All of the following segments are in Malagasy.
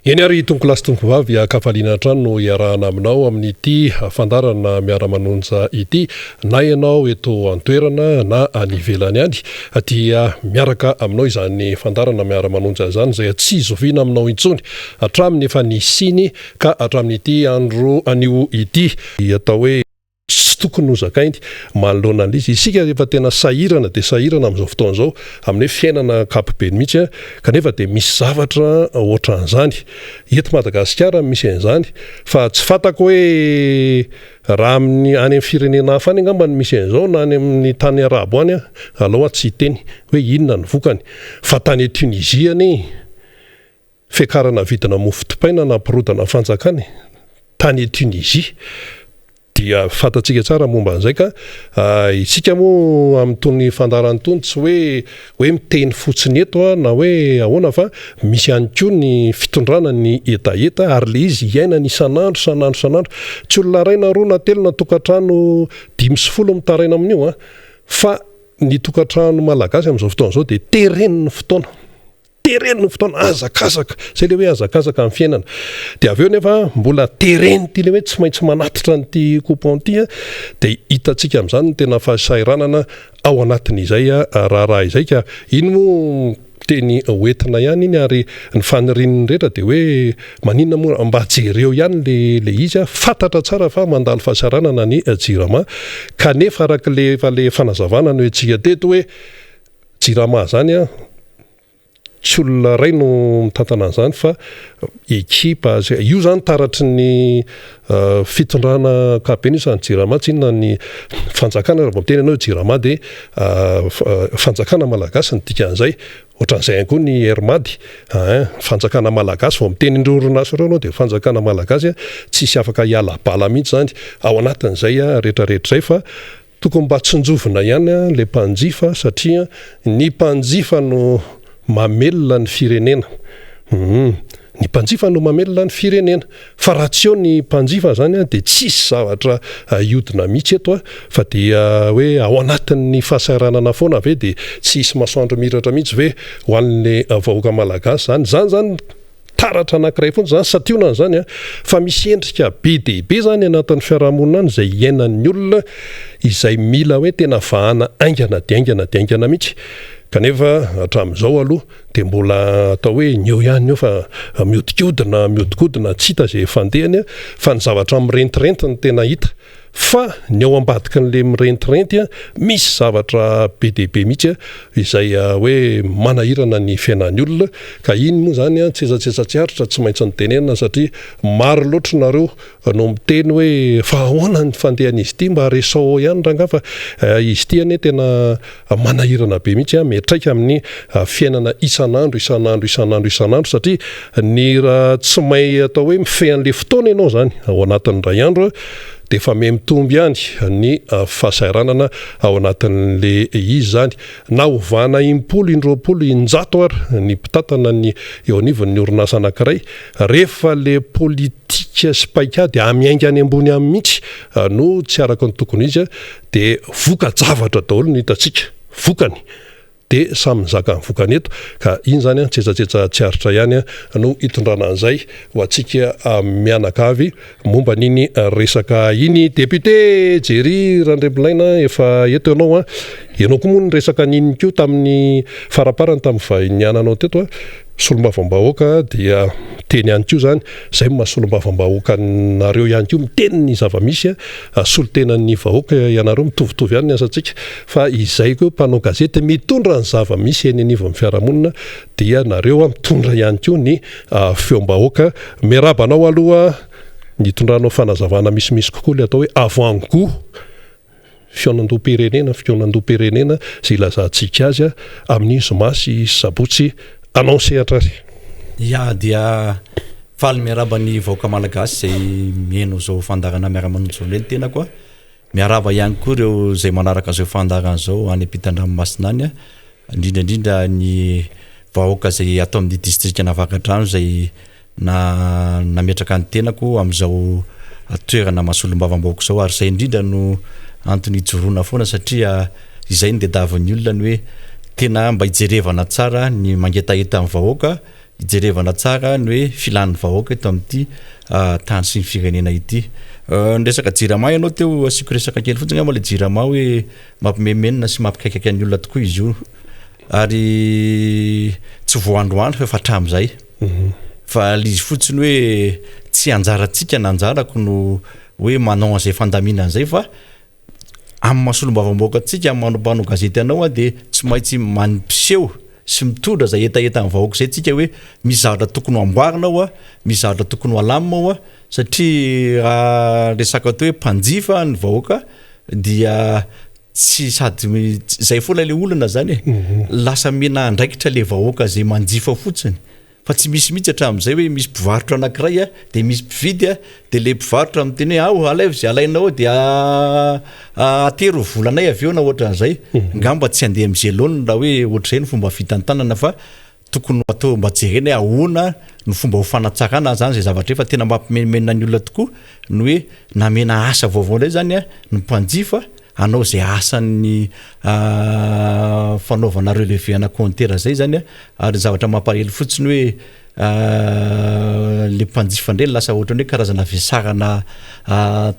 Eny ary tonko lasy tonko vavy akafaliana trano iarahana aminao amin'ity fandarana Miara Manonja ity na ianao eto antoerana na any ivelany any dia miaraka aminao izany fandarana Miara Manonja izany izay tsy zoviana aminao intsony hatramin'ny efa nisiny ka hatramin'ity andro anio ity atao hoe tsy tokony ho zakainy manoloana an'izy isika efa tena sahirana dia sahirana amin'izao fotoana izao amin'ny fiainana kapobeny mihitsy kanefa dia misy zavatra ohatran'izany eto Madagasikara misy an'izany fa tsy fantako hoe raha amin'ny any amin'ny firenena hafa any angamba misy an'izao na any amin'ny tany arabo any aloha tsy teny hoe inona ny vokany fa tany Tunisia any fiakarana vidina mofo dipaina na pirodana fanjakany tany Tunisia dia fantatsika tsara momba an'izay ka isika moa amin'itony fandarany tony tsy hoe miteny fotsiny eto na hoe ahoana fa misy ihany koa ny fitondrana ny etaeta ary le izy iaina ny isan'andro tsy olona ray na roa na telo na tokantrano 50 mitaraina amin'io fa ny tokantrano malagasy amin'izao fotoana izao dia tereniny fotoana azakazaka zay le hoe azakazaka amin'ny fiainana dia avy eo nefa mbola tereny ty le hoe tsy maintsy manatitra nyty coupon ty dia hitantsika amin'izany ny tena fahasairanana ao anatin'izay raha izay ka iny moa teny hoentina ihany iny ary ny fanirininy rehetra dia hoe maninona moa mba jereo ihany le izy fantatra tsara fa mandalo fahasaranana ny jirama kanefa araka le fanazavana no antsika teto hoe jirama zany tsy olona ray no mitantana an'izany fa ekipa io zany taratry ny fitondrana kapeny isany jirama tsy inona ny fanjakana raha miteny ianao jirama dia fanjakana malagasy ny dikan'izay ohatran'izay ihany koa ny hermady fanjakana malagasy vao miteny indreo orinasa ireo anao dia fanjakana malagasy tsisy afaka hiala bala mihitsy zany ao anatin'izay rehetrarehetra izay fa tokony mba tsinjovina ihany le mpanjifa satria ny mpanjifa no mamelona ny firenena ny mpanjifa no mamelona ny firenena fa raha tsy eo ny mpanjifa zany dia tsisy zavatra iodina mihitsy eto fa dia hoe ao anatin'ny fahasaranana foana ve dia tsisy masoandro miratra mihitsy ve ho an'le vahoaka malagasy zany taratra anankiray foana zany sationa zany fa misy endrika be dehibe zany anatin'ny fiarahamonina any izay iainan'ny olona izay mila hoe tena vahana aingana mihitsy kanefa hatramin'izao aloha dia mbola atao hoe ny eo ihany eo fa miodikodina tsy hita izay fandehany fa ny zavatra mirentirenti ny tena hita fa ny ao ambadika n'le mirentirenty misy zavatra be dehibe mihitsy izay hoe manahirana ny fiainan'ny olona ka iny moa zany tsetsatsiaritra tsy maintsy nytenenina satria maro loatra nareo no miteny hoe fa ahoana ny fandehan'izy ity mba resao ihany ranga fa izy ity ane tena manahirana be mihitsy miatraika amin'ny fiainana isan'andro satria ny raha tsy may atao hoe mifehy an'le fotoana ianao zany ao anatin'ny ray andro dia efa mitomby ihany ny fahasairanana ao anatin'le izy zany na ovana 100 ary ny mpitatana ny eo anivon'ny orinasa anankiray rehefa le politika sy paikady amiainga any ambony amin'ny mihitsy no tsy araka ny tokony izy dia voka-javatra daholo no hitantsika vokany dia samy zaka ny vokany eto ka iny zany tsetsatsiaritra ihany no hitondrana an'izay ho antsika mianakavy momba n'iny resaka iny député Jery Randrembilaina efa eto ianao koa moa ny resaka n'iny koa tamin'ny faraparany tamin'ny vahiniananao teto solombavam-bahoaka dia teny ihany koa zany izay mahasolombavam-bahoaka nareo ihany koa miteny ny zavamisy solotenan'ny vahoaka ianareo mitovitovy ihany ny asantsika fa izay koa mpanao gazety mitondra ny zavamisy eny anivon'ny fiarahamonina dia nareo mitondra ihany koa ny feom-bahoaka miarabanao aloha nitondranao fanazavana misimisy kokoa le atao hoe avant-goût fionandoha-pirenena zay ilazantsika azy amin'ny zoma sy sabotsy anao sehatra ary dia faly miaraba ny vahoaka malagasy zay mihaino zao fandarana Miara Manonja eny tena koa miaraba ihany koa ireo zay manaraka zao fandarana zao any ampitan-dranomasina any indrindrandrindra ny vahoaka zay atao amin'ny distrika Navakadrano zay nametraka ny tenako amin'izao toerana mahasolombavambahoaka zao ary zay indrindra no antony hijoroana foana satria izay ny dedavin'ny olona ny hoe tena mba hijerevana tsara ny mangetaeta amin'ny vahoaka ijerevana tsara ny hoe filan'ny vahoaka eto amin'ity tany sy ny firenena ity. Ndresaka jirama ianao teo asiko resaka kely fotsiny ngamba le jirama hoe mampimemenina sy mampikaikaiky ny olona tokoa izy io ary tsy voandroandro fa hatram'izay fa lizy fotsiny hoe tsy anjarantsika nanjarako no hoe manao an'izay fandaminana zay fa amin'ny masolom-bavamboaka antsika manao gazety anao dia tsy maintsy mampiseho sy mitondra zay etaeta amin'ny vahoaka zay tsika hoe misy zavatra tokony amboarina ao misy zavatra tokony alamina ao satria resaka atao hoe mpanjifa ny vahoaka dia tsy sady zay foana le olona zany lasa mena andraikitra le vahoaka zay manjifa fotsiny fa tsy misy mihitsy hatramin'izay hoe misy mpivarotra anankiray dia misy mpividy dia le mpivarotra amiteny hoe alaivo zay alainao dia atero volanay avy eo na ohatran'izay ngamba tsy andeha mizelona raha hoe ohatr'izay ny fomba fitantanana fa tokony atao mba jerena ahoana ny fomba hofanatsarana zany zay zavatra fa tena mampimemenina ny olona tokoa ny hoe namena asa vaovao indray zany ny mpanjifa anao zay asan'ny fanaovana relevéana compteur zay zany ary zavatra mampahely fotsiny hoe le mpanjifa ndray lasa ohatrany hoe karazana vesarana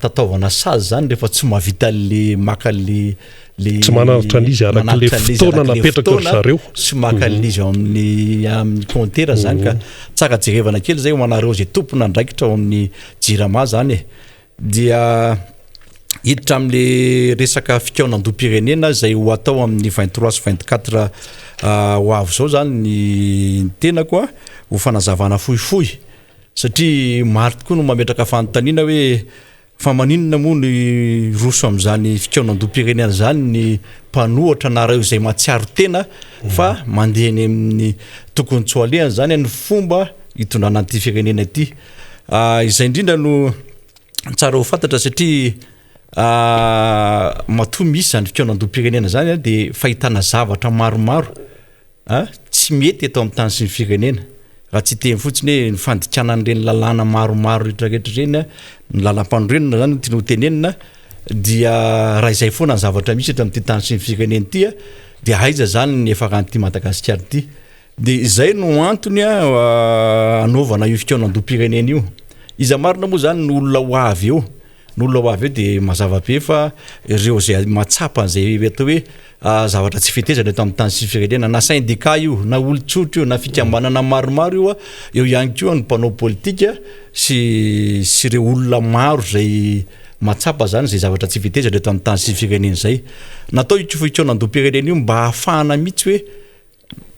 tataovana sazy zany rehefa tsy mahavita le maka le tsy manaritra an'izy araka le fotoana napetraka ry zareo sy maka an'izy amin'ny compteur zany ka tsara jerevana kely zay manareo zay tompona andraikitra ao amin'ny jirama zany dia hiditra amin'le resaka fikaonandoam-pirenena zay ho atao amin'ny 23 sy 24 ho avy zao zany ny tenako ho fanazavana fohifohy satria maro tokoa no mametraka fanontaniana hoe fa maninona moa ny roso amin'izany fikaonandoam-pirenena zany ny mpanohatra nareo izay matsiaro tena fa mandeha ny amin'ny tokony tsoalehany zany ny fomba hitondrana an'ity firenena ity izay indrindra no tsara ho fantatra satria matoa misy zany fikaonandoam-pirenena zany dia fahitana zavatra maromaro tsy mety eto amin'ny tany sy ny firenena raha tsy teny fotsiny hoe ny fandikanan'ireny lalàna maromaro rehetrarehetra ireny ny lalam-panorenana zany tiano tenenina dia raha izay foana ny zavatra misy eto amin'ity tany sy ny firenena ity dia aiza zany ny efa rahan'ity Madagasikara ity dia izay no antony anaovana io fikaonandoam-pirenena io iza marina moa zany ny olona ho avy eo ny olona ho avy eo dia mazava be fa ireo zay matsapa an'izay atao hoe zavatra tsy fitezana eto amin'ny tany sy firenena na syndicat io na olon-tsotra io na fikambanana maromaro io eo ihany koa ny mpanao politika sy ireo olona maro zay matsapa zany zay zavatra tsy fitezana eto amin'ny tany sy firenena zay natao io fikaonandoam-pirenena io mba ahafahana mihitsy hoe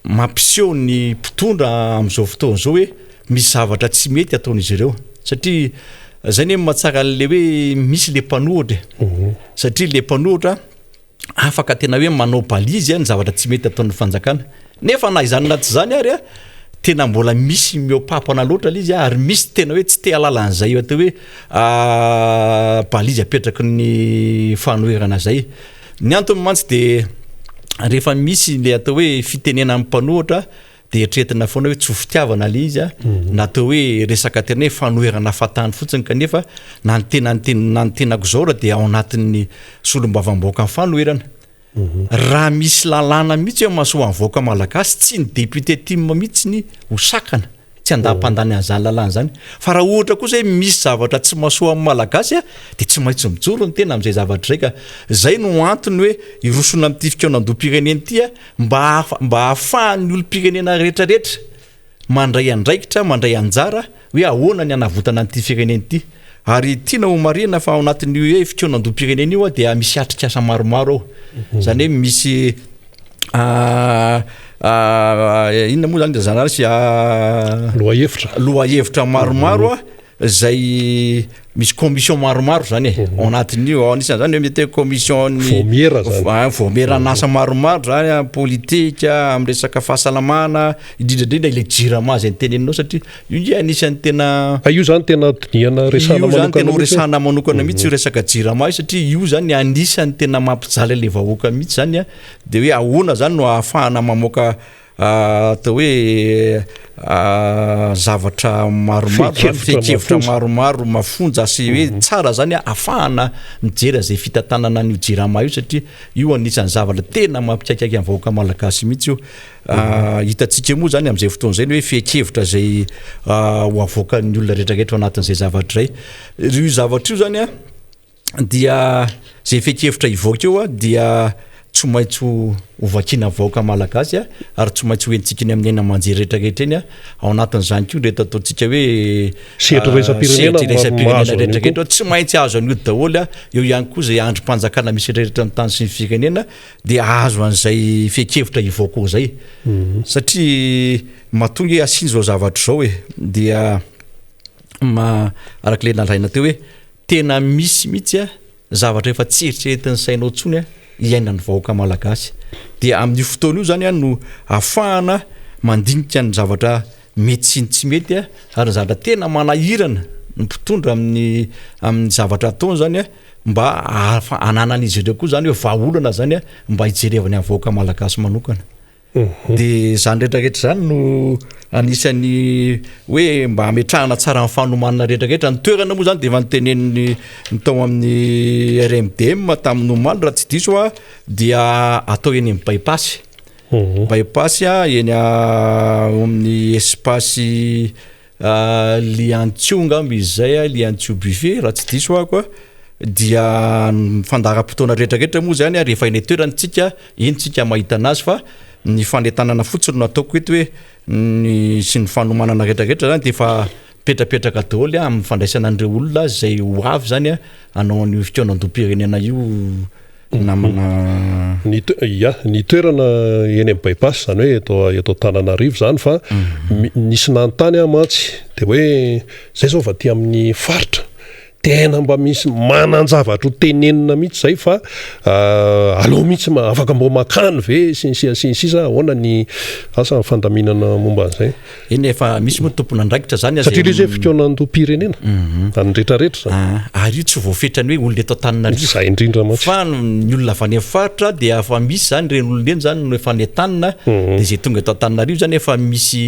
mampiseho ny mpitondra amin'izao fotoana zao hoe misy zavatra tsy mety ataon'izy ireo satria zay ny mahatsara le hoe misy le mpanohatra satria le mpanohatra afaka tena hoe manao balizy ny zavatra tsy mety ataon'ny fanjakana nefa na izany na tsy zany ary tena mbola misy miopapana loatra izy ary misy tena hoe tsy te alalan'izay atao hoe balizy apetraky ny fanoherana zay ny antony mantsy dia rehefa misy le atao hoe fitenena amin'ny mpanohatra dia etretina foana hoe tsy fitiavana le izy natao hoe resaka tena hoe fanoherana fatany fotsiny kanefa na ny tenako zao raha dia ao anatin'ny solom-bavamboaka amin'ny fanoherana raha misy lalàna mihitsy hoe mahasoa amin'ny vahoaka malagasy tsy ny député tim mihitsy ny hosakana tsy andam-pandany an'izany lalàna zany fa raha ohatra kosa hoe misy zavatra tsy mahasoa amin'ny malagasy dia tsy maintsy mijoro ny tena amin'izay zavatra zay ka zay no antony hoe irosona amin'ity fikaonandoam-pirenena ity mba ahafahan'ny olom-pirenena rehetrarehetra mandray andraikitra mandray anjara hoe ahoana ny anavotana an'ity firenena ity ary tiana ho marina fa ao anatin'ny hoe fikaonandoam-pirenena io dia misy atrikasa maromaro ao zany hoe misy inona moa zany zany sy lohahevitra maromaro zay misy commission maromaro zany ao anatin'io ao anisany zany hoe mety hoe commission voameran'asa maromaro zany politika amin'ny resaka fahasalamana indrindrandrindra ile jirama zay ny teneninao satria io anisany tena io zany tena tiniana resana manokana mihitsy io resaka jirama io satria io zany anisany tena mampijaly le vahoaka mihitsy zany dia hoe ahoana zany no ahafahana mamoaka atao hoe zavatra maromaro fekevitra maromaro mafonja sy hoe tsara zany afahana mijery zay fitantanana ny jirama io satria io anisany zavatra tena mampikaikaiky amin'ny vahoaka malagasy mihitsy io hitatsika moa zany amin'izay fotoana zay hoe fekevitra zay ho avoakan'ny olona rehetrarehetra anatin'izay zavatra ray io zavatra io zany dia zay fekevitra ivoaka eo dia tsy maintsy ovakina vahoaka malagasy ary tsy maintsy hoentsika ny amin'ny manjery rehetrarehetra eny ao anatin'izany koa rehetra ataontsika hoe sehatry rehetrarehetra tsy maintsy azo an'io daholo eo ihany koa zay androm-panjakana misy rehetra ny tany sy ny firenena dia azo an'izay fekevitra ivoaka ao zay satria mahatonga asiny zao zavatra zao dia arak'le nalaina teo hoe tena misy mihitsy zavatra efa tsy eritreretin'ny sainao tsony iainany vahoaka malagasy dia amin'ny fotoana io zany no afahana mandinika ny zavatra mety sy ny tsy mety ary zavatra tena manahirana ny mpitondra amin'ny zavatra ataony zany mba ananan'izy ireo koa zany hoe vahaolana zany mba hijerevany amin'ny vahoaka malagasy manokana dia zany rehetrarehetra zany no anisany hoe mba ametrahana tsara amin'ny fanomanana rehetrarehetra ny toerana moa zany dia efa nyteneniny tao amin'ny RMDM tamin'ny omaly raha tsy diso dia atao eny amin'ny bypass eny amin'ny espace liantio ngamby izay liantio buffet raha tsy diso koa dia fandaharam-potoana rehetrarehetra moa zany rehefa eny toerantsika eny tsika mahita anazy fa ny fandetanana fotsiny no ataoko eto hoe sy ny fanomanana rehetrarehetra zany dia efa petrapetraka daholo amin'ny fandraisana an'ireo olona zay ho avy zany anao an'io fitoenan-dom-pirenena io namana ny toerana eny amin'ny bypass zany hoe eto Tananarivo zany fa nisy nanontany mantsy dia hoe zay zao va ty amin'ny faritra tena mba misy manan-javatra ho tenenina mihitsy zay fa aloha mihitsy afaka mbo makany ve sisa ahoana ny asa fandaminana momba an'izay eny efa misy moa tompona andraikitra zany satria ilay zay fitoenan-dom-pirenena any rehetrarehetra zany ary io tsy voafetrany hoe olona eto Antananarivo zay indrindra mantsy fa ny olona avy any amin'ny faritra dia efa misy zany reny olona eny zany no efa netanina dia zay tonga eto Antananarivo zany efa misy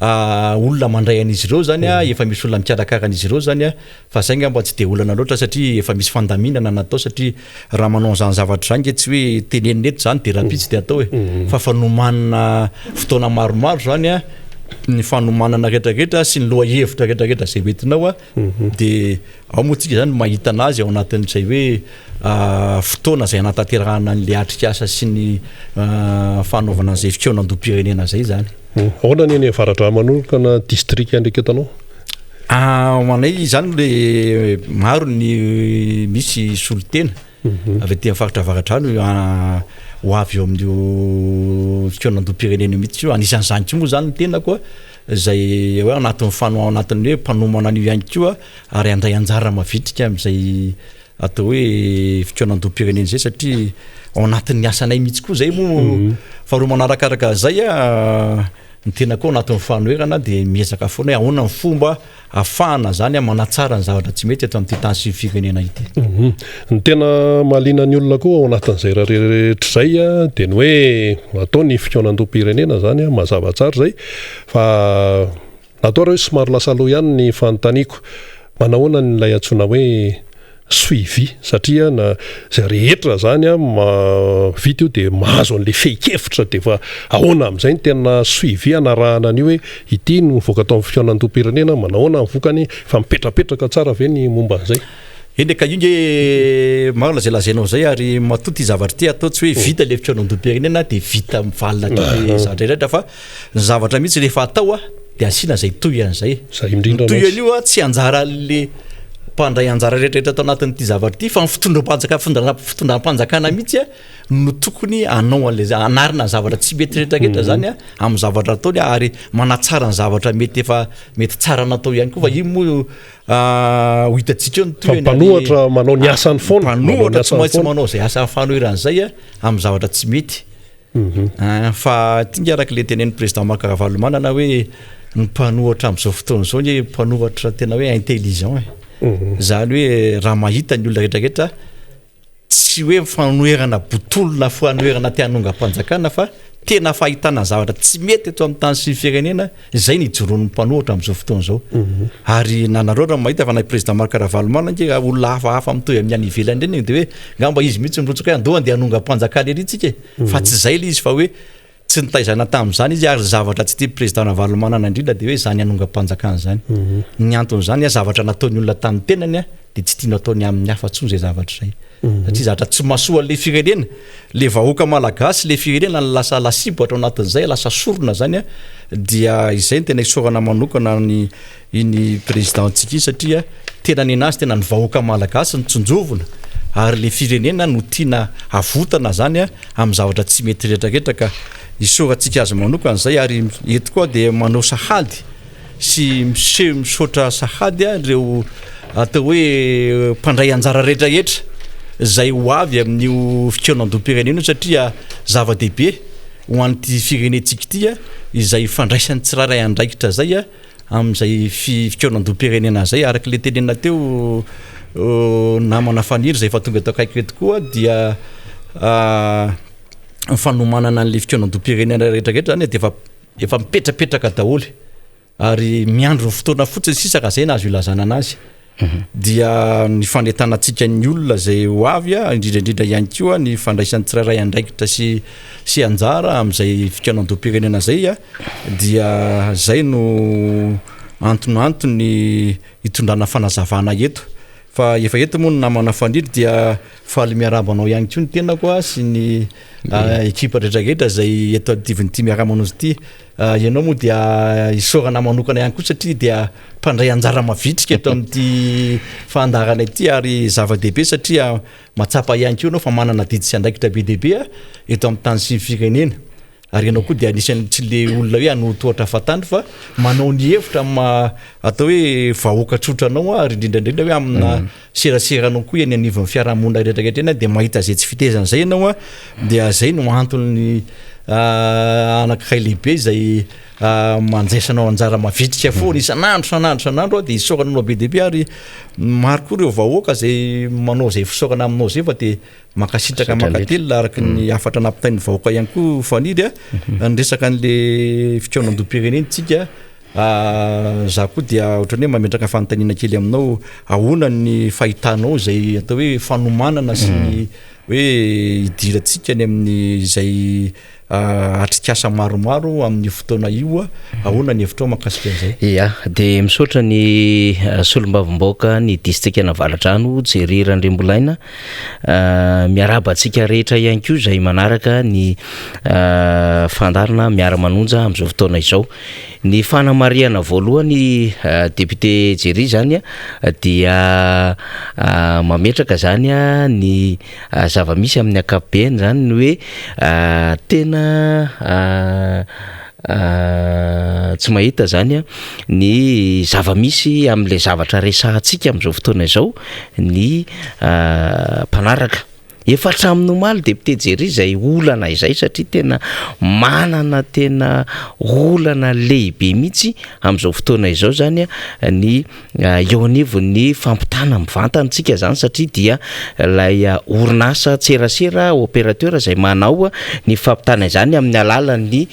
olona mandray an'izy ireo zany efa misy olona mikarakara an'izy ireo zany fa zay ngamba tsy dia olana loatra satria efa misy fandaminana natao satria raha manao zany zavatra zany tsy hoe tenenina eto zany dia rapitsy dia atao fa fanomanana fotoana maromaro zany ny fanomanana rehetrarehetra sy ny loha hevitra rehetrarehetra zay metinao dia ao moa tsika zany mahita anazy ao anatin'izay hoe fotoana zay anatanterahana an'le atrikasa sy ny fanaovana an'izay fitoenan-dom-pirenena zay zany ahoana ny eny avaratra manokana district ndraiky eto anao manay zany le maro ny misy solotena avy aty amin'ny faritra avaratra no ho avy eo amin'io fitoenan-dom-pirenena mihitsy io anisan'ny zany koa moa zany ny tena koa zay hoe anatin'ny anatin'ny hoe mpanomana an'io ihany koa ary andray anjara mavitrika amin'izay atao hoe fitoenan-dom-pirenena zay satria ao anatin'ny asanay mihitsy koa zay moa faharoa manarakaraka zay ny tena koa anatin'ny fanoherana dia miezaka foana hoe ahoana ny fomba afahana zany manatsara ny zavatra tsy mety eto amin'ity tany sy firenena ity ny tena mahaliana ny olona koa ao anatin'izay raha rehetra zay dia ny hoe atao ny fitoenan-dom-pirenena zany mazava tsara zay fa natao raha hoe somary lasa aloha ihany ny fanontaniako manahoana nylay antsoina hoe suivi satria zay rehetra zany vita io dia mahazo an'le fekevitra dia fa ahoana amin'izay ny tena suivi anarahana an'io hoe ity no voaka tao amin'ny fitoenan-dom-pirenena manahoana nyvokany fa mipetrapetraka tsara ve ny momba an'izay eny ka io nge maro la zay lazainao zay ary matoty zavatra ty atao tsy hoe vita le fitoenan-dom-pirenena dia vita mivalina le zavatra rehetra fa ny zavatra mihitsy rehefa atao dia asiana zay toyan'izay toyan'io tsy anjara le mpandray anjara rehetrarehetra atao anatin'ity zavatra ity fa fitondram-panjakana mihitsy no tokony anao an'le anarina ny zavatra tsy mety rehetrarehetra zany amin'ny zavatra ataony ary manatsara ny zavatra mety efa mety tsara natao ihany koa fa io moa ho hitantsika eo ny toympanohatra manao ny asany foana mpanohatra tsy maintsy manao zay asany fanoheran'izay amin'ny zavatra tsy mety fa tinga arak'le tenen'ny président Makaravalomanana hoe ny mpanohatra amin'izao fotoana zao ny mpanohatra tena hoe intelligent zany hoe raha mahita ny olona rehetrarehetra tsy hoe fanoherana botolona fanoherana ty hanonga-panjakana fa tena fahitana zavatra tsy mety eto amin'ny tany sy firenena zay nijoroan'ny mpanohatra amin'izao fotoana zao ary nanareo raha mahita fa nay président Marc Ravalomanana nge olona hafahafa mitoy amin'ny any ivelany reny de hoe ngamba izy mihitsy mirotsaka hoe andoha andeha hanonga mpanjakana ery tsika fa tsy zay le izy fa hoe tsy nitaizana tamin'izany izy ary zavatra tsy tia président Ravalomanana indrindra de hoe zany hanonga mpanjakana zany ny anton'izany zavatra nataony olona tamin'ny tenany de tsy tiana ataony amin'ny hafa tsony zay zavatra zay satria zavatra tsy masoa le firenena le vahoaka malagasy le firenena lasa lasibo atao anatin'izay lasa sorona zany dia izay tena isorana manokana iny présidentsika satria tena ny anazy tena ny vahoaka malagasy ny tsonjovona ary le firenena no tiana avotana zany amin'ny zavatra tsy mety retraretraka isoratsika azy manokana zay ary eto koa de manao sahady sy misotra sahady reo atao hoe mpandray anjara retraretra zay ho avy amin'io fikaonam-doam-pirenena satria zava-dehibe ho an'ity firenetsika ity izay fandraisany tsiraray andraikitra zay amin'izay fikaonam-doam-pirenena zay araka le tenena teo namana faniry zay fa tonga takaiky eto koa dia fanomanana an'le fikaonam-doam-pirenena retraretra zany de efa mipetrapetraka daholy ary miandro ny fotoana fotsiny sisa ka zay nazo ilazana anazy dia ny fandetanantsika ny olona zay ho avy indrindraindrindra ihany koa ny fandraisan'ny tsirairay andraikitra sy anjara amin'izay fikaonam-doam-pirenena zay dia zay no antonantony hitondrana fanazavana eto fa efa eto moa no namana faniry dia faly miarabanao ihany koa ny tena koa sy ny ekipa retraretra zay eto adivin'ity Miara Manonja ity ianao moa dia isorana manokana ihany koa satria dia mpandray anjara mavitrika eto amin'ity fandarana ity ary zava-dehibe satria matsapa ihany koa anao fa manana didy sy andraikitra be dehibe eto amin'ny tany sy firenena ary ianao koa dia anisany tsy le olona hoe anotohatra fatandro fa manao ny hevitra atao hoe vahoaka trotranao ary indrindraindrindra hoe amina seraseranao koa eny anivon'ny fiarahamonina retraretra eny de mahita zay tsy fitezana zay ianao dia zay no antony anankiray lehibe zay manjaisanao anjara mavitrika foana isanandro de isorananao be dehibe ary maro koa reo vahoaka zay manao zay fisorana aminao zay fa de makasitraka makatelina araky ny afatra nampitainy vahoaka ihany koa faniry nyresaka an'le fikaonam-doam-pirenentsika za koa dia ohatrany hoe mametraka fanontaniana kely aminao ahoana ny fahitanao zay atao hoe fanomanana sy hoe idirantsika ny amin'ny zay atrikasa maromaro amin'ny fotoana io ahoana ny hevitrao makasika an'izay de misaotra ny solombavim-baoaka ny distrika Navalatrano jery Randriambolaina miaraba antsika rehetra ihany koa zay manaraka ny fandarana Miara Manonja amin'izao fotoana izao ny fanamariana voalohany député Jery zany dia mametraka zany ny zava-misy amin'ny ankapobeny zany ny hoe tena tsy mahita zany ny zava-misy amin'le zavatra resahantsika amin'izao fotoana izao ny mpanaraka efa hatramin'ny omaly député Jery zay olana izay satria tena manana tena olana lehibe mihitsy amin'izao fotoana izao zany ny eo anivon'ny fampitana mivantantsika zany satria dia lay orinasa tserasera opérateur zay manao ny fampitana izany amin'ny alalan'ny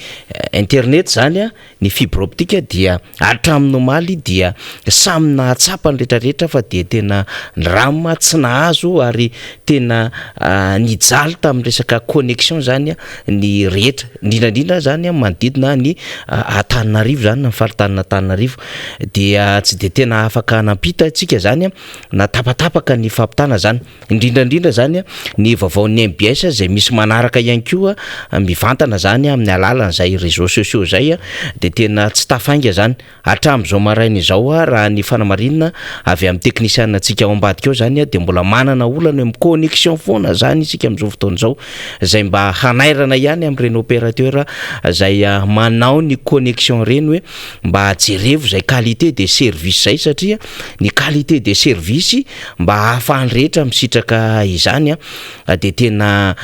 internet zany ny fibre optique dia hatramin'ny omaly dia samy nahatsapa ny retraretra fa dia tena rama tsy nahazo ary tena nijaly tamin'ny resaka connexion zany ny rehetra indrindrandrindra zany manodidina ny Antananarivo zany ny faritanina Antananarivo dia tsy de tena afaka nampita antsika zany na tapatapaka ny fampitana zany indrindrandrindra zany ny vaovaon'ny MBS zay misy manaraka ihany koa mivantana zany amin'ny alalan'izay réseaux sociaux zay de tena tsy tafainga zany hatramin'izao maraina izao raha ny fanamarinana avy amin'ny technicienne antsika ao ambadika ao zany de mbola manana olana amin'ny connexion foana zany isika amin'izao fotoana izao zay mba hanairana ihany amin'ireny opérateur zay manao ny connexion reny hoe mba jerevo zay qualité de service zay satria ny qualité de service mba ahafahany rehetra misitraka izany de tena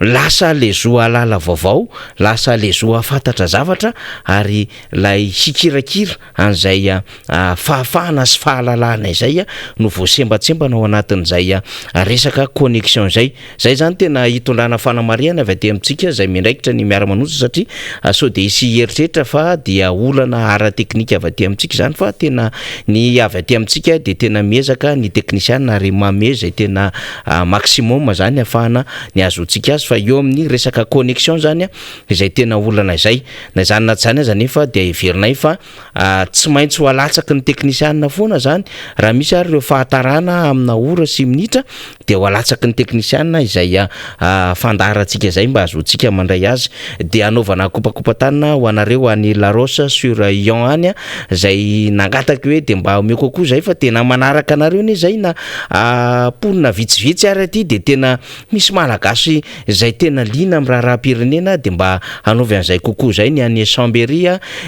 lasa le zo alala vaovao lasa le zo afantatra zavatra ary lay hikirakira an'izay fahafahana sy fahalalana izay no voasembatsembana ao anatin'izay resaka resaka connexion zay zany tena hitondrana fanamariana avy aty amintsika zay mindraikitra ny Miara Manonja satria sao de isy heritreritra fa dia olana ara teknika avy aty amintsika zany fa tena ny avy aty amintsika de tena miezaka ny teknisiana ary mame zay tena maximum zany afahana ny azontsika azy fa eo amin'ny resaka connexion zany izay tena olana izay na zany na zany aza nefa de heverinay fa tsy maintsy ho alatsaky ny teknisiana foana zany raha misy ary ireo fahatarana amina ora sy minitra de ho alatsaky ny teknisiana izay fandaharantsika zay mba azontsika mandray azy de anaovana kopakopatanana ho anareo any La Roche sur Yon any zay nangataka hoe de mba omeko kokoa zay fa tena manaraka anareo ny zay na ponina vitsivitsy ary aty de tena misy malagasy zay tena lina amin'ny raharam-pirenena de mba anaovy an'izay kokoa zay ny any Chambéry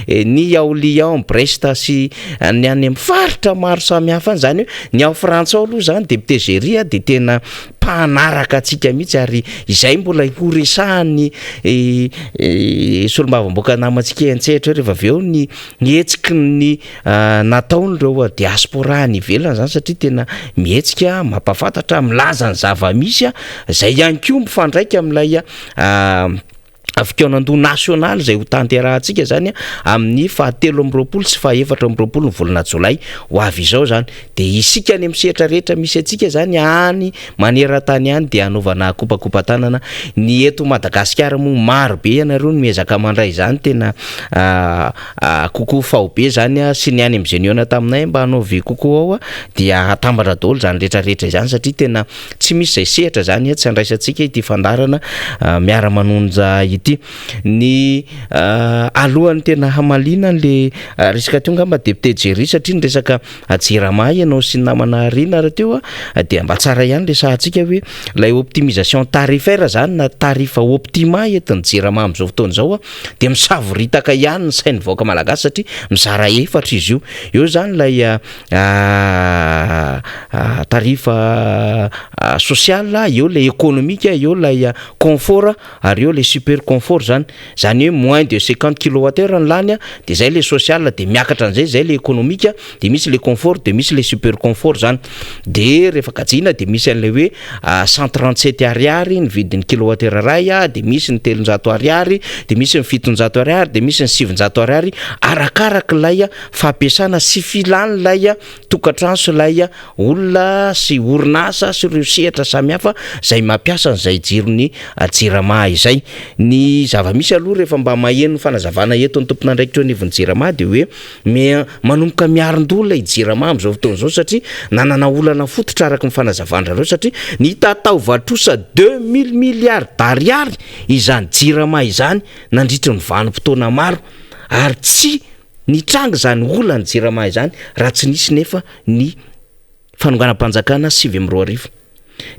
ny ao Lyon Brest sy ny any amin'ny faritra maro samihafa zany ny ao Frantsa aloha zany de Tegeria de tena mpanaraka atsika mihitsy ary izay mbola horesahany solombavamboaka namantsika antsehatra rehefa avy eo ny hetsiky ny nataon'ireo diaspora ny ivelany zany satria tena mihetsika mampafantatra milaza ny zava-misy zay ihany koa mifandraika amin'ilay fikaonando national zay ho tanterahantsika zany amin'ny 13 sy 14 ny volana Jolay ho avy izao zany de isika any amin'ny sehatra rehetra misy atsika zany any maneran-tany any de anaovana kopakopatanana ny eto Madagasikara moa maro be ianareo no miezaka mandray zany tena kokoa faobe zany sy ny any amin'ny Zeniona taminay mba anaovy kokoa ao dia atambatra daholo zany rehetrarehetra zany satria tena tsy misy zay sehatra zany tsy andraisantsika ity fandarana Miara Manonja ity ny alohan'ny tena hamalina le resaka teo ngamba député Jerry satria ny resaka jirama ianao sy namana rina raha teo de mba tsara ihany le sahantsika hoe lay optimisation tarifaire zany na tarifa optima etin'ny jirama amin'izao fotoana zao de misavoritaka ihany ny sain'ny vahoaka malagasy satria mizara efatra izy io zany lay tarifa social eo le économique eo lay confort ary eo le super confort zany hoe moins de 50 kWh ny lany de zay le social de miakatra an'izay le économique de misy le confort de misy le super confort zany de rehefa kajina de misy an'le hoe 137 ariary ny vidin'ny kilowattheure ray de misy ny 300 ariary de misy ny 700 ariary de misy ny 700 ariary arakaraka lay fampiasana sy filany lay tokatrano sy lay olona sy orinasa sy ireo sehatra samihafa zay mampiasa an'izay jirony jirama izay ny zava-misy aloha rehefa mba maheno fanazavana eto ny tompon'andraikitra anivon'ny jirama de hoe manomboka miarin-dola jirama amin'izao fotoana zao satria nanana olana fototra araka ny fanazavana satria ny tatao vatrosa 2000 milliards d'ariary izany jirama izany nandritra ny vanim-potoana maro ary tsy nitranga zany olany jirama izany raha tsy nisy nefa ny fanonganam-panjakana 7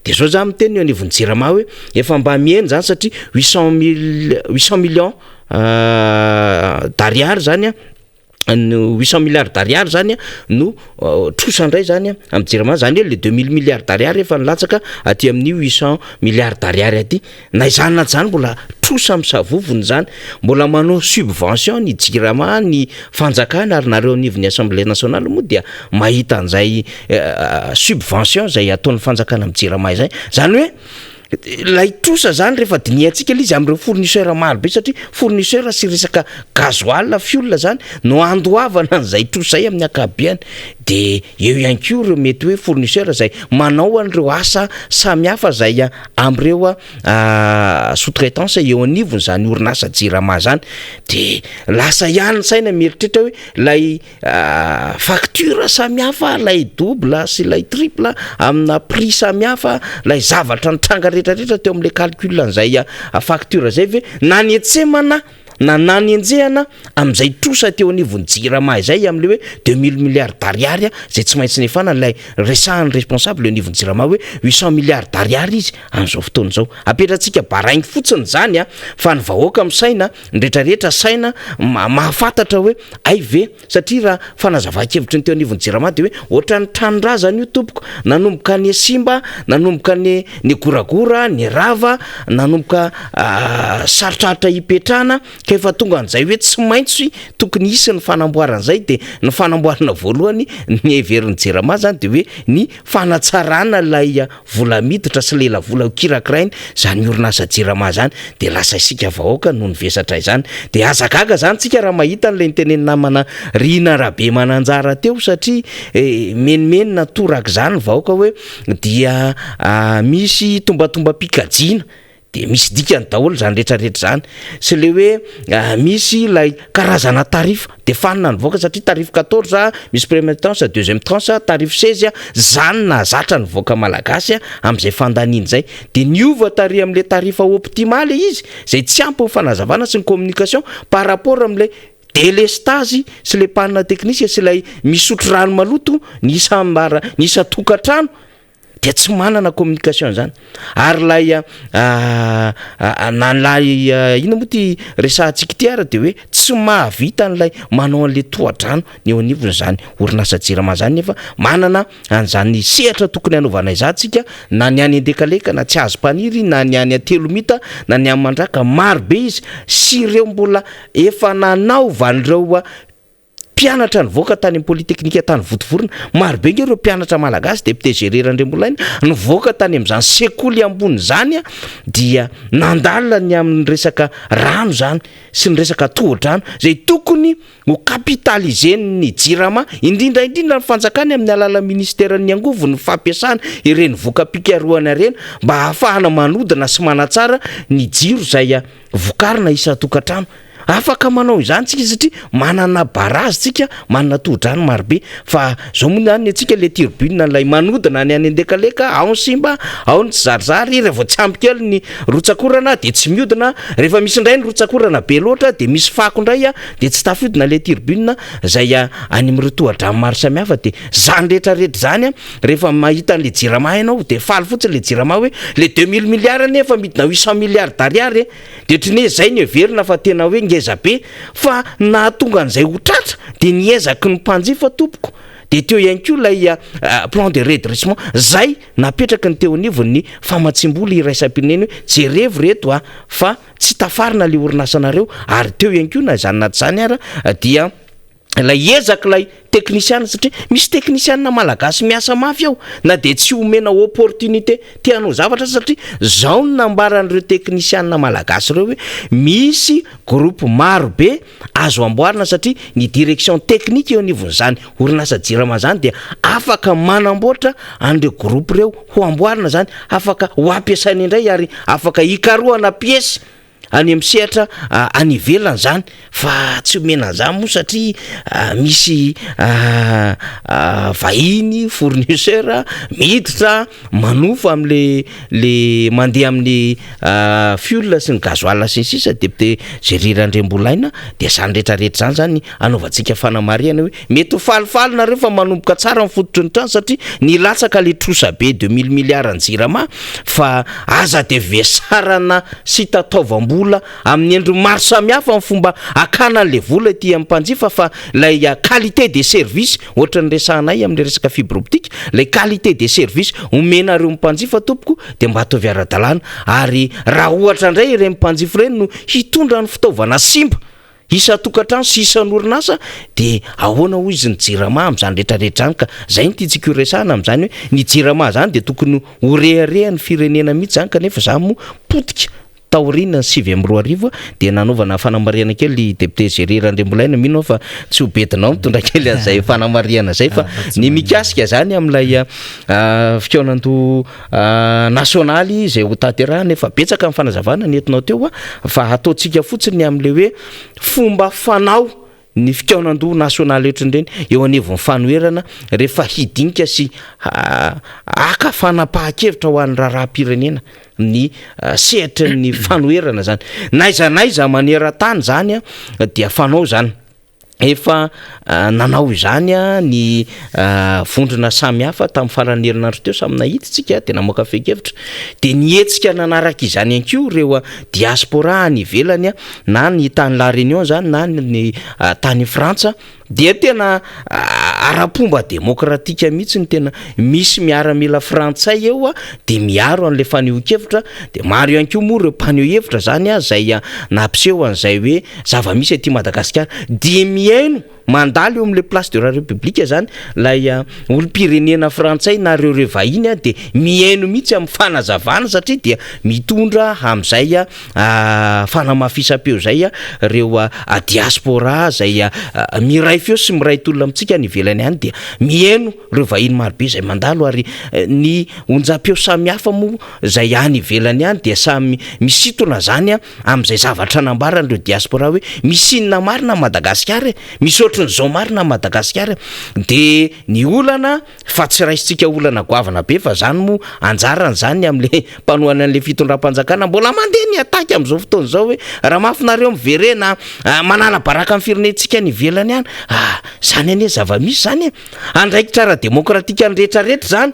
de zao za miteny eo anivon'ny jirama hoe efa mba mieny zany satria 800 millions d'ariary zany 800 milliards d'ariary zany no trosandray zany amin'ny jirama zany hoe le 2000 milliards d'ariary efa nilatsaka aty amin'ny 800 milliards d'ariary aty na izany na zany mbola trosa amin'ny savovony zany mbola manao subvention ny jirama ny fanjakana ary nareo anivon'ny Assemblée nationale moa dia mahita an'izay subvention zay ataon'ny fanjakana amin'ny jirama izay zany hoe lay trosa zany rehefa diniantsika izy amin'ireo fournisseur maro be satria fournisseur sy resaka gasoil fioul zany no andoavana an'izay trosa amin'ny akabiany de eo ihany koa ireo mety hoe fournisseur zay manao an'ireo asa samihafa zay am'ireo sous-traitance eo anivony zany orinasa jirama zany de lasa ihany saina mieritreritra hoe lay facture samihafa lay double sy lay triple amina prix samihafa lay zavatra nitranga rehetrarehetra teo amin'le calcul an'izay facture zay ve na ny etsemana na nany enjehana amin'izay trosa teo anivony jirama izay amin'le hoe 2000 milliards d'ariary zay tsy maintsy nefana lay resahany responsable eo anivony jirama hoe 800 milliards d'ariary izy amin'izao fotoana zao apetratsika baraingy fotsiny zany fa ny vahoaka misaina ndretrarehetra saina mahafantatra hoe ay ve satria raha fanazava-kevitra ny teo anivony jirama de hoe ohatra ny tranondrazana io tompoko nanomboka ny simba nanomboka ny goragora ny rava nanomboka sarotraritra hipetrana ka efa tonga an'izay hoe tsy maintsy tokony isy ny fanamboaran'izay de ny fanamboarana voalohany ny heverin'ny jerama zany de hoe ny fanatsarana lay vola miditra sy lela vola kirakirainy zany orinasa jerama zany de lasa isika vahoaka no nyvesatra izany de azagaga zany tsika raha mahita n'le niteneny namana Rina Rabe Mananjara teo satria menimenina torak' zany vahoaka hoe dia misy tombatomba pikajina de misy dikany daholo zany rehetrarehetra zany sy le hoe misy lay karazana tarifa de fanina nyvoaka satria tarif 14 misy premier tranche deuxième tranche tarif 16 zany na zatra nyvoaka malagasy am'izay fandaniana zay de niova tary am'le tarifa optimale izy zay tsy ampy fanazavana sy ny communication par rapport am'le délestage sy le panina teknisika sy lay misotro rano maloto ny isa tokatrano de tsy manana communication zany ary lay nanlay ina moa ty resahantsika ty ara de hoe tsy mahavita n'lay manao an'le tohadrano ny eo anivony zany orinasa jerama zany nefa manana an'zany sehatra tokony hanaovana izantsika na ny any andekaleka na tsy azo mpaniry na ny any atelomita na ny any mandraka marobe izy sy ireo mbola efa nanaovan'ireo mpianatra nivoaka tany amin'ny polytechnique tany votovorona marobe ireo mpianatra malagasy député Gererandrembolaina nivoaka tany amin'izany sekoly ambony zany dia nandalina ny amin'ny resaka rano zany sy ny resaka tohadrano zay tokony ho kapitalizeny jirama indrindra ny fanjakany amin'ny alala ministeran'ny angovo ny fampiasana ireny voka-pikaroana ireny mba hahafahana manodina sy manatsara ny jiro zay vokarina isa-tokatrano afaka manao izany tsika satria manana barazy tsika manana tohadrano marobe fa zao moa ny atsika le turbine lay manodina ny any andekaleka ao ny simba ao ny tsy zarizary rehefa tsy ampy kely ny rotsakorana de tsy miodina rehefa misy indray ny rotsakorana be loatra de misy fako indray de tsy tafidina le turbine zay any amin'ireo tohadrano maro samihafa de zany rehetrarehetra zany rehefa mahita an'le jirama ianao de faly fotsiny le jirama hoe le 2000 milliards nefa midina 800 milliards d'ariary de otriny zay ny heverina fa tena hoe ngeza be fa nahatonga an'izay ho tratra de niezaky ny mpanjifa tompoko de teo ihany koa lay plan de redressement zay napetraka ny teo anivon'ny famatsimboly iraisam-pireneny hoe jerevo reto fa tsy tafarina le orinasanareo ary teo ihany koa na zany naty zany ara dia lay ezaka lay teknisiana satria misy teknisiana malagasy miasa mafy ao na de tsy omena opportunité tianao zavatra satria zao ny nambaran'ireo teknisiana malagasy reo hoe misy groupe maro be azo amboarina satria ny direction technique eo anivon'izany orinasa jirama zany de afaka manamboatra an'ireo groupe reo ho amboarina zany afaka ho ampiasaina indray ary afaka hikarohana pièce any amin'ny sehatra any ivelany zany fa tsy omena an'izany moa satria misy vahiny fournisseur miditra manofa am'le mandeha amin'ny fuel sy ny gasoil sy ny sisa député Gererandrembolaina de zany rehetrarehetra zany anaovantsika fanamarihana hoe mety ho falifaly nareo fa manomboka tsara mifototry ny trano satria ny latsaka le trosa be 2000 milliards ny jirama fa aza de vesarana sy tataovam-bola amin'ny endro maro samihafa amin'ny fomba akana an'le vola ty amin'ny mpanjifa fa lay qualité des services ohatra ny resahanay amin'ny resaka fibre optique lay qualité des services omenareo mpanjifa tompoko de mba ataovy ara-dalàna ary raha ohatra indray ireny mpanjifa ireny no hitondra ny fitaovana simba isa-tokatrano sy isan'orinasa de ahoana hoy izy ny jirama amin'izany rehetrarehetra zany ka zay ny tiantsika resahana amin'izany hoe ny jirama zany de tokony ho reharehan'ny firenena mihitsy zany kanefa zany mo potika taorina ny 7 de nanaovana fanamariana kely député Gererandrembolaina mino fa tsy ho betinao mitondra kely an'izay fanamariana zay fa ny mikasika zany amin'ilay fikaonando nasionaly zay ho tanterahana efa betsaka amin'ny fanazavana nentinao teo fa ataontsika fotsiny amin'le hoe fomba fanao ny fikaonando nasionaly ohatrin'ireny eo anivon'ny fanoherana rehefa hidinika sy aka fanapahan-kevitra ho an'ny raharaham-pirenena ny sehatra ny fanoherana zany naizanaiza maneran-tany zany dia fanao zany efa nanao izany ny vondrona samihafa tamin'ny farany herinandro teo samy nahitsika de namoaka fenkevitra de nietsika nanaraka izany ihany koa ireo diaspora any ivelany na ny tany La Réunion zany na ny tany Frantsa dia tena ara-pomba demokratika mihitsy ny tena misy miaramila frantsay eo a de miaro an'le faneho-kevitra de maro ihany koa moa ireo mpaneho-hevitra zany a zay nampiseho an'izay hoe zava-misy aty Madagasikara de miaino mandalo eo amin'le place de la république zany lay olo-pirenena frantsay na reo vahiny a de miaino mihitsy amin'ny fanazavana satria dia mitondra amin'izay fanamafisam-peo zay reo diaspora zay miray feo sy miray tolona amitsika ny ivelany any dia miaino reo vahiny marobe zay mandalo ary ny onjam-peo samihafa moa zay any ivelany any dia samy misintona zany amin'izay zavatra nambarany reo diaspora hoe misinina marina Madagasikara misy ohatran'izao marina Madagasikara de ny olana fa tsy raisitsika olana goavana be fa zany moa anjarany zany amin'le mpanohana an'le fitondram-panjakana mbola mandeha ny ataka amin'izao fotoana zao hoe raha mafinareo miverena manala baraka amin'ny firenentsika ny ivelany any zany anie zava-misy zany andraikitra ara-demokratika ny rehetrarehetra zany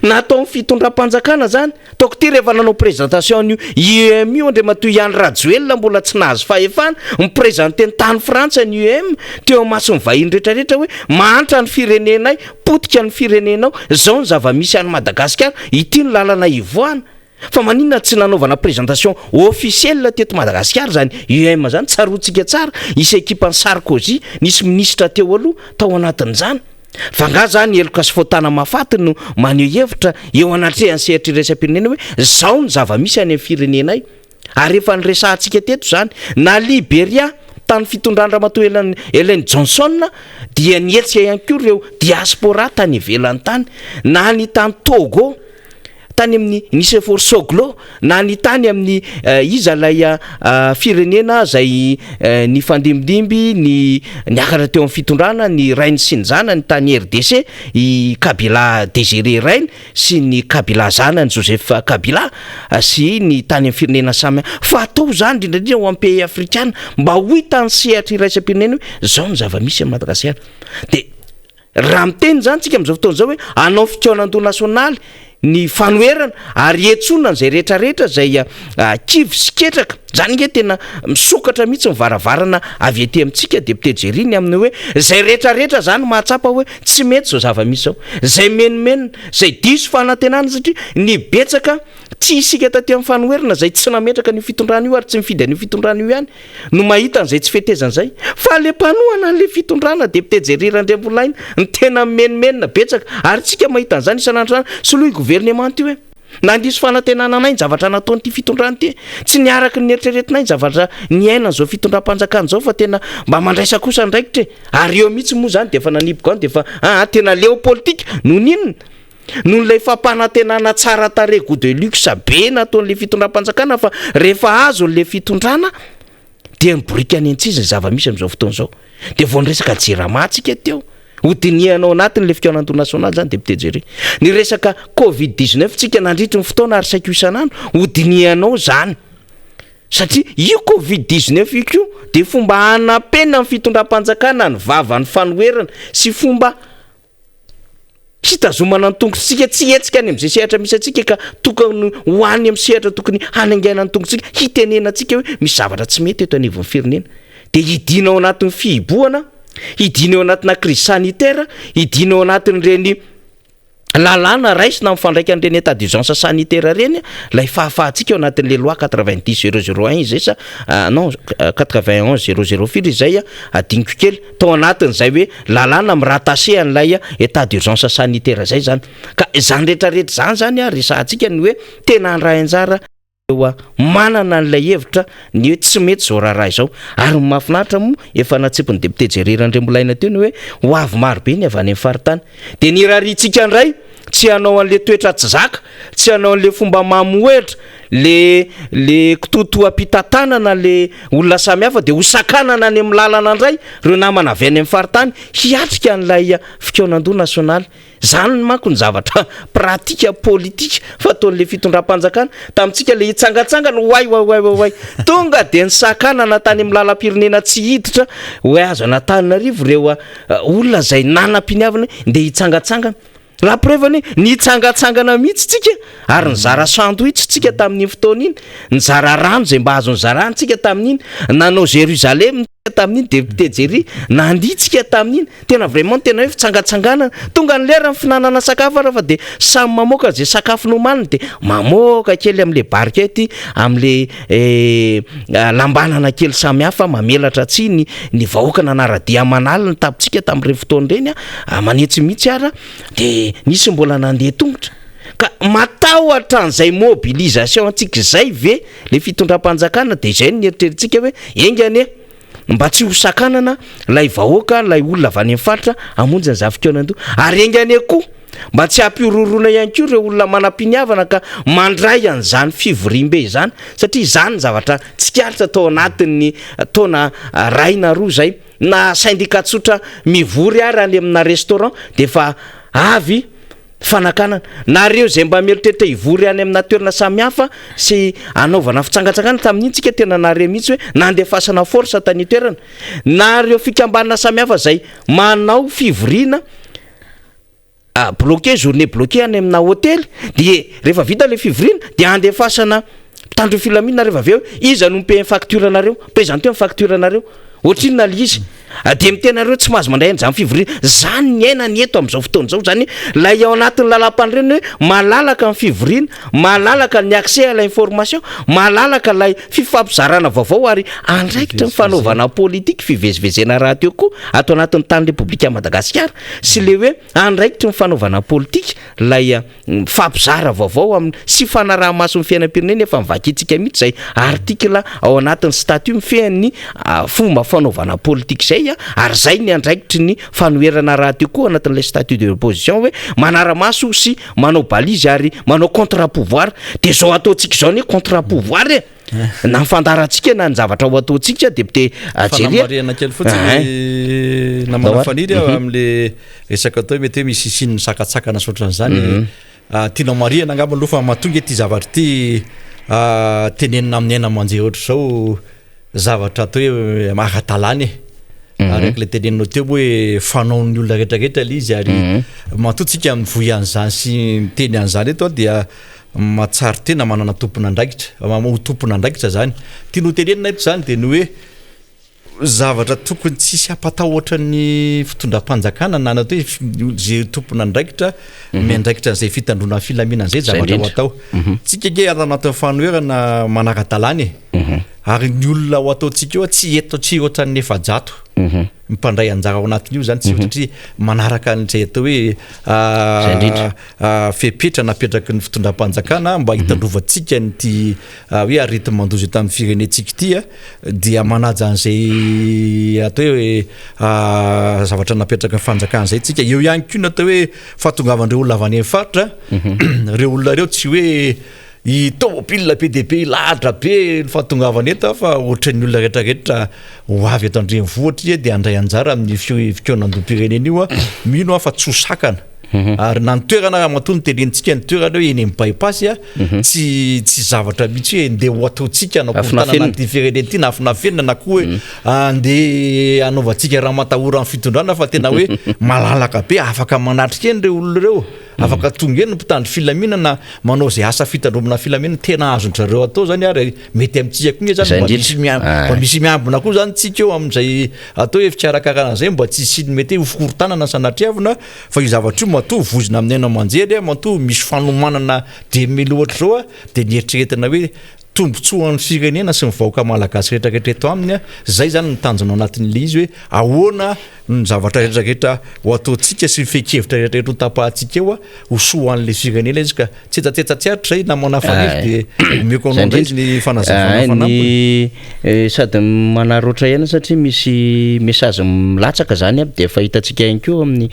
natao fitondram-panjakana zany taoko ty rehefa nanao présentation io UEM io andre matoy ihany rajoelona mbola tsy nahazo fahefana miprésente ny tany frantsa ny UEM teo masony vahiny rehetrarehetra hoe mahantra ny firenenay potika ny firenenao zao ny zava-misy any Madagasikara ity ny lalana ivoana fa maninona tsy nanaovana présentation officielle teto Madagasikara zany UEM zany tsarotsika tsara isy ekipany Sarkozy nisy ministra teo aloha tao anatin'izany fa nga zany eloka sy fotana mafaty no maneho hevitra eo anatrehan'ny sehatra iraisam-pirenena hoe zao ny zava-misy any amin'ny firenenay ary efa nyresahantsika teto zany na Liberia tany fitondrandra matoa Ellen Johnson dia nietsika ihany koa ireo diaspora tany ivelany tany na ny tany Togo tany amin'ny Nisefor Soglo na ny tany amin'ny izalay firenena zay ny fandimidimby ny niakatra teo amin'ny fitondrana ny Rainy sy ny zanany tany RDC i Kabila Désiré Rainy sy ny Kabila zanany Joseph Kabila sy ny tany amin'ny firenena samy fa atao zany indrindra ho amin'ny pays afrikana mba ho hitany sehatra iraisam-pirenena hoe zao ny zava-misy amin'ny Madagasikara de raha miteny zany tsika amin'izao fotoana zao hoe anao fitiavan'andro nasionaly ny fanoerana ary etsonana zay rehetrarehetra zay kivy sy ketraka zany nge tena misokatra mihitsy mivaravarana avy ety amintsika député Jeriny aminy hoe zay rehetrarehetra zany mahatsapa hoe tsy mety zao zava-misy zao zay menomenona zay diso fanantenana satria ny betsaka tsy isika taty amin'ny fanoerana zay tsy nametraka ny fitondrana io ary tsy mifidy ny fitondrana io ihany no mahita an'izay tsy fetezana zay fa le mpanohana an'le fitondrana député Jeriny Andriambolaina ny tena menomenona betsaka ary tsika mahita an'izany isan'andro soloy gouvernement io hoe nandiso fanantenana anay ny zavatra nataonyity fitondrana ty tsy niaraka ny eritreretinay ny zavatra ny aina zao fitondram-panjakana zao fa tena mba mandraisa kosa ndraikitra ary eo mihitsy moa zany de efa nanipoko any de efa tena leo politika no ninona noho ilay fampanantenana tsara tare goût de luxe be nataon'le fitondram-panjakana fa rehefa azo n'le fitondrana dia miborika any antsiziny zava-misy amin'izao fotoana zao de vao niresaka jirama tsika teo hodinianao anatin'le fitiavan'andro nasionaly zany député Jerry ny resaka Covid-19 tsika nandritry ny fotoana ary saiko isan'andro hodinianao zany satria io Covid-19 io ko de fomba hanapena amin'ny fitondram-panjakana ny vava ny fanoerana sy fomba hitazomana ny tongotsika tsy hetsika any amin'izay sehatra misy atsika ka tokony hoany amin'ny sehatra tokony hanangaina ny tongotsika hitenena atsika hoe misy zavatra tsy mety eto anivon'ny firenena de hidina ao anatin'ny fihiboana hidina eo anatina crise sanitaire hidina eo anatin'ireny lalàna raisina mifandraika an'ireny état d'urgence sanitaire reny lay fahafahantsika eo anatin'le loi 90/001 izay sa non 91/00 firy izay adiniko kely tao anatin'izay hoe lalàna miratasé an'ilay état d'urgence sanitaire zay zany ka zany rehetrarehetra zany resahantsika ny hoe tena andray anjara manana n'ilay hevitra ny hoe tsy mety zao raha izao ary mahafinaritra moa efa natsipony député Jerry Andriambolaina teo ny hoe ho avy marobe ny avy any amin'ny faritany de ny raharitsika ndray tsy hanao an'le toetra tsy zaka tsy hanao an'le fomba mamoetra le kitotoam-pitantanana le olona samihafa de ho sakanana any amin'ny lalana indray reo namana avy any amin'ny faritany hiatrika an'ilay fitiavan'andro nasionaly zany manko ny zavatra pratika politika fataon'le fitondram-panjakana tamintsika le hitsangatsangana way tonga de ny sakanana tany amin'ny lalam-pirenena tsy hiditra hoe azo Antananarivo reo olona zay nanam-piniavana de hitsangatsangana la preuve ny tsangatsangana mihitsy tsika ary nizara sandwich tsika tamin'ny fotoana iny nizara rano zay mba azony zarana tsika tamin'iny nanao Jérusalem tamin'iny député Jerry nanditsika tamin'iny tena vraiment tena hoe fitsangatsanganana tonga ny lera ny finanana sakafo raha fa de samy mamoaka zay sakafo nomaniny de mamoaka kely am'le barkety am'le lambanana kely samy hafa mamelatra tsiny ny vahoaka nanaradia manala ny tapitsika tamin'ireny fotoana ireny manetsy mihitsy ara de nisy mbola nandeha tongotra ka matahotra an'izay mobilisation antsika zay ve le fitondram-panjakana de zay nieritreretintsika hoe engany mba tsy hosakanana lay vahoaka lay olona avy any amin'ny faritra amonjy ny zafikionando ary engany koa mba tsy ampiororona ihany koa ireo olona manam-piniavana ka mandray an'izany fivorim-be izany satria izany ny zavatra tsikaritra tao anatin'ny taona ray na roa zay na syndicat tsotra mivory ary any amina restaurant de fa avy fanakanana nareo zay mba mieritreritra ivory any amina toerana samihafa sy anaovana fitsangatsangana tamin'iny tsika tena nare mihitsy hoe nandefasana force tany toerana nareo fikambanana samihafa zay manao fivoriana bloqué journée bloqué any amina hôtely de rehefa vita le fivoriana de andefasana mpitandro filaminana rehefa aveo iza no mpe facture anareo présente facture anareo ohatriny na lizy de mitenareo tsy mahazo mandray an'izany fivoriana zany ny aina ny eto am'izao fotoana zao zany lay ao anatin'ny lalam-panireny hoe malalaka ny fivoriana malalaka ny accès à l'information malalaka lay fifampizarana vaovao ary andraikitra ny fanaovana politique fivezivezena raha teo koa ato anatin'ny tany repoblika Madagasikara sy le hoe andraikitra ny fanaovana politique lay fampizara vaovao amin'ny sy fanaraha-maso ny fiainam-pirenena efa mivakitsika mihitsy zay article ao anatin'ny statut mifehan'ny fomba fanaovana politique zay ary zay ny andraikitry ny fanoherana raha teo koa anatin'ilay statut de l'opposition hoe manara-maso sy manao balizy ary manao contre-pouvoir de zao ataontsika zao ny contre-pouvoir na mifandarantsika na ny zavatra ho ataontsika député fanamariana kely fotsiny namana faniry am'le resaka atao mety hoe misy sininy sakatsakana sotran'izany tianao mariana angamba aloha fa mahatonga ty zavatra ty tenenina amin'ny aina manjery ohatra zao zavatra atao hoe mahatalany araiky le teneninao teo hoe fanaon'ny olona rehetrarehetra le izy ary matotsika mivoy an'izany sy miteny an'izany eto dia matsary tena manana tompona andraikitra tompona andraikitra zany tiano tenenina eto zany de ny hoe zavatra tokony tsisy apatahotra ny fitondram-panjakana na natao hoe zay tompona andraikitra miandraikitra an'izay fitandrona filaminana zay zavatra ho atao tsika ke anatin'ny fanoherana manara-dalàny ary ny olona ho ataontsika eo tsy eto tsy ohatran'ny efajato mipandray anjara ao anatin'io zany tsy ohatry manaraka an'izay atao hoe fepetra napetraky ny fitondram-panjakana mba hitandrovantsika nyty hoe arety mandozy tamin'ny firenetsika tya dia manaja an'izay atao hoe zavatra napetraky ny fanjakana zay tsika eo ihany koa natao hoe fahatongavandreo olona avy any amin'ny faritra reo olona reo tsy hoe i tomobile PDP lahatra be ny fahatongavany eto fa ohatran'ny olona rehetrarehetra ho avy eto andrenivohitra de andray anjara amin'ny fikionandom-pirenena io mino afa tsy hosakana ary na ny toerana matony tenentsika ny toerana hoe eny bypass tsy zavatra mihitsy hoe ndeha ho ataontsika anakotanana ty firenena ty na afinafenina na koa hoe andeha anaovantsika raha matahora amin'ny fitondrana fa tena hoe malalaka be afaka manatrika eny reo olona reo afaka tonga eny mpitandro filaminana manao zay asa fitandromana filaminana tena azondrareo atao zany ary mety amintsika koa zany misy miambina koa zany tsika eo amin'izay atao hoe fikarakarana zay mba tsy siny mety hofikorontanana sanatriavina fa io zavatra io matoa vozina amin'ny aina manjery matoa misy fanomanana de miloatra zao de nieritreretina hoe tombotsoan'ny firenena sy mivahoaka malagasy rehetrarehetra eto aminy zay zany nitanjona anatin'le izy hoe ahoana ny zavatra rehetrarehetra ho ataontsika sy fekevitra rehetrarehetra ho tapahantsika eo hosoa an'le firenena izy ka tsy etatsetsatsiaritra zay na manafaniry de meko anao ndray ny fanazavana sady manaroatra ihany satria misy message milatsaka zany de efa hitantsika ihany koa amin'ny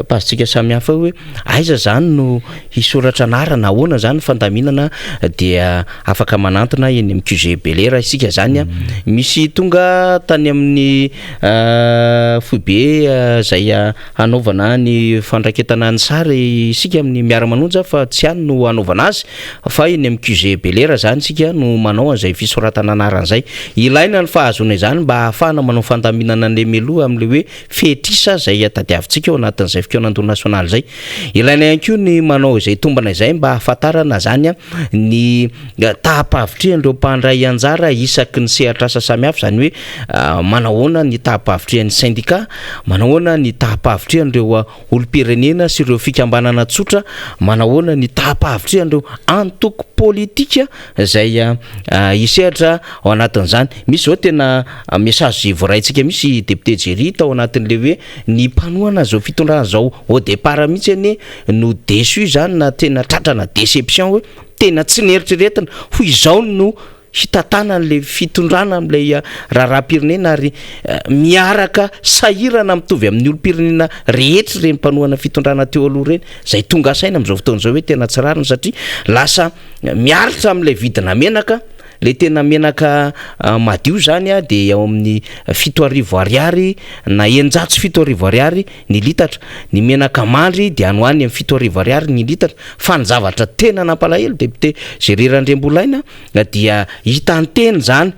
pasitsika samihafa hoe aiza zany no hisoratra anarana ahoana zany fandaminana dia afaka manantona eny amin'ny QG Belera isika zany misy tonga tany amin'ny foibe zay hanaovana ny fandraketana ny sary isika amin'ny Miara Manonja fa tsy any no hanaovana azy fa eny amin'ny QG Belera zany sika no manao an'izay fisoratana anaran'izay ilaina ny fahazona izany mba ahafahana manao fandaminana an'le meloa amin'le hoe fetrisa zay tadiavintsika ao anatin'izay fikionando nasionaly zay ilaina ihany koa ny manao izay tombana izay mba ahafantarana zany ny tahapa tapahavitreandreo mpandray anjara isaky ny sehatrasa samihafa zany hoe manahoana ny tapahavitrean'ny syndicat, manahoana ny tapahavitreandreo olom-pirenena sy ireo fikambanana tsotra, manahoana ny tapahavitreandreo antoko politika zay isehatra ao anatin'izany. Misy zao tena message voaraintsika misy député Jerry tao anatin'le hoe ny mpanohana zao fitondrana zao au départ mihitsy any no déçu zany na tena tratrana déception hoe tena tsy neritreretina ho izao no hitatana an'le fitondrana amin'ilay raharam-pirenena ary miaraka sahirana mitovy amin'ny olo-pirenena rehetra reny mpanohana fitondrana teo aloha reny, zay tonga saina amin'izao fotoana zao hoe tena tsy rariny satria lasa miaritra amin'ilay vidina menaka. Le tena menaka madio zany de ao amin'ny 7,000 ariary na 700 ariary ny litatra. Ny menaka mandry de any amin'ny 7,000 ariary ny litatra. Fa ny zavatra tena nampalahelo député Jerry Randriambolaina dia hitanteny zany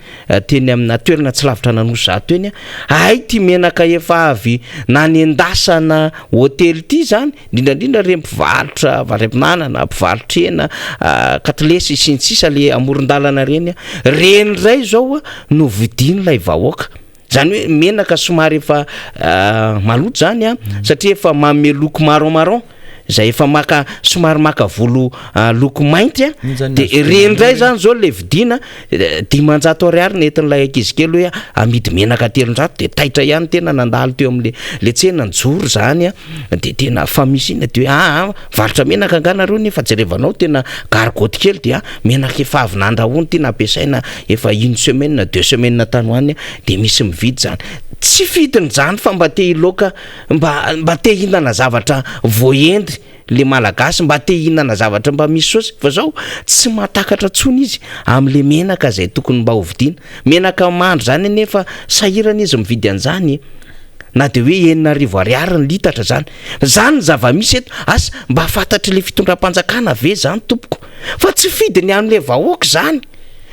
teny amina toerana tsy lavitra nanosy zato eny ay ty menaka efa avy nanendasana hôtely ty zany indrindra re mpivarotra varepinanana mpivarotrena katlesy sy ny sisa le amoron-dalana reny reny ray zao no vidiny lay vahoaka. Zany hoe menaka somary efa maloto zany satria efa manome loko marron zay efa maka somary maka volo loko mainty de reny ray zany zao le vidina 500 ariary netin'ilay ankizy kely hoe amidy menaka 300 de taitra ihany tena nandalo teo am'le le tsena njoro zany de tena famisina de varotra menaka anganareo nefa jerevanao tena gargoty kely de menaka efa avy nandrahoany ty nampiasaina efa 1 semaine na 2 semaine tany hoany de misy mividy zany. Tsy fidiny zany fa mba te hiloka mba te hihinana zavatra voaendy le malagasy, mba te hihinana zavatra mba misy sosy fa zao tsy matakatra tsony izy am'le menaka zay tokony mba hovidina. Menaka mandro zany nefa sahirana izy mividy an'izany na de hoe 9,000 ariary ny litatra zany. Zany zava-misy eto asa mba fantatry le fitondram-panjakana ve zany tompoko fa tsy fidiny am'le vahoaka zany.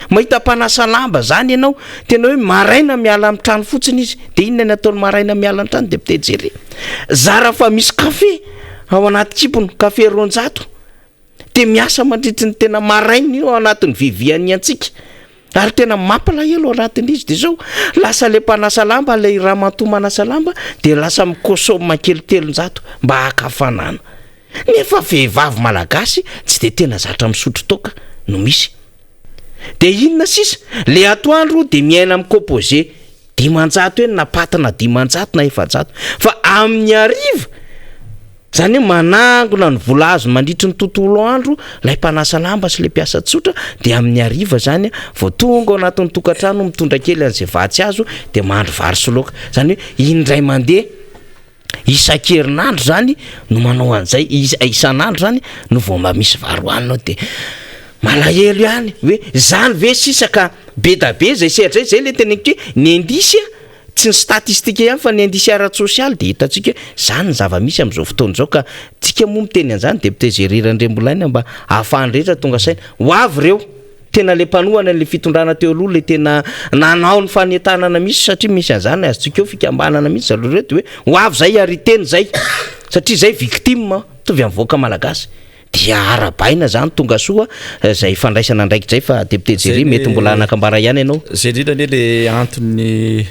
Mahita mpanasa lamba zany ianao tena hoe maraina miala amin'ny trano fotsiny izy de inona ny ataony maraina miala amin'ny trano député Jerry? Zara fa misy kafe ao anaty kipony kafe 200 de miasa mandritry ny tena maraina io ao anatin'ny viviany antsika ary tena mampalahelo ao anatin'izy de zao lasa le mpanasa lamba le ramanto manasa lamba de lasa mikosoma kely 300 mba hakafanana. Nefa vehivavy malagasy tsy de tena zatra misotro toka no misy. De inona sisa le atoandro de miaina amin'ny composé 500 eny na patana 500 na 400 fa amin'ny ariva zany hoe manangona ny vola azo mandritry ny tontolo andro lay mpanasa lamba sy le mpiasa tsotra de amin'ny ariva zany vao tonga ao anatin'ny tokantrano mitondra kely an'izay vatsy azo de mahandro vary sy laoka. Zany hoe indray mandeha isan-kerinandro zany no manao an'izay isan'andro zany no vao mba misy vary hoaninao de malahelo ihany hoe zany ve sisaka be da be zay sehatra zay le teneniko ny indisy tsy ny statistika ihany fa ny indisy ara-tsosialy de hitantsika zany ny zava-misy am'izao fotoana zao ka tsika moa miteny an'izany député Jerry Randriambolaina mba ahafahany rehetra tonga saina ho avy reo tena le mpanohana le fitondrana teo aloha le tena nanao ny fanentanana misy satria misy an'izany azotsika eo fikambanana misy zalo reto hoe ho avy zay ary teny zay satria zay victime tovy amin'ny voaka malagasy dia arabaina zany tonga soa zay fandraisana ndraiky zay fa député Jerry mety mbola anakambara ihany ianao Jerry ne le antony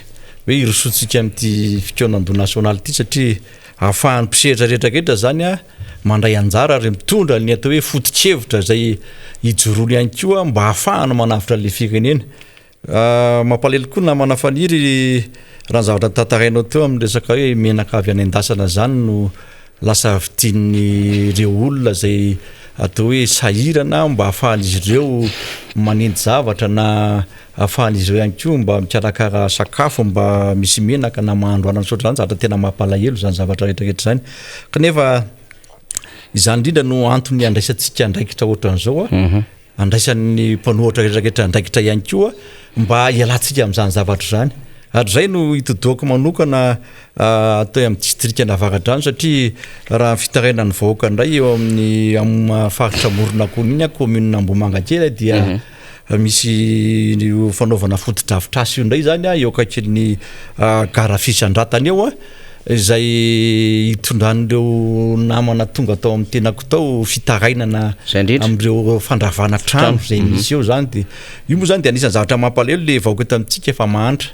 hoe irosotsika amin'ity fikonan-do national ty satria ahafahan'ny mpisehatra rehetrarehetra zany mandray anjara ary mitondra ny atao hoe foto-kevitra zay ijoroly ihany koa mba ahafahana manavitra le firenena. Mampalahelo koa na manafaniry raha zavatra tantarainao teo amin'ny resaka hoe menaka avy anendasana zany no lasa vitin'ny ireo olona zay atao hoe sahirana mba ahafahan'izy ireo manendy zavatra na ahafahan'izy ireo ihany koa mba mikarakara sakafo mba misy menaka na mahandro anany sotra zany zavatra tena mampalahelo zany zavatra rehetrarehetra zany kanefa izany indrindra no antony andraisantsika andraikitra ohatran'izao andraisan'ny mpanohatra rehetrarehetra andraikitra ihany koa mba hialantsika amin'izany zavatra zany ary zay no hitodoako manokana atao amin'ny district Navaradrano satria raha fitaraina ny vahoaka ndray eo amin'ny faritra Moronakony iny commune Ambomangakely dia misy fanaovana foto-drafitrasa io ndray zany eo akaikin'ny gara fisandratany eo izay hitondran'ireo namana tonga atao amin'ny tenako tao fitarainana am'ireo fandravana trano zay misy eo zany de io moa zany de anisan'ny zavatra mampalahelo le vahoaka eto amintsika efa mahantra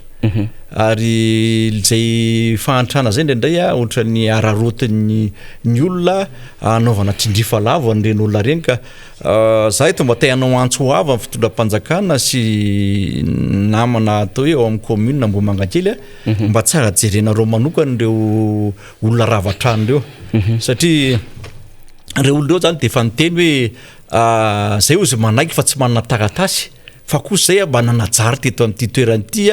ary zay fahantrana zay ndray ohatra ny ararotin'ny olona anaovana tsindrifa lavo an'ireny olona reny ka za eto mba te-hanao antso ho ava amin'ny fitondram-panjakana sy namana atao hoe ao amin'ny commune mbo Mangakely mba tsara jerenareo manokana ireo olona ravatrano reo satria reo olona reo zany de efa niteny hoe zay ozy manaiky fa tsy manana taratasy fa kosa zay mba nanajary teto amin'ity toerany ity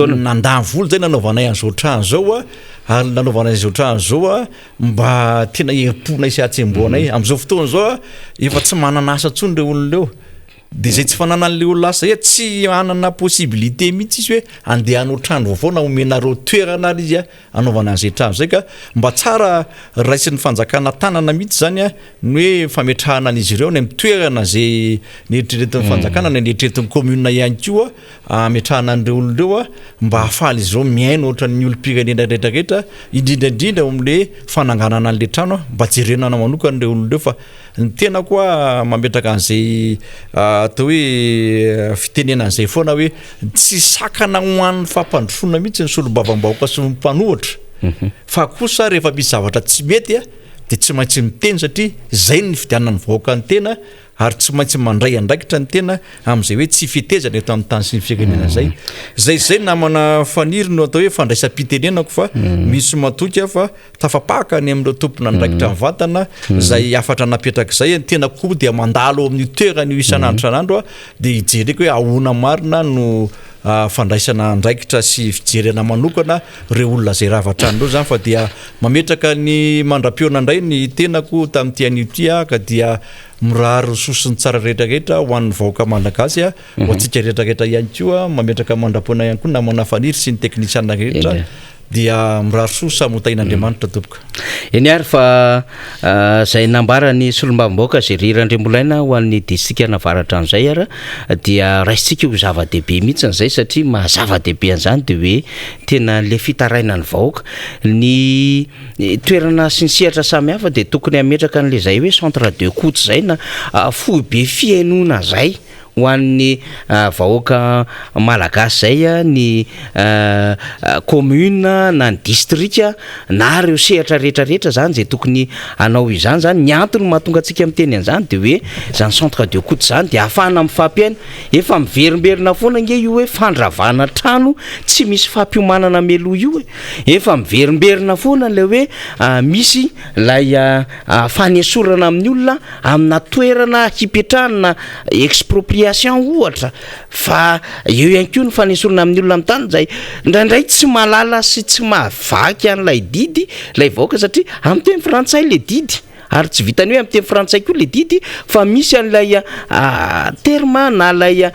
nandany volo zay nanaovanay an'izao trano zao ary nanaovanay an'izao trano zao mba tena heriponay sy atsemboanay am'izao fotoana zao efa tsy manana asa tsony reo olona reo de zay tsy fanana an'le olona asa tsy manana possibilité mihitsy izy hoe andeha hanao trano vaovao na omenareo toerana ary izy anaovana an'izay trano zay ka mba tsara raisin'ny fanjakana tanana mihitsy zany ny hoe fametrahana an'izy ireo ny amin'ny toerana zay nieritreretin'ny fanjakana ny nieritreretin'ny commune ihany koa ametrahana an'ireo olon'ireo mba hahafaly izy ireo miaino ohatra ny olom-pirenena rehetrarehetra indrindraindrindra amin'le fananganana an'le trano mba jerenana manokana an'ireo olon'ireo fa ny tena koa mametraka an'izay atao hoe fitenena an'izay foana hoe tsy sakana hoan'ny fampandrosoana mihitsy ny solombavam-bahoaka sy mpanohatra fa kosa rehefa misy zavatra tsy mety de tsy maintsy miteny satria zay ny fidianana ny vahoaka ny tena ary tsy maintsy mandray andraikitra ny tena am'izay hoe tsy fitezana eto amin'ny tany sy ny firenena zay namana faniry no atao hoe fandraisam-pitenenako fa misy matoky fa tafapaka ny amin'ireo tompona andraikitra ny vatana zay afatra napetraka zay ny tena koa dia mandalo amin'ny toerana io isan'andro san'andro de hijereko hoe ahona marina no fandraisana andraikitra sy fijerena manokana reo olona zay ravatrano reo zany fa dia mametraka ny mandra-peona indray ny tenako tamin'ity an'ity ka dia mirary sosiny tsara rehetrarehetra ho an'ny vahoaka malagasy ho antsika rehetrarehetra ihany koa mametraka mandra-peona ihany koa namana faniry sy ny teknisiana rehetra dia mirary sosa motain'Andriamanitra topoka eny ary fa zay nambarany solombavam-bahoaka zay rirandrembolaina ho an'ny distrika navaratra an'izay ara dia raisitsika ho zava-dehibe mihitsy an'izay satria mahazava-dehibe an'izany de hoe tena le fitaraina ny vahoaka ny toerana sy ny sehatra samihafa de tokony hametraka an'le zay hoe centre de coute zay na foibe fiainona zay ho an'ny vahoaka malagasy zay ny commune na ny distrika na reo sehatra rehetrarehetra zany zay tokony anao izany zany ny antony mahatonga antsika miteny an'izany de hoe zany centre de coute zany de ahafahana mifampiaina efa miverimberina foana nge io hoe fandravana trano tsy misy fampiomanana melo io efa miverimberina foana le hoe misy lay fanesorana amin'ny olona amina toerana hipetrahana expropriation ohatra fa eo ihany koa ny fanesorana amin'ny olona amin'ny tany zay ndraindray tsy malala sy tsy mahavaky an'ilay didy lay vahoaka satria amin'ny teny frantsay le didy ary tsy vitany hoe amin'ny teny frantsay koa le didy fa misy an'ilay terme na lay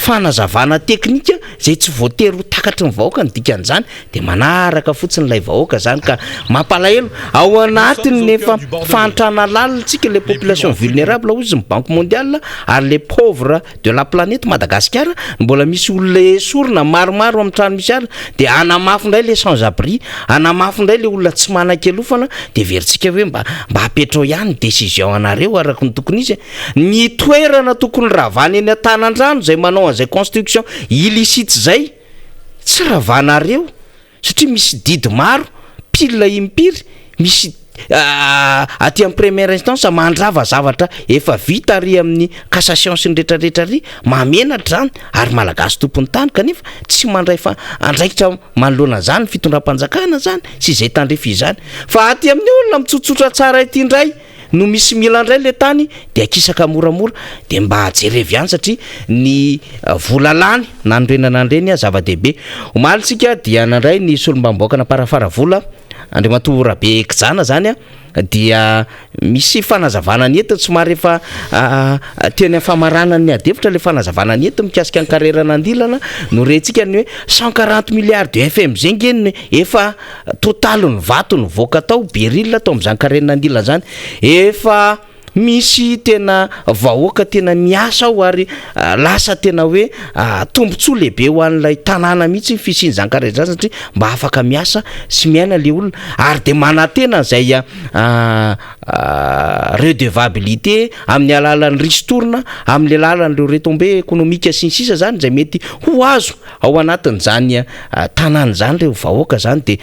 fanazavana teknika zay tsy voatery ho takatry ny vahoaka ny dikan'izany de manaraka fotsiny lay vahoaka zany ka mampalahelo ao anatiny nefa fantrana lalintsika le population vulnérable ozy ny banque mondiale ary les pauvres de la planète Madagascar mbola misy olona esorina maromaro amin'ny trano misy ary de anamafy indray le sans abri anamafy indray le olona tsy manan-kelofana de veritsika hoe mba petrao ihany décision anareo araka ny tokony izy ny toerana tokony ravana eny an-tanandrano zay manao an'izay construction illicite zay tsy ravanareo satria misy didy maro pile impiry misy aty amin'ny première instance mandrava zavatra efa vita ary amin'ny cassation sy ny rehetrarehetra ry mamenatra zany ary malagasy tompony tany kanefa tsy mandray fa andraikitra manoloana zany fitondram-panjakana zany sy izay tandrefa izany fa aty amin'ny olona mitsotsotra tsara ity indray no misy mila indray le tany de akisaka moramora de mba jerevy ihany satria ny volalany nandrenanandreny zava-dehibe omalitsika dia nandray ny solombavam-bahoaka naparafara vola Andriamato Rabe Kijana zany dia misy fanazavana ny ety somary efa teny famarana ny adefitra le fanazavana ny ety mikasika ny karerana andilana no rentsika ny hoe 140 milliards de FM zengeny efa total ny vato ny voaka tao beril tao amin'izany karerana andilana zany efa misy tena vahoaka tena miasa ao ary lasa tena hoe tombontsoa lehibe ho an'ilay tanàna mihitsy fisiany zankarezany satria mba afaka miasa sy miaina le olona ary de manantena zay redevabilité amin'ny alalan'ny ristourna amin'ny alalan'ireo retombé économique sy ny sisa zany zay mety ho azo ao anatin'izany tanàna zany le vahoaka zany de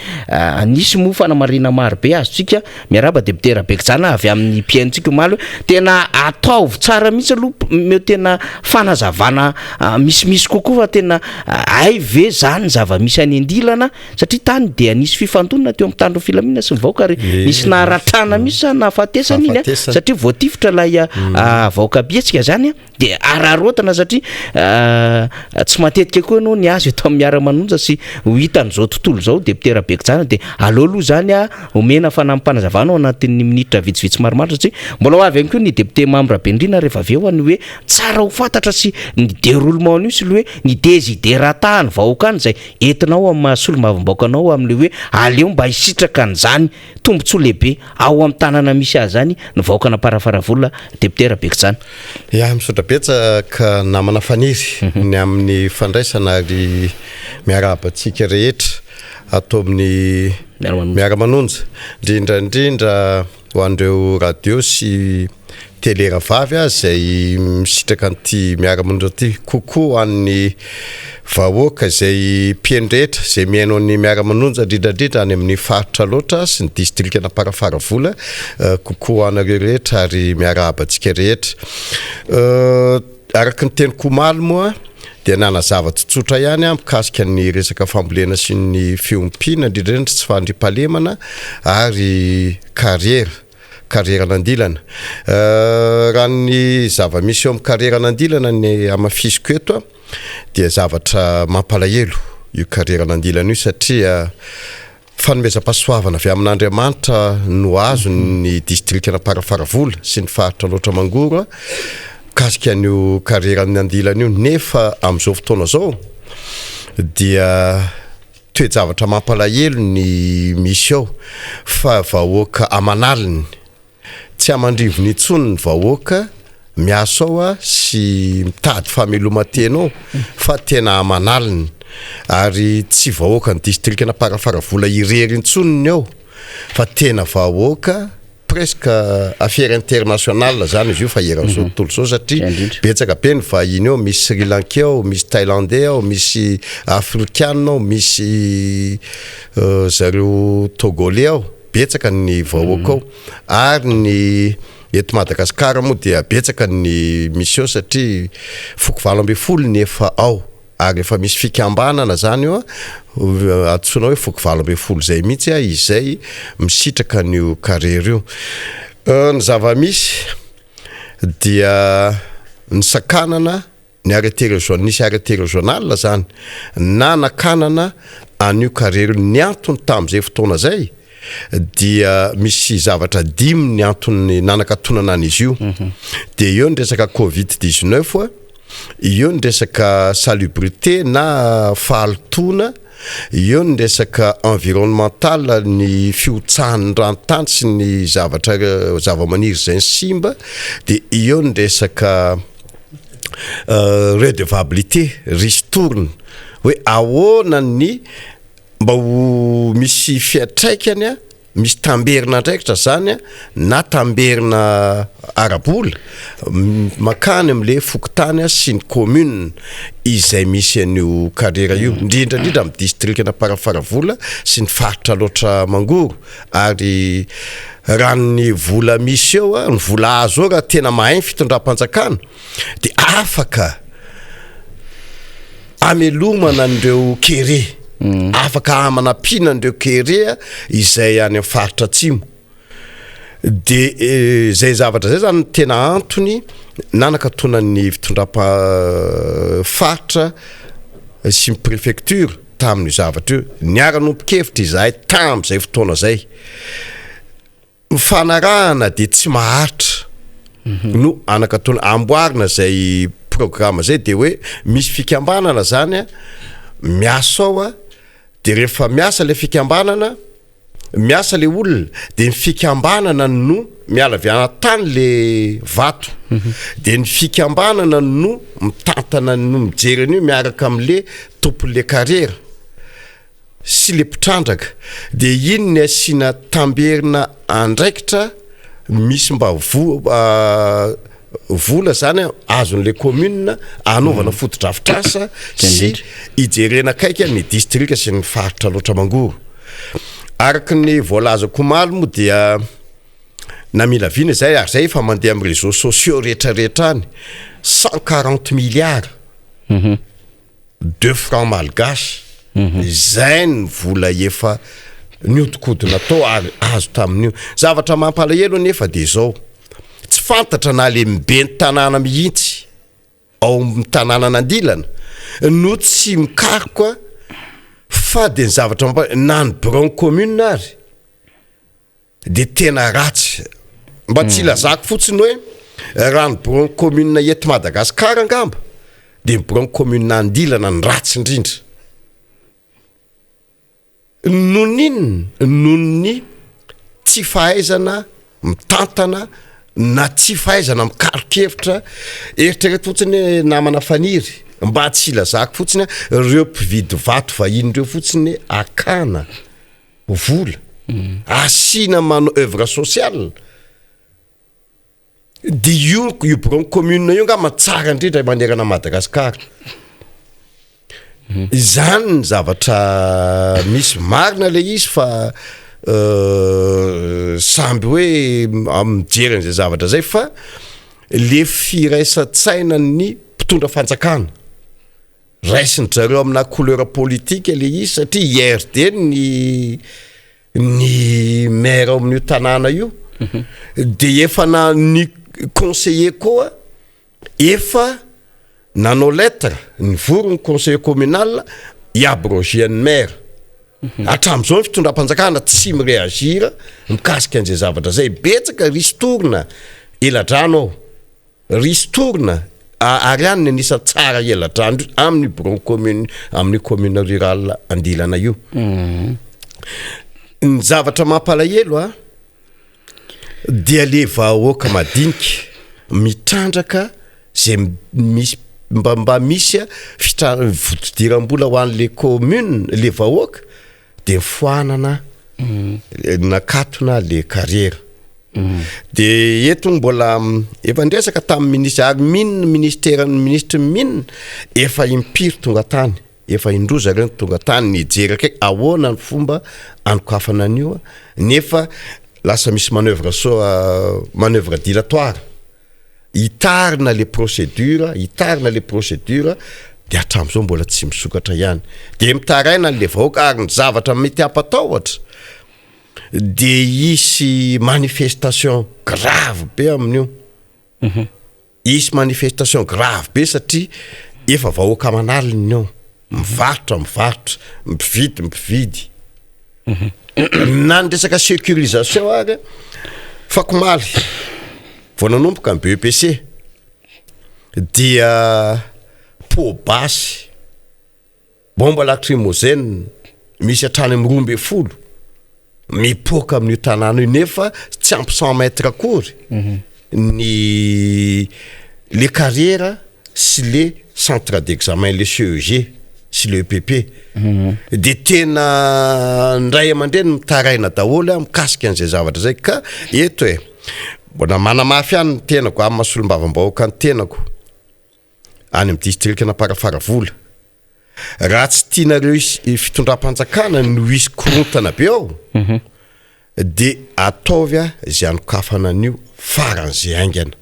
nisy moa fanamarina marobe azotsika miaraba debitera Bekijana avy amin'ny piaintsika malo tena ataovy tsara mihitsy aloha meo tena fanazavana misimisy kokoa fa tena ay ve zany zava-misy any andilana satria tany de nisy fifandonana teo amin'ny tandro filaminana sy vahoaka ary misy naratrana mihitsy nahafatesany iny satria voatifitra lay vahoaka bietsika zany de ararotana satria tsy matetika koa ianao ny azy eto amin'ny Miara Manonja sy ho hitan'izao tontolo zao debitera Bekijana de aleo aloha zany omena fanampanazavana ao anatin'ny minitra vitsivitsy maromaro satria mbola ho avy ihany koa ny debité membre Bendrina rehefa avy eo any hoe tsara ho fantatra sy ny déroulement io sy le hoe ny desideratahany vahoaka any zay entinao amin'ny mahasolo mavombaokanao amin'le hoe aleo mba hisitraka an'izany tombontsoa lehibe ao amin'ny tanàna misy azy zany ny vahoakana parafaravola debitera Bekijana. Ya misaotra betsaka namana faniry ny amin'ny fandraisana ary miarabantsika rehetra atao amin'ny Miara Manonja indrindra ho an'ireo radio sy télé vavy zay misitraka an'ity Miara Manonja ty kokoa an'ny vahoaka zay mpiendretra zay miaino ny Miara Manonja indrindra any amin'ny faritra loatra sy ny district na parafaravola kokoa anareo rehetra ary miarabantsika rehetra araka ny teniko omaly moa de nanazava tsotsotra ihany mikasika ny resaka fambolena sy ny fiompiana indrindra tsy fandripalemana ary carrière nandilana raha ny zava-misy eo amin'ny carrière nandilana ny amafisiko eto dia zavatra mampalahelo io carrière nandilana io satria fanomezam-pahasoavana avy amin'Andriamanitra no azo ny district na parafaravola sy ny faritra loatra mangoro kasika an'io carrière nandilana io nefa amin'izao fotoana zao dia toejavatra mampalahelo ny misy ao fa vahoaka amanaliny tsy amandrivo ny intsony ny vahoaka miasa ao sy mitady fameloman-tena ao fa tena amanaliny ary tsy vahoaka ny district na parafaravola irery intsoniny ao fa tena vahoaka presque affaire internationale zany izy io fa eran'izao tontolo zao satria betsaka be ny vahiny ao misy Sri Lankais ao misy Thaïlandais ao misy Afrikana ao misy zareo Togolais ao betsaka ny vahoaka ao ary ny eto Madagasikara moa dia betsaka ny mission satria foko 20 nefa ao ary efa misy fikambanana zany io atsona hoe foko 20 zay mihitsy izay misitraka n'io carrière io ny zava-misy dia ny sakanana ny arrêté régional zany nakanana an'io carrière ny antony tamin'izay fotoana zay dia misy zavatra dimy ny antony nanakatonana an'izy io de eo ny resaka COVID-19 eo ny resaka salubrité na fahaltona eo ny resaka environnemental ny fiotsahan'ny ranontany sy ny zavamaniry zay ny simba de eo ny resaka redevabilité ristourne hoe ahoana ny mba ho misy fiatraikany misy tamberina ndraikitra zany na tamberina arabola makany am'le fokotany sy ny commune izay misy an'io carrière io indrindra amin'ny district na parafaravola sy ny faritra loatra mangoro ary raha ny vola misy eo ny vola azo raha tena mahay fitondram-panjakana de afaka amelomana an'ireo kere afaka amanapina an'ireo kere izay any amin'ny faritra atsimo de zay zavatra zay zany tena antony nanakatonan'ny fitondram-faritra sy ny préfecture tamin'ny zavatra io niara-nompo-kevitra izahay tamin'izay fotoana zay mifanarahana de tsy maharitra no anakatona amboarina zay programme zay de hoe misy fikambanana zany miasa ao de rehefa miasa le fikambanana miasa le olona de ny fikambanana no miala viana tany le vato de ny fikambanana no mitantana no mijery an'io miaraka am'le tompon'le carrière sy le mpitrandraka de iny ny asiana tamberina andraikitra misy mba vola zany azon'le commune anaovana fotodrafitrasa sy ijerena kaiky ny district sy ny faritra loatra mangoro araky ny voalazako malo moa dia na mila vina zay ary zay efa mandeha amin'ny réseaux sociaux rehetrarehetra any 140 milliards de francs malgaches zay ny vola efa niodikodina tao ary azo tamin'io zavatra mampalahelo nefa de zao tsy fantatra na le mibe ny tanàna mihitsy ao amin'ny tanàna nandilana no tsy mikaroka fa de ny zavatra na ny bureau commune ary de tena ratsy mba tsy lazako fotsiny hoe raha ny bureau commune eto Madagasikara angamba de ny bureau commune nandilana ny ratsy indrindra non'ny tsy fahaizana mitantana na tsy fahaizana mikaroka eritrereto fotsiny namana faniry mba tsy lazako fotsiny reo mpividy vato vahiny reo fotsiny akana vola asina mano œuvre sociale de io bureau commune io nga matsara indrindra manerana Madagasikara zany ny zavatra misy marina le izy fa samby hoe mijery an'izay zavatra zay fa le firaisan-tsaina ny mpitondra fanjakana raisiny zareo amina couleur politique le izy satria IRD ny maire amin'io tanàna io de efa na ny conseiller koa efa nanao lettre ny vorony conseiller communal iabroger ny maire atram'izao ny fitondram-panjakana tsy mireagira mikasika an'izay zavatra zay betsaka ristourna eladrano ao ristourna ary any nisa tsara eladrano amin'ny bureau commune amin'ny commune rurale andilana io ny zavatra mampalahelo dia le vahoaka madinika mitrandraka zay misy mba misy votodiram-bola ho an'le commune le vahoaka de foanana nakatona le carrière de eto mbola efa ndresaka tamin'ny ministre ary mine ministre mine efa impiry tonga tany efa indroza reny tonga tany nijery akaiky ahoana ny fomba anokafana an'io nefa lasa misy manœuvre dilatoire hitarina le procédure de hatram'izao mbola tsy misokatra ihany de mitaraina le vahoaka ary ny zavatra mety ampatahotra de isy manifestation grave be amin'io isy manifestation grave be satria efa vahoaka manaliny ao mivarotra mividy na ny resaka sécurisation ary fakomaly vao nanomboka ny BEPC dia pobasy bomba lacrymogène misy hatrany am'roambe folo mipoka amin'io tanàna io nefa tsy ampy 100 mètres akory ny le carrière sy le centre d'examen le CEG sy le EPP de tena ndray amandreny mitaraina daholo mikasika an'izay zavatra zay ka eto bona manamafy any tenako amin'ny masolombavambahoaka ny tenako any amin'ny district na Parafaravola raha tsy tianareo fitondram-panjakana no isy korontana be ao de ataovy zay anokafana an'io faran'izay aingana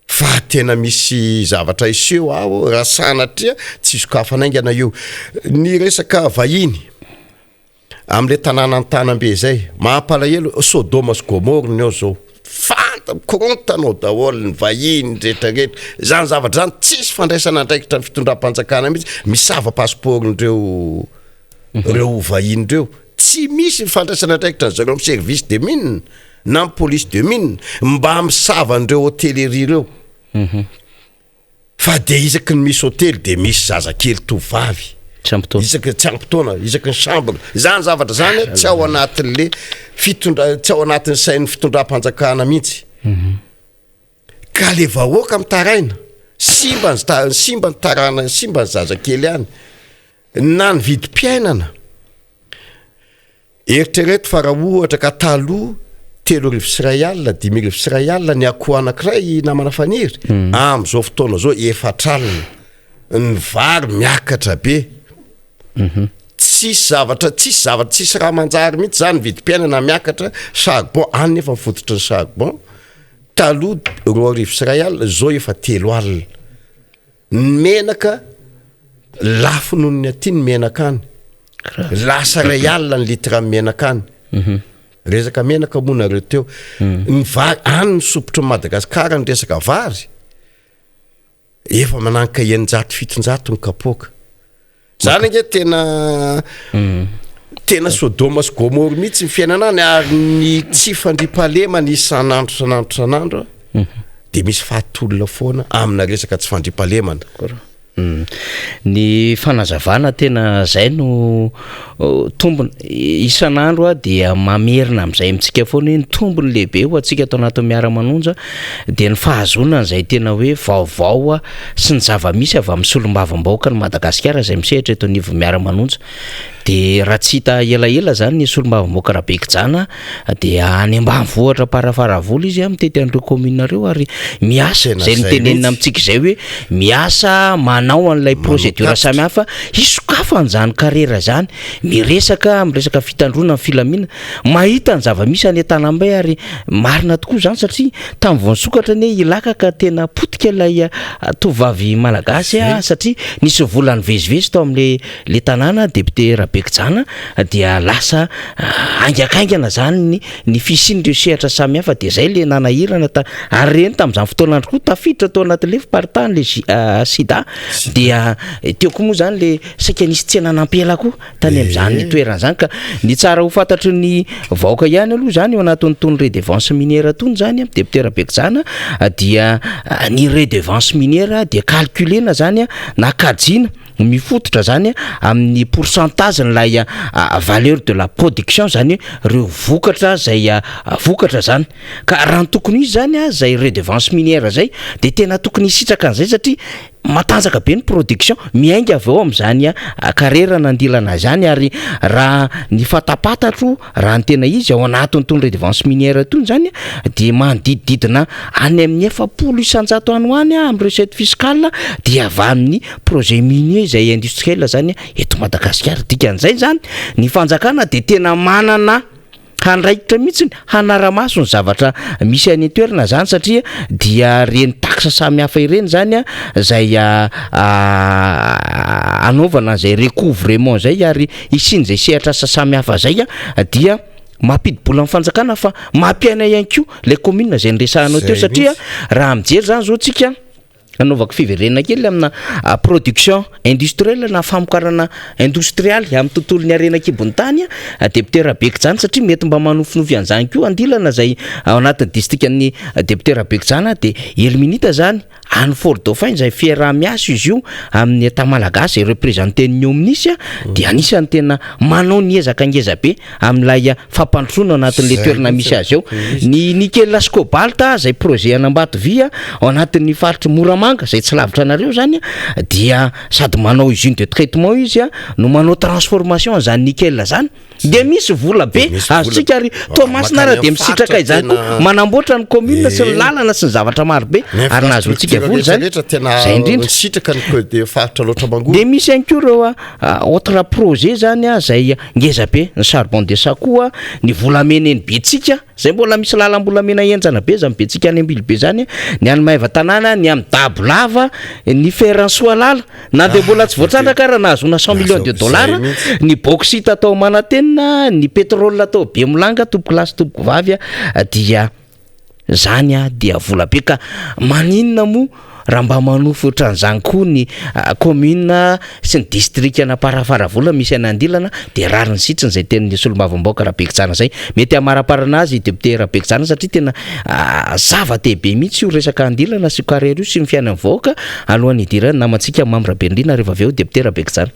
fa tena misy zavatra iseho ao raha sanatria tsy sokafana aingana io ny resaka vahiny am'le tanàna an-tanambe zay mampalahelo Sodoma sy Gomorra ny ao zao korontanao daholo ny vahiny rehetrarehetra zany zavatra zany tsisy fandraisana andraikitra ny fitondram-panjakana mihitsy misava passeportreo vahiny reo tsy misy fandraisana andraikitra ny zareo amin'ny service de mine na amin'ny police de mine mba misava andreo hôtellerie reo fa de isaky ny misy hôtely de misy zazakely tovavy isaky tsy ampytaona isaky ny chambre zany zavatra zany tsy ao anatin'le tsy ao anatin'ny sain'ny fitondram-panjakana mihitsy ka le vahoaka mitaraina simba ny tarana simba ny zazakely any na ny vidim-piainana eritrereto fa raha ohatra ka taloha 3 sy alina 5 sy alina ny akoho anankiray namana faniry am'izao fotoana zao efatralina ny vary miakatra be tsisy raha manjary mihitsy zany vidim-piainana miakatra charbon any nefa mifototry ny charbon taloha 2 sy alina zao efa 3 alina ny menaka lafo noho ny aty ny menaka any lasa 2 alina ny litra ny menaka any resaka menaka mona reo teo ny vary any misopotra ny Madagasikara ny resaka vary efa mananka 700 ny kapoaka zany nge tena Sodoma sy Gomora mihitsy ny fiainana any ary ny tsy fandriam-palema ny sanandro de misy fahatolona foana amina resaka tsy fandriam-palemana ny fanazavana tena zay no tombony isan'andro dia mamerina amin'izay amintsika foana hoe ny tombony lehibe ho atsika atao anatin'ny Miara Manonja dia ny fahazonana izay tena hoe vaovao sy ny zava-misy avy amin'ny solombavam-bahoaka ny Madagasikara izay misehatra eto anivon'ny Miara Manonja dia raha tsy hita elaela zany ny solombavam-bahoaka Rabekijana dia any ambanivohitra parafaravolo izy mitety an'ireo commune reo ary miasa zay nitenenina amintsika izay hoe miasa manao an'ilay procédure samihafa hisokafa an'izany karera zany miresaka miresaka fitandrona amin'ny filaminana mahita ny zava-misy any Antanambay ary marina tokoa zany satria tamin'ny vao nisokatra ny ilaka ka tena potika ilay tovavy malagasy satria nisy volany vezivezy tao amin'le tanàna député Rabekijana dia lasa aingakaingana zany ny fisin'ireo sehatra samihafa dia zay le nanahirana ary reny tamin'izany fotoana andro koa tafiditra tao anatin'le fiparitahan le sida dia teo koa moa zany le saika nisy tsena nampela koa tany amin'izany ny toerana zany ka ny tsara ho fantatry ny vahoaka ihany aloha zany eo anatin'ny tony redevance minière tony zany député Rabekijana dia ny redevance minière dia calculena zany na kajina mifototra zany amin'ny pourcentage n'lay valeur de la production zany reo vokatra zay vokatra zany ka raha ny tokony izy zany zay redevance minière zay de tena tokony isitraka an'izay satria matanjaka be ny production miainga avy ao amin'izany karera nandilana zany ary raha ny fatapatatro raha ny tena izy ao anatin'ny tony redevance minière tony zany dia manodidididina any amin'ny 700 any hoany amin'ny recette fiscale dia avy amin'ny projet minier izay industriel zany eto Madagasikara dikan'izay zany ny fanjakana dia tena manana handraikitra mihitsy hanara-maso ny zavatra misy any toerana zany satria dia reny taxa samihafa ireny zany zay anaovana zay recouvrement zay ary isiny zay sehatra asa samihafa zay dia mampidi-bola amin'ny fanjakana fa mampiaina ihany koa le commune zay niresahanao teo satria raha mijery zany zao tsika anaovako fiverenana kely amina production industrielle na famokarana industrial amin'ny tontolo ny arena-kibon'ny tany député Rabekijana satria mety mba manofinofy an'izany koa andilana zay ao anatin'ny districtn'ny député Rabekijana dia eliminita zany any Fort Dauphin zay fiarah-miaso izy io amin'ny État malagasy représenté-ny ministre dia anisany tena manao ny ezaka ngeza be amin'ilay fampandrosoana anatin'le toerana misy azy ao ny nickel cobalt zay projet anambatovy ao anatin'ny faritry Moramanga zay tsy lavitra anareo zany dia sady manao usine de traitement izy no manao transformation zany nickel zany dia misy vola be azontsika ary Tomasina raha dia misitraka izany koa manamboatra ny commune sy ny lalana sy ny zavatra maro be ary nahazoantsika vola zany zay indrindra dia misy ihany koa reo autre projet zany zay ngeza be ny charbon de sakoa ny volamena eny betsika zay mbola misy lalam-bolamena enjana be zany betsika any ambily be zany ny any Maeva tanàna ny amin'ny Dabolava ny Ferransoalala na dia mbola tsy voatrandraka raha nahazona 100 millions de dollars ny bauxite atao Manatenina ny pétrole atao Bemolanga tompoko lasy tompoko vavy dia zany dia vola be ka maninona mo raha mba manofo ohatran'izany koa ny commune sy ny district anaparafara-vola misy anandilana de rariny sitriny zay tenin'ny solombavam-baoaka Rabekitsana zay mety amaraparana azy député Rabekitsana satria tena zava-dehibe mihitsy io resaka andilana sy carrière io sy ny fiainan'ny vahoaka alohan'ny idirana namantsika Mamy Rabendrina rehefa avy eo député Rabekitsana.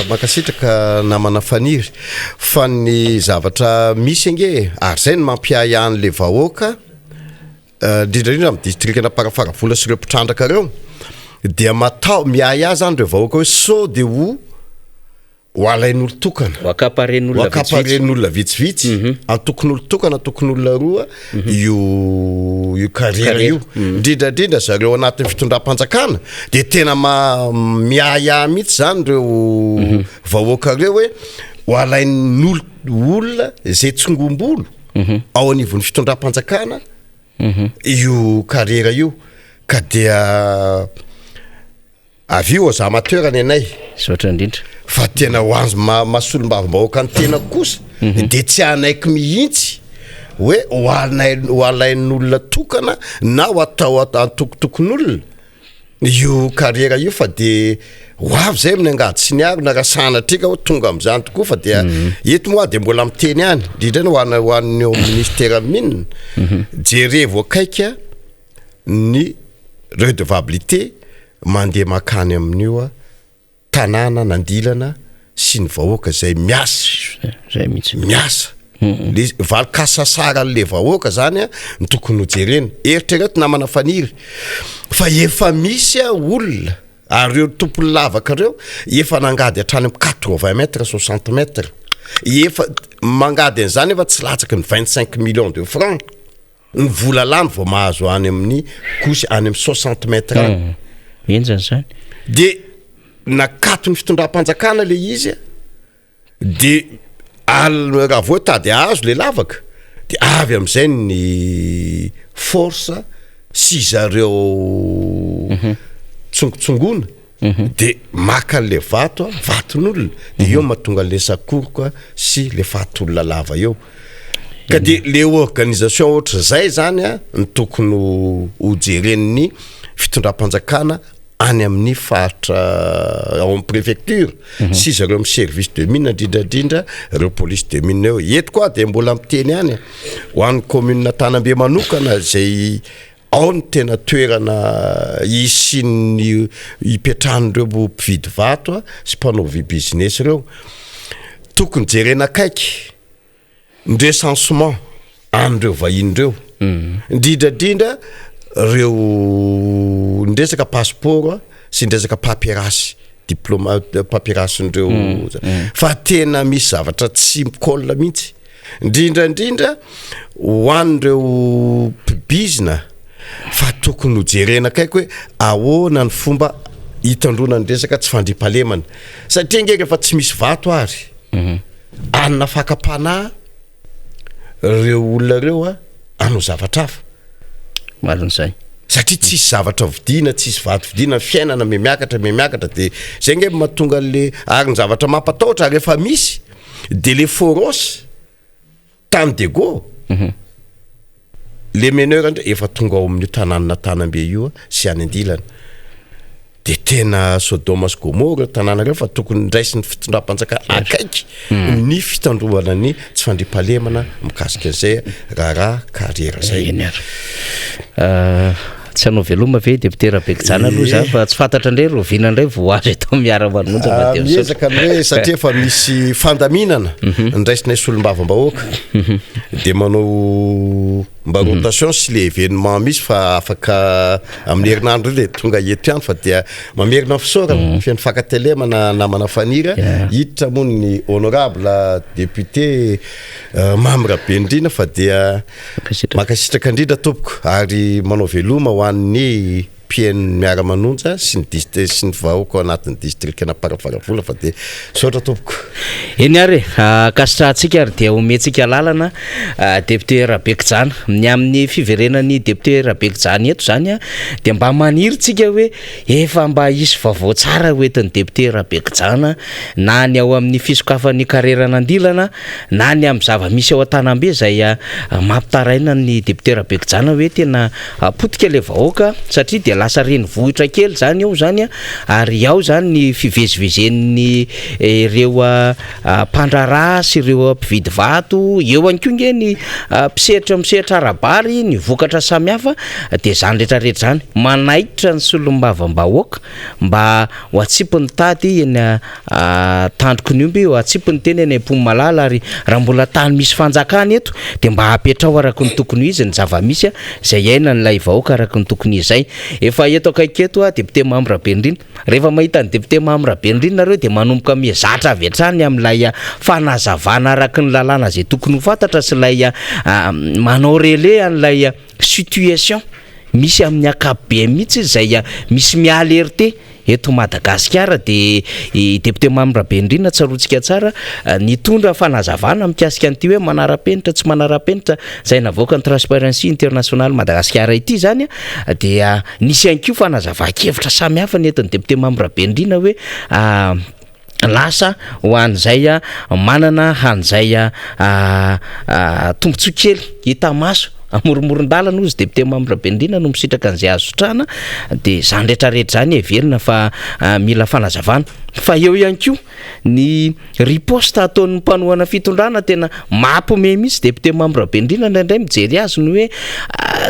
Makasitraka namana faniry fa ny zavatra misy ange ary zay ny mampiay an'le vahoaka indrindra amin'ny district anaparafara-vola sy ireo mpitrandraka reo dia matao miay azy zany reo vahoaka hoe sao de ho alain'olo tokana wakaparen'olona vitsivitsy antokon'olo tokana antokon'olona roa io carrière io indrindrandrindra zareo anatin'ny fitondram-panjakana de tena miaya mihitsy zany reo vahoaka reo hoe ho alain'olona zay tsongombolo ao anivon'ny fitondram-panjakana io carrière io ka dia avy io za amateur ny anay sotra indrindra fa tena hoanzo masolom-bavam-bahoaka ny tena kosa de tsy anaiky mihitsy hoe ho alain'olona tokana na ho atao antokotokon'olona io carrière io fa de hoavy zay amin'ny angady sy niaro na rasana trika ho tonga am'izany tokoa fa dia eto moa de mbola miteny any indrindra ho an'ny ao ministère mine jerevo akaika ny redevabilité mandeha makany amin'io tanàna nandilana sy ny vahoaka zay miasa le valokasa sara le vahoaka zany ny tokony hojerena eritrereto namana faniry fa efa misy olona ary reo tompony lavaka reo efa nangady hatrany amin'ny 80 mètres 60 mètres efa mangady an'izany efa tsy latsaky ny 25 millions de francs ny vola lany vao mahazo any amin'ny kosy any amin'ny 60 mètres any enjany zany de nakato ny fitondram-panjakana le izy de raha vao tady azo le lavaka de avy am'izay ny force sy zareo tsongotsongona de maka le vaton'olona de eo mahatonga le sakorika sy le fatolona lava eo ka de le organisation ohatra zay zany ny tokony ho jeren'ny fitondram-panjakana any amin'ny faritra ao amin'ny préfecture sy zareo amin'ny service de mine indrindrandrindra reo police de mine eo eto koa de mbola miteny any ho an'ny commune Tanambe manokana zay ao ny tena toerana isiny ipetrahan'ireo mpividy vato sy mpanaovy business reo tokony jerena akaiky ny recensement an'ireo vahiny-reo indrindrandrindra reo ndresaka passeport sy ndresaka papierasy diplôme papierasy-ndreo fa tena misy zavatra tsy mikolla mihitsy indrindrandrindra ho an'ireo pibizina fa tokony ho jerena akaiky hoe ahoana ny fomba hitandrona ny resaka tsy fandripalemana satria nge rehefa tsy misy vato ary anina fakapanahy reo olona reo anao zavatra hafa marin'izay satria tsisy zavatra vidina tsisy vato vidina fiainana miakatra de zay nge mahatonga le ary ny zavatra mampatahotra rehefa misy de le foros tany de go le meneur efa tonga ao amin'ny tanàna Tanambe io sy any andilana de tena Sodoma sy Gomora tanàna reo fa tokony ndraisy ny fitondram-panjakana akaiky ny fitandroana ny tsy fandripalemana mikasika an'izay raha carrière zay tsy anao veloma ve député Rabekitsana aloha za fa tsy fantatra ndray rovina ndray voazy eto Miara Manonja miezaka ndray satria fa misy fandaminana ndraisinay solombavam-bahoaka de manao mba rotation sy le événement misy fa afaka amin'ny herinandro le tonga eto ihany fa dia mamerina fisaorana fian'ny fakatelemana namana fanira hiditra moa ny honorable député Mamy Rabendrina fa dia makasitraka indrindra tompoko ary manao veloma ho an'ny piain'ny Miara Manonja sy ny district sy ny vahoaka anatin'ny district Anaparavaravola fa de saotra tompoko. Eny ary kasitrahantsika ary dia omentsika lalana député Rabekijana ny amin'ny fiverenan'ny député Rabekijana eto zany dia mba maniritsika hoe efa mba hisy vaovao tsara hoentin'ny député Rabekijana na ny ao amin'ny fisokafan'ny kareran'andilana na ny amin'ny zava-misy ao an-tanambe zay mampitaraina ny député Rabekijana hoe tena potika le vahoaka satria dia lasa renivohitra kely zany ao zany ary ao zany ny fivezivezen'ny ireo mpandraraha sy ireo mpividy vato eo any koa nge ny misehatra arabary ny vokatra samihafa dia zany rehetrarehetra zany manaikitra ny solom-bavambahoaka mba ho atsipony tady eny Tandrokoniomby ho atsipony teny eny Ampomalala ary raha mbola tany misy fanjakana eto dia mba apetrao araka ny tokony izy ny zava-misy zay aina nylay vahoaka araka ny tokony izay. Efa eto akaiky eto député Mamra Bendrina rehefa mahita ny député Mamra Bendrina nareo dia manomboka mihazatra avy hatrany amin'ilay fanazavana araka ny lalàna zay tokony ho fantatra sy ilay manao relais an'ilay situation misy amin'ny akabe mihitsy zay misy mialerté eto Madagasikara dia député Mamra Bendrina tsarotsika tsara nitondra fanazavana mikasika an'ity hoe manara-penitra tsy manara-penitra zay navoaka ny Transparency International Madagasikara ity zany dia nisy an'kio fanazava-kevitra samihafa ny etin'ny député Mamra Bendrina hoe lasa ho an'izay manana an'izay tombontsoa kely hita maso amoromorondalana ozy député Mamra Bendrina no misitraka an'izay azo sotrana dia zany rehetrarehetra zany everina fa mila fanazavana fa eo ihany koa ny riposte ataon'ny mpanohana fitondrana tena mampome mihitsy député Mamra Bendrina indraindray mijery azy no hoe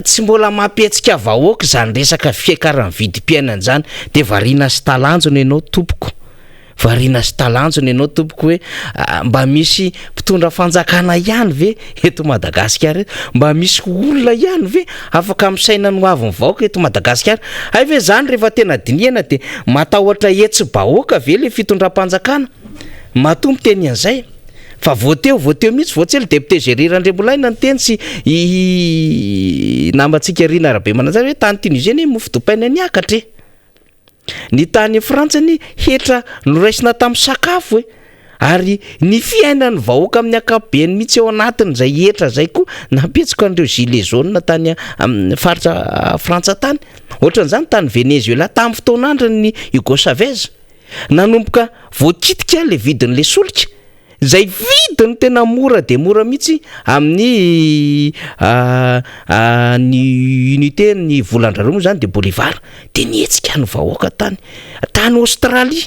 tsy mbola mampetsika vahoaka zany resaka fiakaran'ny vidim-piainana zany dia variana sy talanjona ianao tompoko variana sy talanjona ianao tompoko hoe mba misy mpitondra fanjakana ihany ve eto Madagasikara mba misy olona ihany ve afaka misaina no avy vahoaka eto Madagasikara ay ve zany rehefa tena dinihana dia matahotra etsy-bahoaka ve le fitondram-panjakana matompo teny an'izay fa voateo mihitsy voatsely député Gérard-Andremolaina ny teny sy nambantsika Rina Arabe Mananjara hoe tany Tunisienne mofo dopaina niakatra ny tany Frantsany hetra noraisina tamin'ny sakafo ary ny fiainan'ny vahoaka amin'ny akabeny mihitsy eo anatiny zay hetra zay koa napetsika an'ireo gilet jaune tany amin'ny faritra Frantsa tany ohatran'izany tany Venezuela tamin'ny fotoan'andron'ny Hugo Chavez nanomboka voakitika le vidin'le solika zay vidiny tena mora dia mora mihitsy amin'ny ny unité ny volan-draroma zany dia Bolivar dia nietsika ny vahoaka tany Australie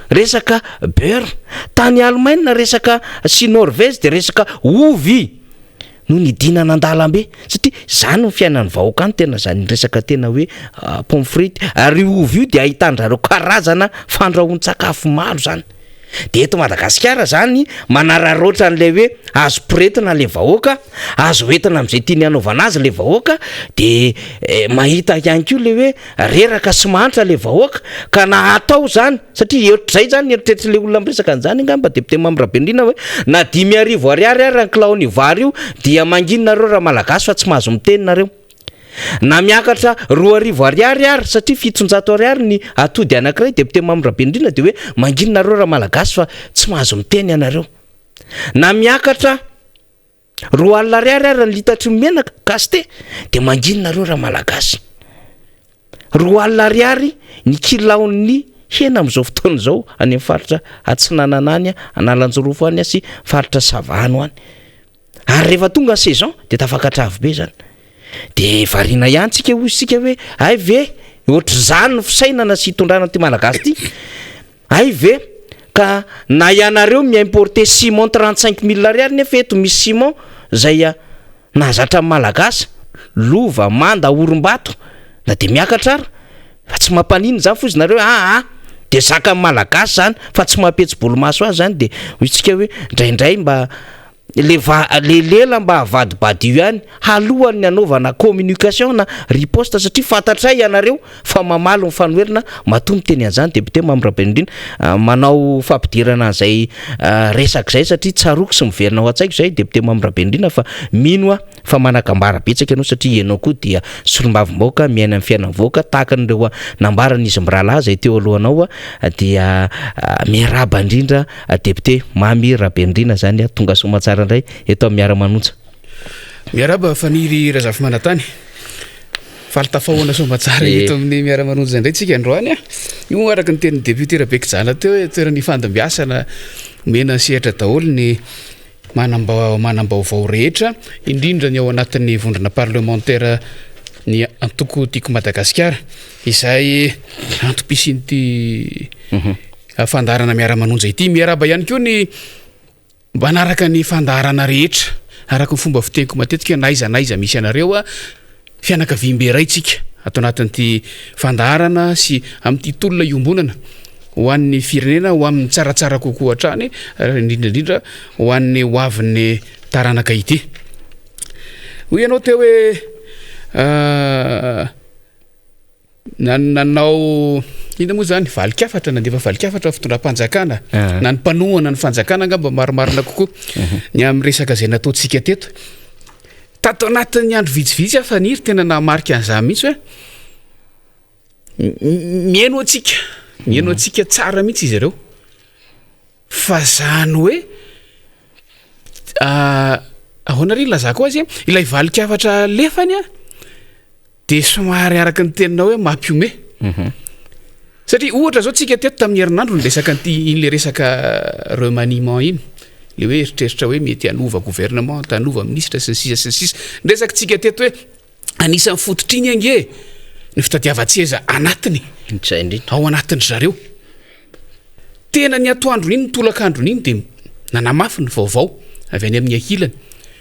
resaka beurre tany Allemagne resaka sy Norvège dia resaka ovy no nidina nandalambe satria zany ny fiainan'ny vahoaka any tena zany resaka tena hoe pomme frite ary ovy io dia ahitan-drareo karazana fandrahoan-tsakafo maro zany dia eto Madagasikara zany manararoatra an'ilay hoe azo piretina le vahoaka azo entina amin'izay tiany anaovana azy le vahoaka dia mahita ihany koa le hoe reraka sy mahantra le vahoaka ka nahatao zany satria eotrzay zany eritreritry le olona miresaka an'izany angamba député Mamra Bendrina hoe na 5,000 ariary ary ny kilaony vary io dia manginonareo raha malagasy fa tsy mahazo miteninareo na miakatra 2,000 ariary ary satria 700 ariary ny atody anankiray député Mamra Bendrina dia hoe manginonareo raha malagasy fa tsy mahazo miteny ianareo na miakatra 2 alina ariary ary ny litatry menaka kaste dia manginonareo raha malagasy 2 alina ariary ny kilaon'ny hena amin'izao fotoana izao any amin'ny faritra Atsinanana any Analanjorofo any sy faritra Savano any ary rehefa tonga ny saison dia tafakatra avy be zany dia variana ihany tsika hoy isika hoe ay ve ohatr' zany ny fisainana sy hitondrana ty malagasy ty ay ve ka na ianareo miimporter ciment 35,000 ariary nefa eto misy ciment zay nahazatra amin'ny malagasy lova manda orom-bato na dia miakatra ary fa tsy mampanino zany fo izy nareo dia zaka amin'ny malagasy zany fa tsy mampetsy bolomaso azy zany dia hoy isika hoe indraindray mba le lela mba havadibady io ihany halohany anaovana communication na riposte satria fantatray ianareo fa mamalo mifanoherina matombo teny an'izany député Mamirabenindrina manao fampidirana an'izay resaka zay satria tsaroko sy miverina ho an-tsaiko zay député Mamirabenindrina fa mino fa manakambara betsaka ianao satria ianao koa dia solombavim-baoaka miaina amin'ny fiainam-vahoaka tahaka an'ireo nambaran'izy mirahalahy zay teo alohanao dia miaraba indrindra député Mamirabenindrina zany tonga somatsara indray eto amin'ny Miara Manonja. Miaraba faniry Razafy Manatany. Faltafahoana somatsara eto amin'ny Miara Manonja indray tsika androany io araka ny tenin'ny député Rabeka Jala teo toerany fandambiasana mena sehatra daholo ny manambaovao rehetra indrindra ny ao anatin'ny vondrona parlementaire ny antoko tiako Madagasikara izay antopisin'ity fandarana Miara Manonja ity. Miaraba ihany koa ny manaraka ny fandarana rehetra araka ny fomba fiteniko matetika naiza misy anareo fianakaviam-be ray tsika ato anatin'ity fandarana sy amin'ity tolona iombonana ho an'ny firenena ho amin'ny tsaratsara kokoa hatrany indrindra ho an'ny hoavin'ny taranaka ity. Hoy ianao teo hoe nanao ina moa zany valikafatra nandefa valikafatra fitondram-panjakana na ny mpanohana ny fanjakana angamba maromarina kokoa ny amin'ny resaka zay nataontsika teto tato anatin'ny andro vitsivitsy afaniry tena namarika an'izany mihitsy hoe miaino antsika tsara mihitsy izy ireo fa zany hoe ahoana ry lazako azy ilay valikafatra lefany de somary araka ny teninao hoe mampiome satria ohatra zao tsika teto tamin'ny herinandro resaka le resaka remaniement iny le hoe eritreritra hoe mety anova gouvernement tanova ministre sy ny sisa resaka tsika teto hoe anisan'ny fototra iny ange ny fitadiavan-tseza anatiny ao anatin'ny zareo tena ny atoandro iny ny tolakandro iny de nanamafy ny vaovao avy any amin'ny ahilany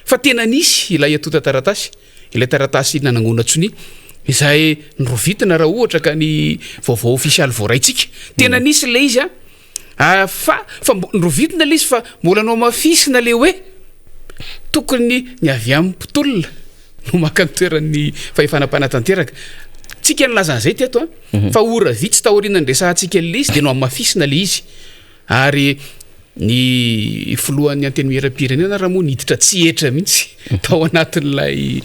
fa tena nisy ilay atota taratasy ilay taratasy nanangonatsony izay nyrovitina raha ohatra ka ny vaovao ofisialy voaraitsika tena nisy le izy fa nyrovitina le izy fa mbola nao mafisina le hoe tokony ny avy amin'ny mpitolona no maka ny toeran'ny fahefanam-panatanteraka tsika nylazan'izay teto fa ora vitsy taorianany resahantsika le izy de no amin'ny mafisina le izy ary ny folohan'ny anteny miera-pirenena raha moa niditra tsy etra mihitsy tao anatin'ilay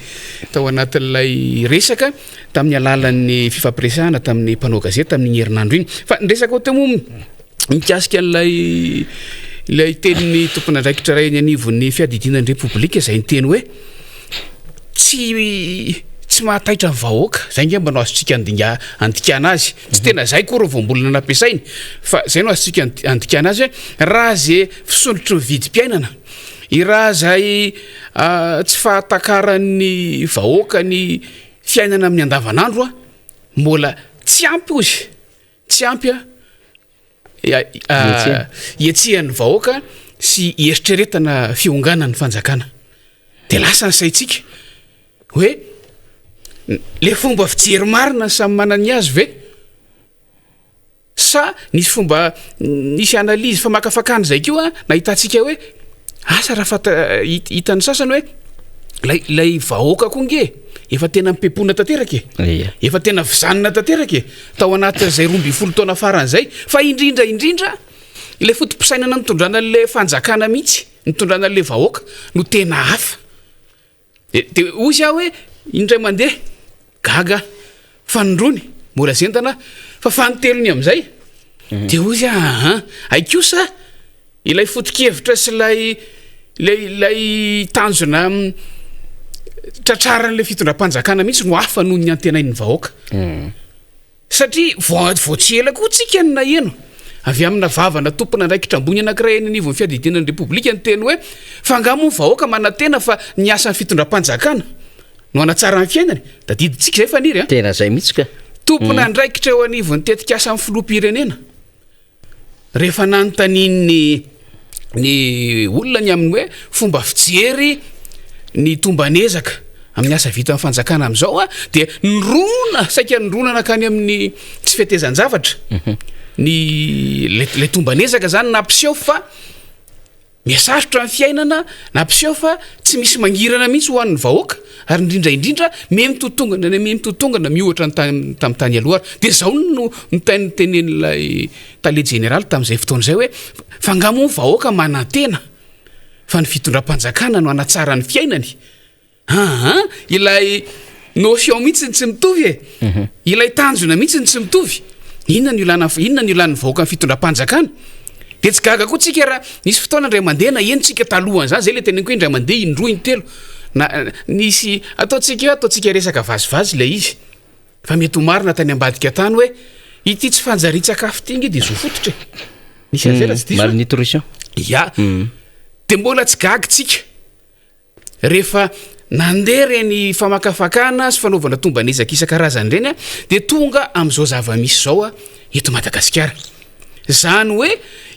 resaka tamin'ny alalan'ny fifampiresahana tamin'ny mpanao gazety tamin'ny herinandro iny fa nyresaka o temo mikasika an'ilay tenin'ny tompon'andraikitra ray ny anivon'ny fiadidinan'ny repoblika izay ny teny hoe tsy mahataitra ny vahoaka zay ngamba no azotsika andikana azy tsy tena zay koa reo voambolana nampiasainy fa zay no azotsika andikana azy hoe raha zay fisondrotry ny vidim-piainana i raha zay tsy fahatakaran'ny vahoaka ny fiainana amin'ny andavanandro mbola tsy ampy ozy tsy ampy ietsehan'ny vahoaka sy ieritreretana fionganan'ny fanjakana de lasa ny saitsika hoe le fomba fijery marina samy manany azy ve sa nisy fomba nisy analyse fa makafakany zay keo nahitantsika hoe asa raha hitany sasany hoe lay vahoaka koa nge efa tena mipepona tanteraka efa tena vizanina tanteraka tao anatin'izay 12 taona faran'izay fa indrindra ilay fotom-pisainana nitondrana le fanjakana mihitsy nitondrana le vahoaka no tena hafa de ozy aho hoe indray mandeha gaga fanondrony mbola zentana fa fanotelony amin'izay de ozy aikosa ilay fotokevitra sy lay tanjona tratraran'le fitondram-panjakana mihitsy no hafa noho ny antenain'ny vahoaka satria voatsy ela koa tsika ny naheno avy amina vavana tompona andraikitra ambony anankiray any anivon'ny fiadidinan'ny repoblika ny teny hoe fangamo ny vahoaka manantena fa ny asan'ny fitondram-panjakana no anatsara ny fiainany da diditsika zay faniry tena zay mihitsy ka tompona andraikitra eo anivon'ny tetika asa amin'ny filoham-pirenena rehefa nanontaniany ny olona ny amin'ny hoe fomba fijery ny tombanezaka amin'ny asa vita amin'ny fanjakana amin'izao de nirona nakany amin'ny tsy fiatezan-javatra ny le tombanezaka zany nampiseho fa miasarotra amin'ny fiainana nampiseho fa tsy misy mangirana mihitsy ho an'ny vahoaka ary indrindraindrindra memtotongana memtotongana miohatra tamin'ny tany aloha dia zao no nitenen'ilay tale général tamin'izay fotoan'izay hoe fangamo ny vahoaka manantena fa ny fitondram-panjakana no anatsara ny fiainany ilay notion mihitsy tsy mitovy ilay tanjona mihitsy tsy mitovy inona ny ilan'ny vahoaka ny fitondram-panjakana dia tsy gaga koa tsika raha nisy fotoana indray mandeha na enitsika talohany zany zay le teneniko hoe indray mandeha indroa intelo na nisy ataontsika resaka vazivazy ilay izy fa mety ho marina tany ambadika tany hoe ity tsy fanjari-tsakafo ty ingy dia zo fototra nisy azela tsy diso malnutrition ia dia mbola tsy gagitsika rehefa nandeha reny famakafakana sy fanaovana tombana ezaka isan-karazany reny dia tonga amin'izao zava-misy zao eto Madagasikara zany hoe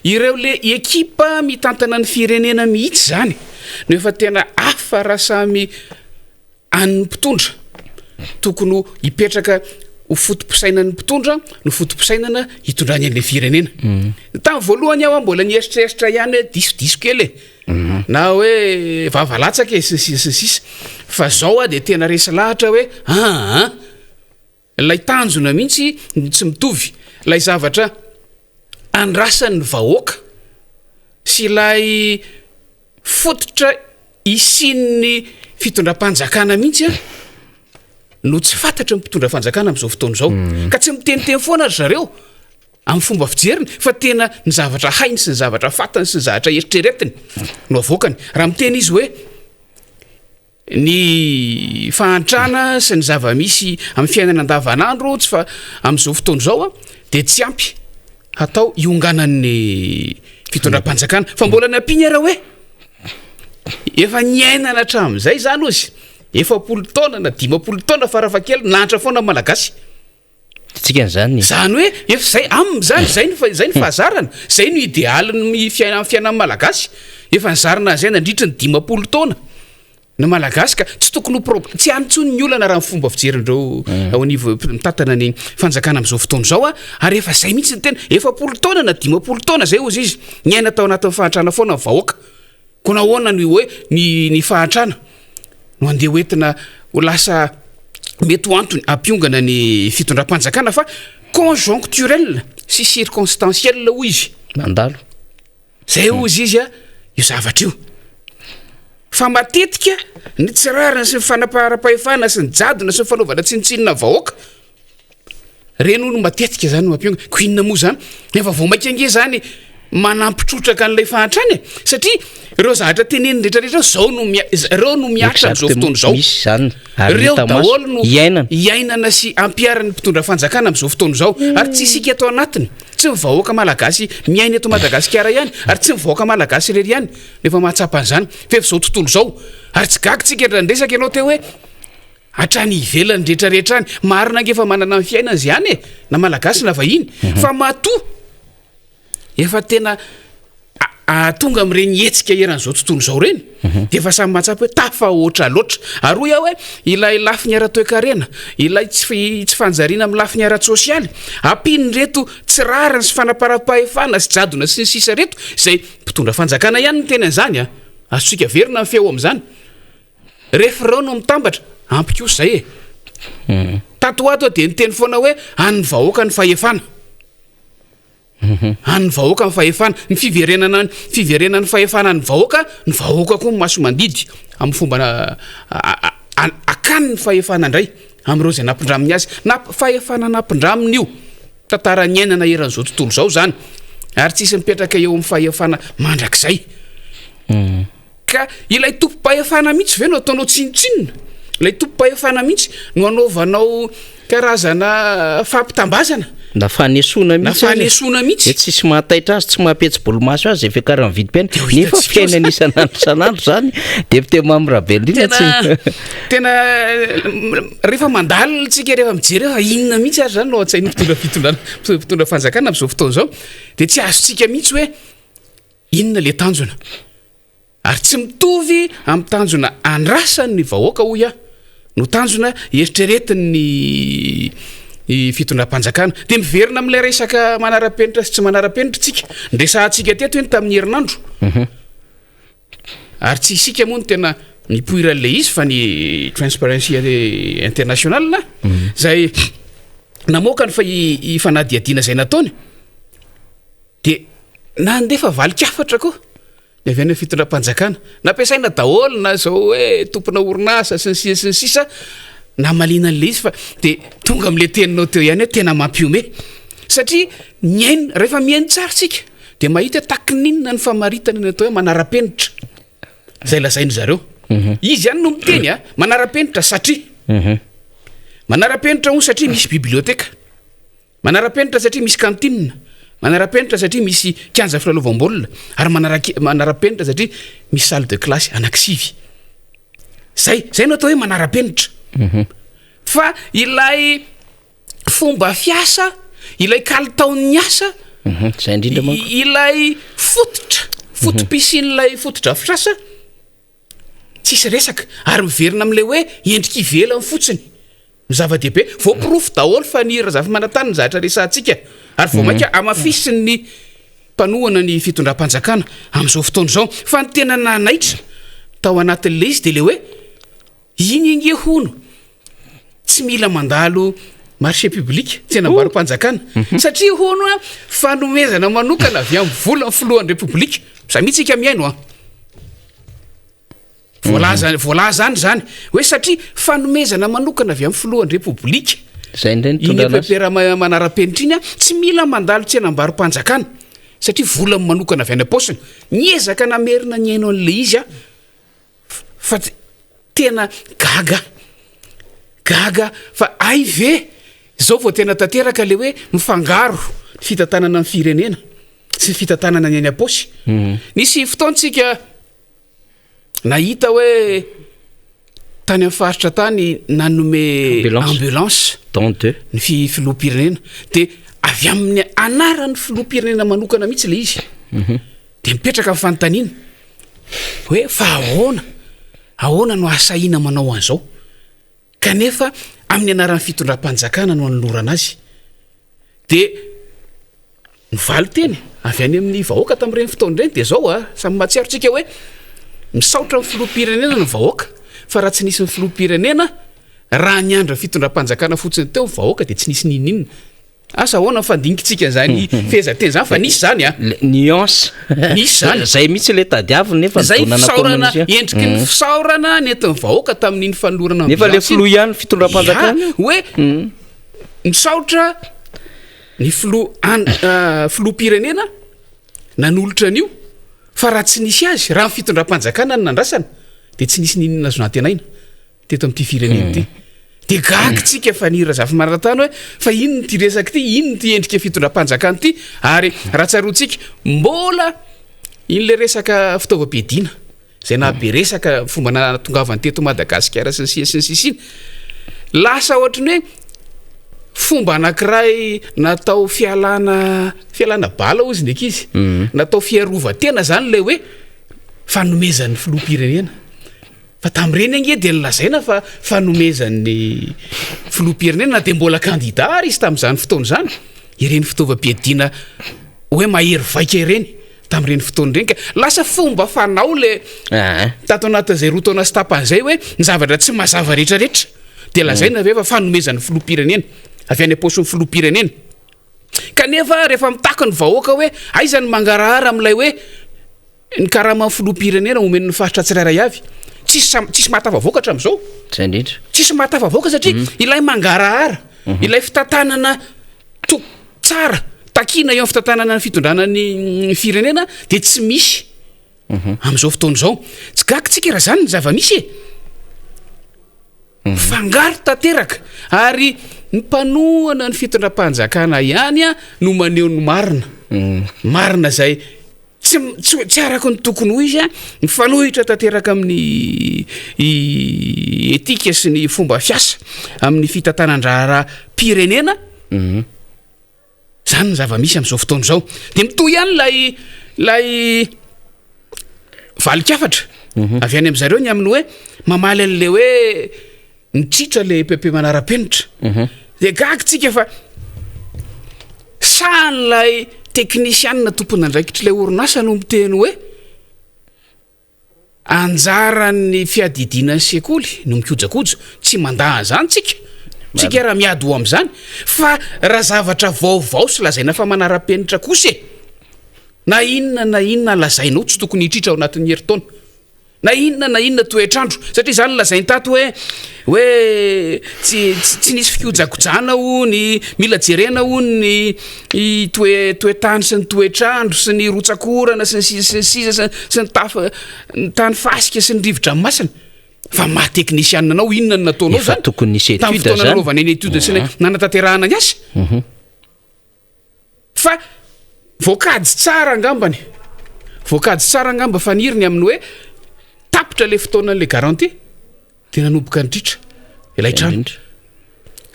ireo le ekipa mitantana ny firenena mihitsy zany no efa tena afa raha samy an'ny mpitondra tokony hipetraka ho fotom-pisainan'ny mpitondra no fotom-pisainana hitondrany an'le firenena tamin'ny voalohany aho mbola nieritreritra ihany hoe disodiso kely na hoe vavalatsaka sisy fa zao dia tena resy lahatra hoe lay tanjona mihitsy tsy mitovy lay zavatra andrasan'ny vahoaka sy ilay fototra isin'ny fitondram-panjakana mihitsy no tsy fantatra mpitondra fanjakana amin'izao fotoan'izao ka tsy miteniteny foana ry zareo amin'ny fomba fijeriny fa tena ny zavatra hainy sy ny zavatra fatany sy ny zavatra eritreretiny no avoakany raha miteny izy hoe ny fahantrana sy ny zava-misy amin'ny fiainana andavanandro tsy fa amin'izao fotoan'izao dia tsy ampy atao ionganan'ny fitondram-panjakana fa mbola nampiany ara hoe efa niainana hatramin'izay zany ozy 40 taona na 50 taona farafakely lanitra foana malagasy tsika zany hoe efa zay am'zany zay ny fahazarana zay no idéaliny fiainan'ny malagasy efa nizarina zay nandritra ny 50 taona ny malagasy ka tsy tokony tsy antsony ny olana raha fomba fijerindreo ao anivo mitantana ny fanjakana amin'izao fotoan'izao ary efa zay mihitsy ny tena 40 taona na 50 taona zay ozy izy niaina tao anatin'ny fahantrana foana ny vahoaka ko nahoana ny hoe ny fahantrana no andeha hoentina ho lasa mety ho antony ampiongana ny fitondram-panjakana fa conjoncturel sy circonstanciel hoy izy mandalo zay ozy izy io zavatra io fa matetika ny tsirarina sy ny fanapaharapahefana sy ny jadona sy ny fanaovana tsinitsinina vahoaka reny olo matetika zany no ampiongana ko inona moa zany nefa vao maika ange zany manampitrotraka an'ilay fahantrany satria ireo zavatra teneny rehetrarehetra reo no miatra amin'izao fotoan'izao reo daholo no iainana sy ampiarany mpitondra fanjakana amin'izao fotoan'izao ary tsy isika eto anatiny tsy mivahoaka malagasy miaina eto Madagasikara ihany ary tsy mivahoaka malagasy rery ihany nefa mahatsapan'izany fa efa zao tontolo zao ary tsy gagitsika ndresaka ianao teo hoe hatrany ivelany rehetrarehetra any marina angefa manana ny fiainana zay any na malagasy na vahiny fa matoa efa tena tonga amin'ireny hetsika eran'izao tontolo izao reny dia efa samy mahatsapa hoe tafa oatra loatra ary hoy aho hoe ilay lafiny ara-toe-karena ilay tsy fanjariana amin'ny lafiny ara-tsosialy ampiny reto tsy rariny sy fanaparam-pahefana sy jadona sy ny sisa reto izay mpitondra fanjakana ihany ny tena an'izany azotsika verina ny feo amin'izany rehefa reo no mitambatra ampy kosa zay tato ato dia niteny foana hoe an'ny vahoaka ny fahefana any vahoaka ny fahefana ny fiverenany fahefana ny vahoaka koa maso mandidy amin'ny fomba akany ny fahefana indray amin'ireo zay nampindraminy azy fahefana nampindraminy io tantara ny ainana eran'izao tontolo izao zany ary tsisy mipetraka eo amin'ny fahefana mandrakizay ka ilay tompo-pahefana mihitsy ve no ataonao tsinitsinina ilay tompo-pahefana mihitsy no anaovanao karazana fampitambazana na fanesona mihitsy tsisy mahataitra azy tsy mahapetsy-bolomaso azy efa karaha mividim-piaina nefa fiainana isan'andro isan'andro zany depute mamyrabelina tena rehefa mandalo tsika rehefa mijery fa inona mihitsy ary zany no atsainy mpitondra fanjakana amin'izao fotoana izao dia tsy azontsika mihitsy hoe inona le tanjona ary tsy mitovy amin'ny tanjona andrasan'ny vahoaka hoy no tanjona eritreretiny fitondram-panjakana dia miverina amin'ilay resaka manara-penitra sy tsy manara-penitra tsika ndresahantsika teto eny tamin'ny herinandro ary tsy isika moa no tena nipoiran'le izy fa ny transparency international zay namoaka ny fa ifanadiadiana zay nataony de nandefa valikafatra koa ny avy any fitondram-panjakana nampiasaina daholo na zao hoe tompona orinasa sy ny sisa na malina an'le izy fa de tonga am'le teninao teo ihany hoe tena mampiome satria miaino rehefa miaino tsara tsika de mahita takininona ny famaritana ny atao hoe manara-penitra zay lazainy zareo izy ihany no miteny manara-penitra satria manara-penitra ho satria misy biblioteka manara-penitra satria misy kantinina manara-penitra satria misy kianja filalaovam-baolina ary manara-penitra satria misy salle de classe anankisivy zay no atao hoe manara-penitra fa ilay fomba fiasa ilay kalitaon'ny asa zay indrindra manko ilay fotopisyn'ilay fototra fisasa tsisy resaka ary miverina am'le hoe endrika ivelany fotsiny zava-dehibe voapirofo daholo fa ny razafi-manatany ny zahatra resantsika ary vo mainka amafisiny ny mpanohana ny fitondram-panjakana am'izao fotoana zao fa ny tena nanaitra tao anatin'le izy de le hoe iny ingehono tsy mila mandalo marché public tsy anambaro-panjakana satria hono fanomezana manokana avy amin'ny vola ny filohan'ny republika za mihitsika miaino voalazany zany hoe satria fanomezana manokana avy amin'ny filohan'ny republika zay indray iny pepera manara-penitra iny tsy mila mandalo tsy anambaro-panjakana satria vola manokana avy any aposiny niezaka namerina ny aino an'le izy fa tena gaga fa ay ve zao vao tena tanteraka le hoe mifangaro ny fitantanana ny firenena sy ny fitantanana ny any aposy nisy fotoantsika nahita hoe tany amin'ny faritra tany nanome ambulance ny filoha-pirenena de avy amin'ny anaran'ny filoha-pirenena manokana mihitsy le izy de mipetraka amin'ny fanontaniana hoe fa ahoana no asahina manao an'izao kanefa amin'ny anaran'ny fitondram-panjakana no anolorana azy de mivaly teny avy any amin'ny vahoaka tamin'ireny fotoana ireny de zao samy matsiaro tsika hoe misaotra ny filoha-pirenena ny vahoaka fa raha tsy nisy ny filoha-pirenena raha niandra fitondram-panjakana fotsiny teo ny vahoaka de tsy nisy nininina asa ahoana fandinikitsika zany fehezanteny zany fa nisy zany nuance nisy zany zay mihitsy le tadiaviny nefa zay fisaorana endriky ny fisaorana nentin'ny vahoaka tamin'iny fanolorana nefa le filoha ihany fitondram-panjakana hoe misaotra ny filoha-pirenena nanolotra an'io fa raha tsy nisy azy raha ny fitondram-panjakana ny nandrasana de tsy nisy ninina azo natenaina teto amin'ity firenena ty de gagitsika fa nira zafi-maratany hoe fa ino ny ty resaka ty ino ny ty endrika fitondram-panjakana ty ary raha tsaroantsika mbola iny le resaka fitaovam-piadina zay nabe resaka fomba natongavany teto Madagasikara sy ny sisiny lasa ohatrany hoe fomba anankiray natao fialana bala ozy ndraiky izy natao fiarova-tena zany le hoe fanomezan'ny filoha-pirenena fa tamin'ireny ange de nilazaina fa fanomezan'ny filoha-pirenena de mbola kandida ary izy tamin'izany fotoana zany ireny fitaovam-piadina hoe mahery vaika ireny tamin'ireny fotoana ireny ka lasa fomba fanao le tato anatin'izay roa taona sy tapan'izay hoe ny zavatra tsy mazava rehetrarehetra de lazaina ve fa fanomezan'ny filoha-pirenena avy any aposiny filoha-pirenena kanefa rehefa mitako ny vahoaka hoe aizany mangarahara am'ilay hoe ny karama filoha-pirenena omen'ny faritra tsirairay avy tsisy mahatafavoaka hatramin'izao zay indrindra tsisy mahatafavoaka satria ilay mangarahara ilay fitantanana tsara takina eo amin'ny fitantanana ny fitondranany firenena de tsy misy am'izao fotoana izao tsy gakitsika raha zany ny zava-misy fangaro tanteraka ary ny mpanohana ny fitondram-panjakana ihany no maneho ny marina zay tsy araka ny tokony ho izy mifanohitra tanteraka amin'ny etika sy ny fomba fiasa amin'ny fitantanan-drahara-pirenena zany ny zava-misy am'izao fotoana izao de mitoy ihany lay valikafatra avy any am'zareo ny amin'ny hoe mamaly an'le hoe mitritra le pepe manara-penitra de gagitsika fa sahan'lay teknisianina tompona andraikitry lay orinasa no miteny hoe anjarany fiadidina ny sekoly no mikojakojo tsy mandaha zany tsika raha miady ho am'izany fa raha zavatra vaovao sy lazaina fa manara-penitra kosa na inona lazainao tsy tokony hitritra ao anatin'ny heritaona na inona toetrandro satria zany lazainy tato hoe tsy nisy fikojakojana ony mila jerena ony toetany sy ny toetrandro sy ny rotsakorana sy ny siza sy ny tany fasika sy ny rivotra masina fa mahateknisianina anao inona ny nataonao zany tokony nisy tamin'ny fotoana nanaovana eny etude sy nanatanterahana ny asa fa voakady tsara angamba faniriny amin'ny hoe tapitra le fotoanan'le garantie dia nanomboka nitritra ilay trano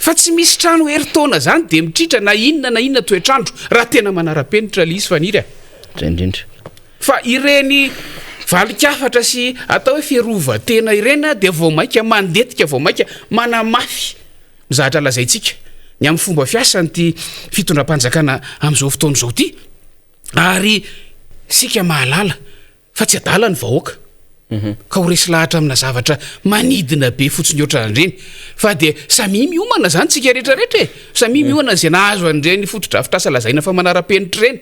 fa tsy misy trano heritaona zany dia mitritra na inona toetrandro raha tena manara-penitra le izy faniry fa ireny valikafatra sy atao hoe fierova tena ireny dia vao maika mandetika vao maika manamafy mizahatra lazaintsika ny amin'ny fomba fiasany ty fitondram-panjakana amin'izao fotoana izao ty ary sika mahalala fa tsy adala ny vahoaka ka ho resy lahatra amina zavatra manidina be fotsiny ohatran'ireny fa dia samy miomana zany tsika rehetrarehetra samy miomana zay nahazo an'ireny fotodrafitrasa lazaina fa manara-penitra ireny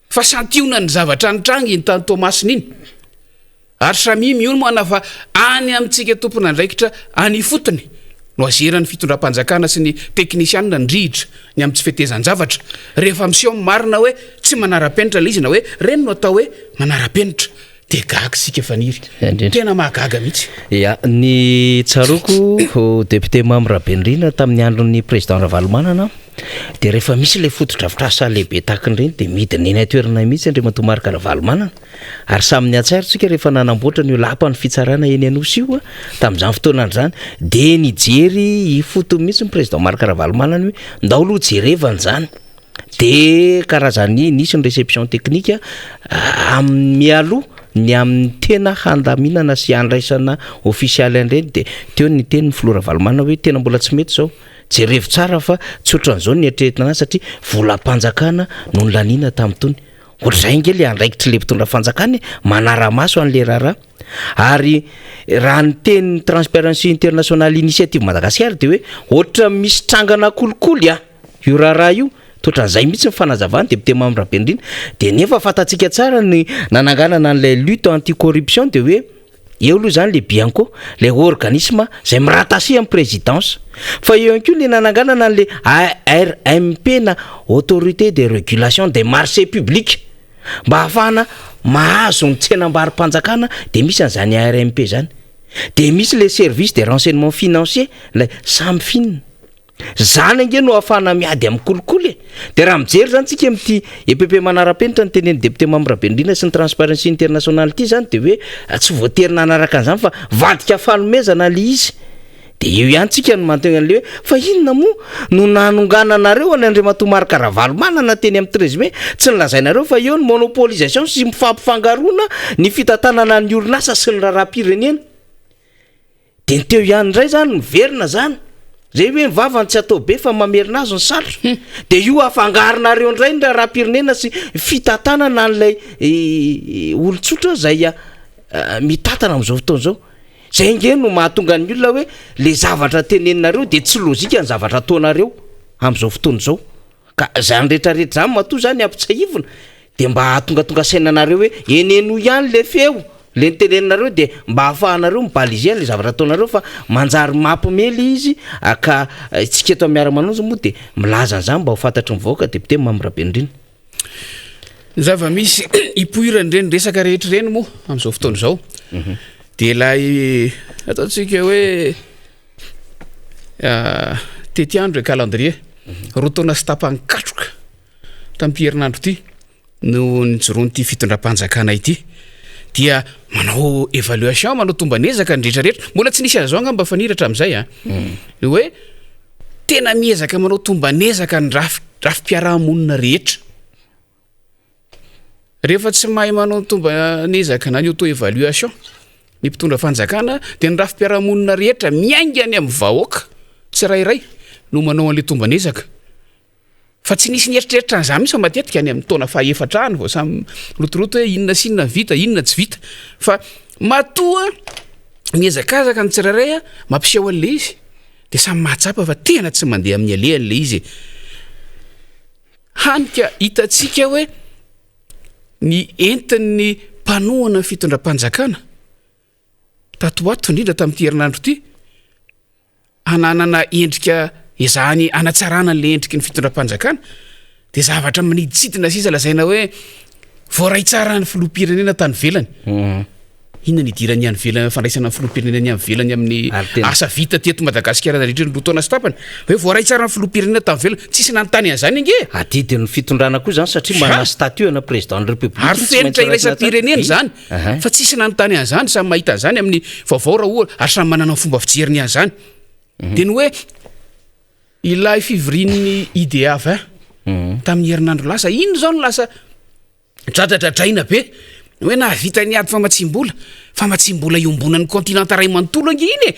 fa santiona ny zavatra nitrangy ny tany tomasiny iny ary samy miomana fa any amintsika tompona andraikitra any fotony no azerany fitondram-panjakana sy ny teknisianina ndrihitra ny amin'ny tsy fetezan-javatra rehefa miseho marina hoe tsy manara-penitra le izy na hoe reny no atao hoe manara-penitra dia gaga sika faniry tena mahagaga mihitsy ny tsaroko député Mamy Rabenrina tamin'ny andron'ny président Ravalomanana dia rehefa misy le fotodrafitrasa lehibe tahakan'ireny dia midina eny toerana mihitsy Andriamatoa Marika Ravalomanana ary samyny atsairotsika rehefa nanamboatra ny lapany fitsarana eny anosy io tamin'izany fotoanan'izany dia nijery ifoto mihitsy ny président Marika Ravalomanana hoe ndao aloha jerevana zany dia karazany nisy ny réception technique amin'ny mialoha ny amin'ny tena handaminana sy andraisana ofisialy an'ireny dia teo ny teny Flora Ravalomanana hoe tena mbola tsy mety zao jerevo tsara fa tsy ohatran'izao ny eritreretina satria volam-panjakana no nylaniana tamin'tony ohatr'izay nge le andraikitra le mpitondra fanjakana manara-maso an'le raharaha ary raha ny teny Transparency International Initiative Madagasikara dia hoe ohatra misy trangana kolikoly io raharaha io toatran'izay mihitsy ny fanazavany député Mamy Rabenrina dia nefa fantatsika tsara ny nananganana n'ilay lutte anti-corruption dia hoe eo aloha zany le bianco le organisme zay miratasy amin'ny présidence fa eo ihany koa le nananganana n'le ARMP na autorité de régulation des marchés publics mba hahafahana mahazo ny tsenam-bary-panjakana dia misy an'izany ARMP zany dia misy le service de renseignement financier la SAMFIN zany ange no ahafahana miady amin'ny kolikoly dia raha mijery zany tsika amin'ity EPP manara-penitra ny teneny député Mamy Rabenrina sy ny Transparency International ity zany dia hoe tsy voatery nanaraka an'izany fa vadika fanomezana le izy dia eo ihany tsika no mantena an'le hoe fa inona moa no nanongananareo any Andriamatoa Marika Ravalomanana teny amin'ny 13 mai tsy nilazainareo fa eo ny monopolisation sy mifampifangarona ny fitantanana ny orinasa sy ny raharam-pirenena dia nyteo ihany indray zany miverina zany zay hoe mivavany tsy atao be fa mamerina azy ny sarotra dia io afangarinareo indray ny raharam-pirenena sy fitantanana n'ilay olon-tsotra zay mitantana amin'izao fotoana izao zay nge no mahatonga ny olona hoe le zavatra teneninareo dia tsy lôzika ny zavatra ataonareo amin'izao fotoana izao ka zany rehetrarehetra zany matoa zany ampitsaivona dia mba hahatongatonga sainanareo hoe eneno ihany le feo le niteneninareo dia mba hahafahanareo mibalize le zavatra ataonareo fa manjary mampimely izy ka tsika eto Miara Manonja moa dia milaza an'izany mba ho fantatry mivoaka député Mamy Rabenrina zava-misy ipoirany ireny resaka rehetra ireny moa amin'izao fotoana izao dia ilay ataontsika hoe tetiandro e calendrier rotaona sy tapankatroka tamin'mpiherinandro ity no nijoroanyity fitondram-panjakana ity dia manao évaluation manao tombanezaka ny rehetrarehetra mbola tsy nisy azo angamba faniratra amin'izay no hoe tena miezaka manao tombanezaka ny rafi-piarahamonina rehetra rehefa tsy mahay manao tombanezaka na ny auto évaluation ny mpitondra fanjakana dia ny rafi-piarahamonina rehetra miaingany amin'ny vahoaka tsy rairay no manao an'le tombanezaka fa tsy nisy nieritreritra an'izany misy matetika any amin'ny taona fahaefatra any vao samy rotoroto hoe inona sy inona vita inona tsy vita fa matoa miezakazaka ny tsirairay a mampiseho an'le izy de samy mahatsapa fa tena tsy mandeha amin'ny alehan'le izy hanika hitantsika hoe ny entin'ny mpanohana ny fitondram-panjakana tatoato indrindra tamin'ity herinandro ity hananana endrika izany anatsarana n'le endriky ny fitondram-panjakana de zavatra maniditsidina sisa lazaina hoe voaray tsara ny filoham-pirenena tany velany inona ny idirany any velany fandraisana ny filoham-pirenena ny any velany amin'ny asa vita teto Madagasikara rehetra ny rotaona sy tapany hoe voaray tsara ny filoham-pirenena tany velany tsisy nanontany an'izany inge adidin'ny fitondrana koa zany satria manana statut ana président de république ary fenitra iraisam-pirenena zany fa tsisy nanontany an'izany samy mahita an'izany amin'ny vaovao raha ohatra ary samy manana ny fomba fijeriny an'izany de ny hoe ilay fivorian'ny IDF tamin'ny herinandro lasa ino zao no lasa dradradradraina be hoe nahavita ny ady famatsim-bola iombonan'ny continent ray manontolo ange iny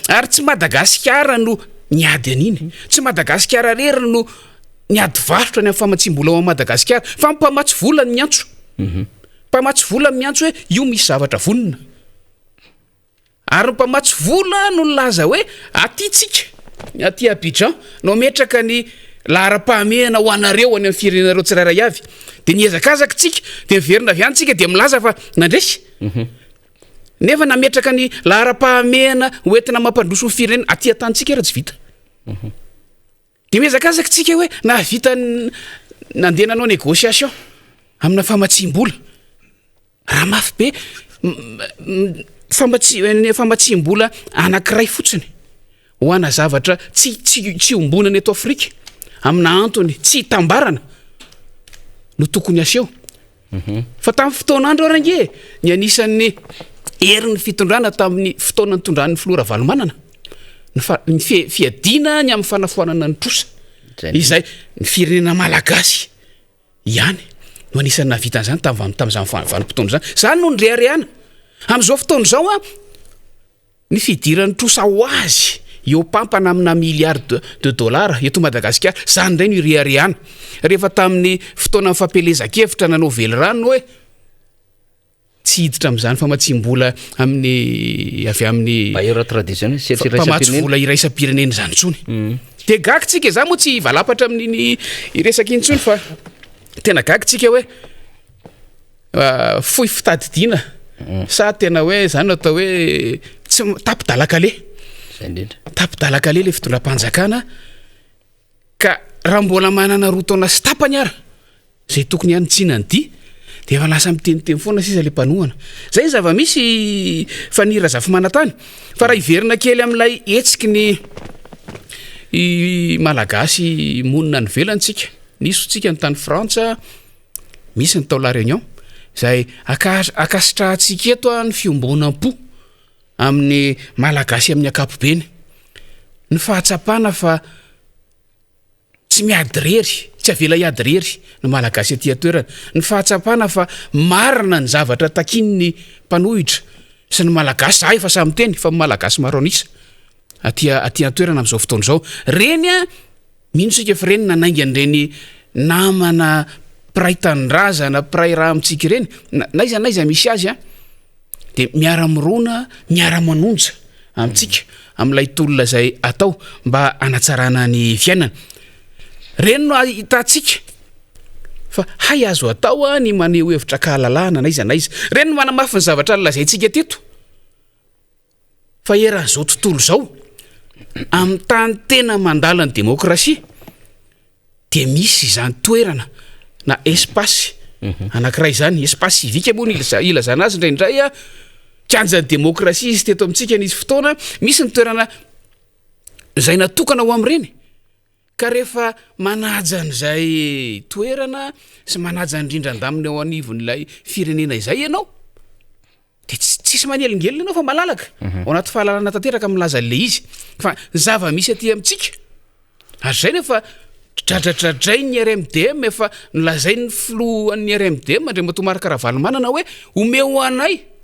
ary tsy Madagasikara no niady an'iny tsy Madagasikara rery no niady varotra ny amin'ny famatsim-bola ao Madagasikara fa mpamatsy vola ny miantso mpamatsy vola ny miantso hoe io misy zavatra vonona ary mpamatsy vola no laza hoe atytsika aty Abidjan no metraka ny lahara-pahamehana ho anareo any amin'ny firenenareo tsirairay avy de niezakazaka tsika de miverina avy any tsika de milaza fa nandresy nefa nametraka ny lahara-pahamehana hoentina mampandroso ny firenena aty atantsika raha tsy vita de miezakazaka tsika hoe nahavita nandeha nanao négociation amina famatsim-bola raha mafy be famatsim-bola anankiray fotsiny ho ana zavatra tsy ombonany eto Afrika amina antony tsy hitambarana no tokony aseho fa tamin'ny fotoanandro range ny anisan'ny herin'ny fitondrana tamin'ny fotoana nitondran'ny filoha Ravalomanana ny fiadina ny amin'ny fanafoanana ny trosa izay ny firenena malagasy ihany no anisan'ny navita an'izany tamin'izany vanim-potoana zany no nyrehariana amin'izao fotoana zao a ny fidiran'ny trosa ho azy eo pampana amina milliard de dollars eto Madagasikara zany indray no irehariana rehefa tamin'ny fotoana fampelezakevitra nanao vely rano hoe tsy hiditra amin'izany famatsim-bola amin'ny avy amin'ny mpamatsy vola iraisam-pirenena zany ntsony de gagitsika za moa tsy valapatra amin'iny iresaka iny ntsony fa tena gagitsika hoe fohy fitadidiana sa tena hoe zany atao hoe tsy tapidalakale tapidalakale le fitondram-panjakana ka raha mbola manana roa taona sy tapany ara zay tokony ihany tsinany ity de efa lasa miteniteny foana sisa le mpanohana zay zava-misy fanira zafimanatany fa raha iverina kely amin'ilay etsiky ny malagasy monina ny velantsika nisy tsika ny tany Frantsa misy ny tao La Réunion zay akasitrahantsika eto ny fiombonam-po amin'ny malagasy amin'ny akapobeny ny fahatsapana fa tsy miady rery tsy avela iady rery ny malagasy aty atoerana ny fahatsapana fa marina ny zavatra takin'ny mpanohitra sy ny malagasy za efa samy teny fa malagasy maro anisa aty atoerana amin'izao fotoana zao reny a mino sika fa reny nanainga an'ireny namana piray tanindrazana piray raha amintsika ireny naiza misy azy a de miara mirona miara manonja amintsika amin'ilay tolona zay atao mba anatsarana ny fiainana reny no hitantsika fa hay azo atao a ny maneho hevitra kahalalahana naiza reny no manamafy ny zavatra lazaintsika teto fa eran'izao tontolo zao amin'ny tany tena mandala ny demokrasia de misy izany toerana na espasy anankiray zany espasy civika moa ilazana azy indraindray a kianjan'ny demokrasia izy teto amintsika nisy fotoana misy ny toerana zay natokana ho am'ireny ka rehefa manaja n'izay toerana sy manaja indrindra andaminy ao anivon'ilay firenena izay ianao de tsisy manelingelina ianao fa malalaka ao anaty fahalalana tanteraka milaza le izy fa zava-misy aty amintsika ary zay nefa dradradradray ny RMDM efa nolazay ny filohan'ny RMDM Andriamatoa Ravalomanana hoe omeo anay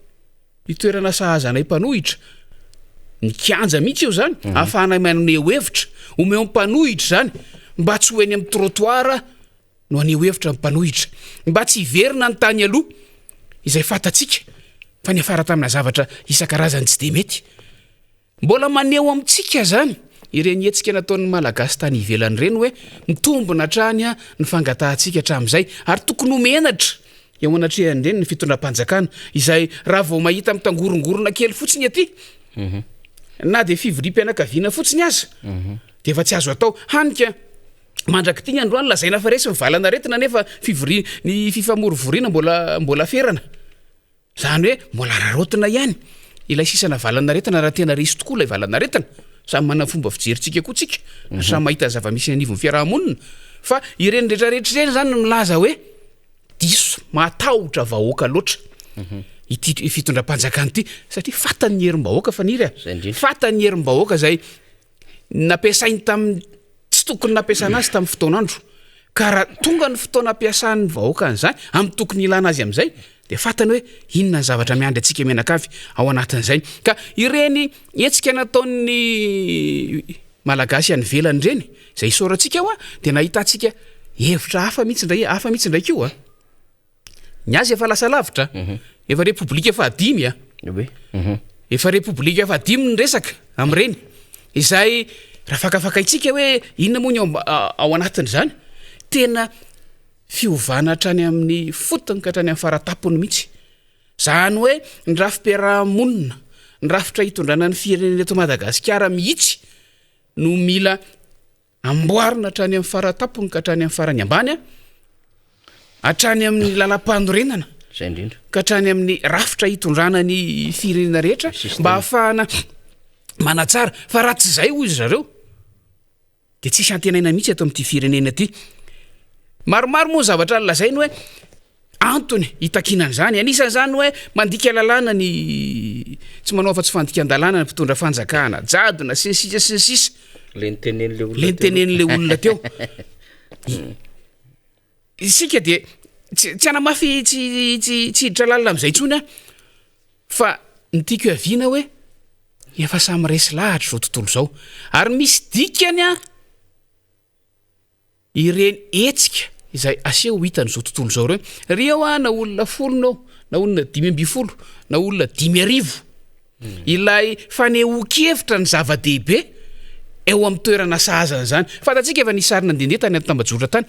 itoerana sahazanay mpanohitra ny kianja mihitsy io zany ahafahanay maneho hevitra omeo mpanohitra zany mba tsy hoeny amin'ny trottoir no aneho hevitra mpanohitra mba tsy hiverina ny tany aloha izay fatatsika fa ny afara tamina zavatra isan-karazany tsy de mety mbola maneho amintsika zany ireny etsika nataon'ny malagasy tany ivelany ireny hoe mitombona hatrany a ny fangatahantsika hatramin'izay ary tokony homenatra eo anatrehan'ireny ny fitondram-panjakana izay raha vao mahita mitangorongorona kely fotsiny aty na de fivorim-pianakaviana fotsiny aza de efa tsy azo atao hanika mandraky ty ny androany lazaina fa resy mivalana retina nefa ny fifamorovoriana mbola ferana zany hoe mbola rarotina ihany ilay sisana valana retina raha tena resy tokoa ilay valana retina samy manana fomba fijeritsika koa tsika samy mahita zava-misy anivon'ny fiarahamonina fa ireny rehetrarehetra ireny zany milaza hoe diso matahotra vahoaka loatra ity fitondram-panjakana ity satria fatan'ny herim-bahoaka fa niry fatan'ny herim-bahoaka zay nampiasainy tamin'ny tsy tokony nampiasana azy tamin'ny fotoanandro ka raha tonga ny fotoana ampiasan'ny vahoaka an'izany amin'ny tokony ilana azy amin'izay de fatany hoe inona ny zavatra miandry atsika menakavy ao anatin'izay ka ireny etsika nataon'ny malagasy any velany ireny zay isorantsika ao a de nahitantsika hevitra hafa mihitsy ndraiky io a ny azy efa lasa lavitra efa repoblika fahadimy a efa repoblika fahadimy ny resaka am'ireny izay raha fakafakaitsika hoe inona moa ny ao anatin'izany tena fiovana hatrany amin'ny fotony ka hatrany amin'ny faratapony mihitsy zany hoe ny rafim-piarahamonina ny rafitra hitondrana ny firenena eto Madagasikara mihitsy no mila amboarina hatrany amin'ny faratapony ka hatrany amin'ny farany ambany a hatrany amin'ny lalam-panorenana ka hatrany amin'ny rafitra hitondrana ny firenena rehetra mba hahafahana manatsara fa raha tsy zay hoy zareo de tsisy antenaina mihitsy ato amin'ity firenena ty maromaro moa zavatra lazainy hoe antony hitakinan'izany anisan'izany hoe mandika lalàna ny tsy manao fa tsy fandikan-dalàna ny mpitondra fanjakana jadona sisisa le nitenen'le olona teo isika de tsy anamafy tsy hiditra lalina amin'izay tsony a fa ny tiako aviana hoe efa samy resy lahatra zao tontolo zao ary misy dikany a ireny etsika izay aseho hitan'izao tontolo zao reo rio a na olona 10 na olona 5 na olona 5,000 ilay fanehoan-kevitra ny zava-dehibe eo amin'ny toerana sahazan'izany fantatsika efa nisarina ndendeha tany Tambajotra tany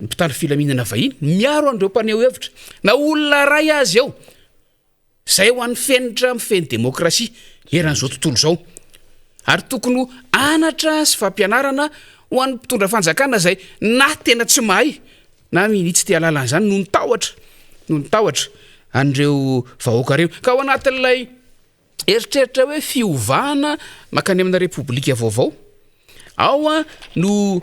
mpitandro filaminana vahiny miaro an'ireo mpaneho hevitra na olona ray azy eo zay ho an'ny fenitra mifeny demokrasia eran'izao tontolo zao ary tokony anatra sy fampianarana ho an'ny mpitondra fanjakana zay na tena tsy mahay na minitsy tia lalan'izany no ny tahotra an'ireo vahoaka reo ka ao anatin'ilay eritreritra hoe fiovana makany amina repoblika vaovao ao a no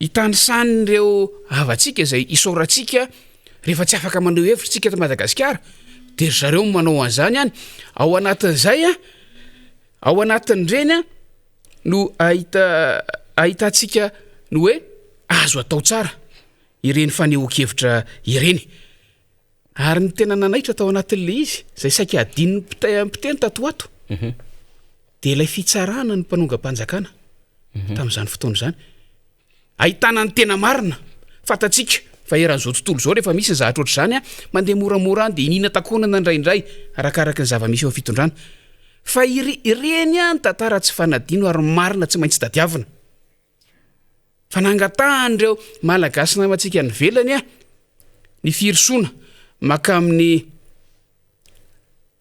hitany sanyreo avatsika zay isoratsika rehefa tsy afaka maneo hevitra tsika eto Madagasikara de zareo manao an'izany any ao anatin'izay a ao anatin'ireny a no ahitantsika no hoe azo atao tsara ireny fanehoan-kevitra ireny ary ny tena nanaitra tao anatin'le izy zay saika adininy mpiteny tatoato de ilay fitsarana ny mpanonga-panjakana tamin'izany fotoana izany ahitana ny tena marina fantatsika fa eran'izao tontolo zao rehefa misy ny zahatra ohatr'izany a mandeha moramora any de inina takonana indraindray arakaraka ny zava-misy eo fitondrana fa ireny a ny tantara tsy fanadino ary marina tsy maintsy tadiavina fa nangatahanyireo malagasy namatsika ny velany a ny firisoana maka amin'ny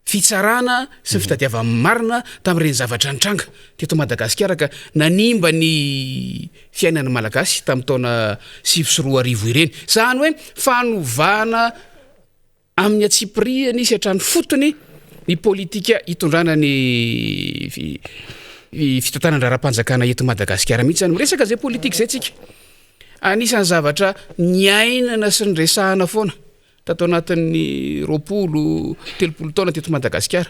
fitsarana sy ny fitadiavan'ny marina tamin'ireny zavatra nitranga teto Madagasikara ka nanimba ny fiainan'ny malagasy tamin'ny taona 2024 ireny zany hoe fanovana amin'ny atsipriany sy hatrany fotony ny politika hitondrana ny fitantanana raram-panjakana eto Madagasikara mihitsy zany miresaka zay politika zay tsika anisan'ny zavatra nyainana sy ny resahana foana tato anatin'ny 20-30 taona teto Madagasikara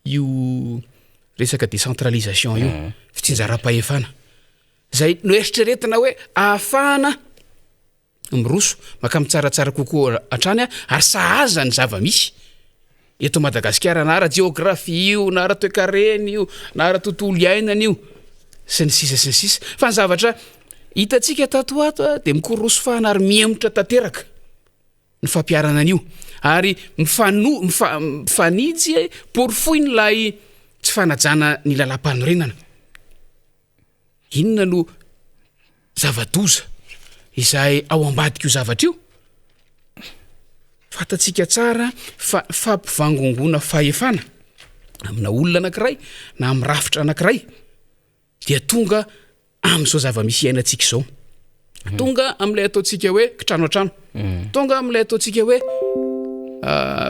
io resaka décentralisation io fitsinjaram-pahefana zay no eritreretina hoe ahafahana miroso maka mitsaratsara kokoa hatrany a ary sahaza ny zava-misy eto Madagasikara na ara-geografia io na ara-toekarena io na ara-tontolo iainana io sy ny sisa fa ny zavatra hitatsika tato ato a de mikorosofahana ary miemotra tanteraka ny fampiarana an'io ary mifanitsy porofoiny lay tsy fanajana ny lalam-panorenana. Inona no zava-doza izay ao ambadika io zavatra io? Fatatsika tsara fa fampivangongona fahefana amina olona anankiray na amin'ny rafitra anankiray dia tonga amin'izao zava-misy iainantsika izao. Tonga amin'ilay ataontsika hoe kitrano an-trano, tonga amin'ilay ataontsika hoe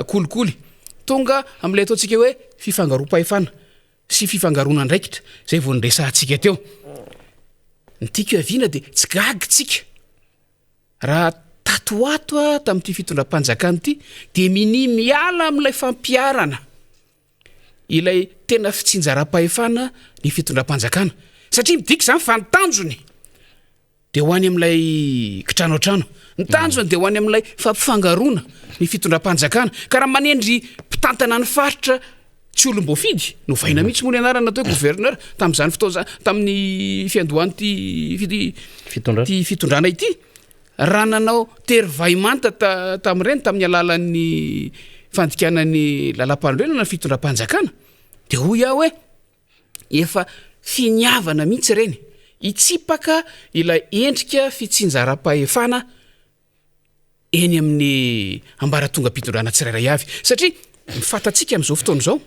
kolikoly, tonga amin'ilay ataontsika hoe fifangaroam-pahefana sy fifangaroana andraikitra zay vao nresahantsika teo. Ny tiako aviana dia tsy gagitsika raha tatoato tamin'ity fitondram-panjakana ity dia miala amin'ilay fampiarana ilay tena fitsinjaram-pahefana ny fitondram-panjakana satria midika izany fa ny tanjony dia ho any amin'ilay kitrano an-trano, ny tanjony dia ho any amin'ilay fampifangaroana ny fitondram-panjakana ka raha manendry mpitantana ny faritra tsy olom-boafidy no vaina mihitsy moa ny anarana natao hoe gouverneur tamin'izany fotoana tamin'ny fiandohany ty fitondrana ity. Raha nanao tery vaimanta tamin'ireny tamin'ny alalan'ny fandikanany lalam-panorenana ny fitondram-panjakana dia hoy aho hoe efa finiavana mihitsy ireny hitsipaka ilay endrika fitsinjaram-pahefana eny amin'ny ambaratonga-pitondrana tsirairay avy satria mifantatsika amin'izao fotoana izao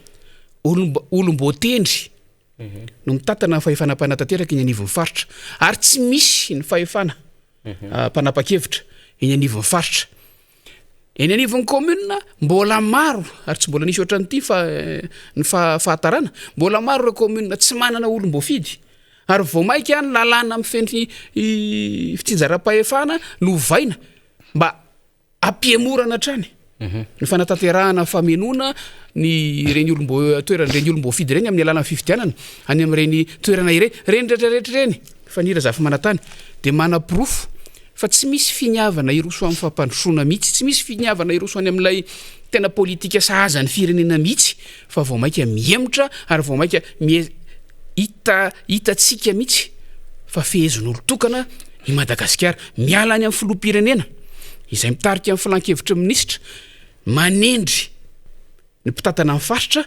olom-boatendry no mitantana ny fahefana mpanatateraka eny anivon'ny faritra ary tsy misy ny fahefana mpanapa-kevitra eny anivon'ny faritra. Eny anivon'ny commune mbola maro ary tsy mbola nisy ohatran'ity fa ny fahatarana mbola maro ireo commune tsy manana olom-boafidy ary vao mainka any lalàna mifendry fitsinjaram-pahefana lovaina mba ampihemorana hatrany ny fanatanterahana famenoana ny reny toerana reny olom-boafidy reny amin'ny alalany fifidianana any amin'ireny toerana ireny reny rehetrarehetra reny fanira zafa manatany dia mana-pirofo fa tsy misy finiavana iroso amin'ny fampandrosoana mihitsy, tsy misy finiavana iroso any amin'ilay tena politika sahaza ny firenena mihitsy fa vao mainka mihemotra ary vao mainka hitatsika mihitsy fa fehezon'olo tokana i Madagasikara miala any amin'ny filoham-pirenena izay mitarika amin'ny filan-kevitra minisitra manendry ny mpitantana amin'ny faritra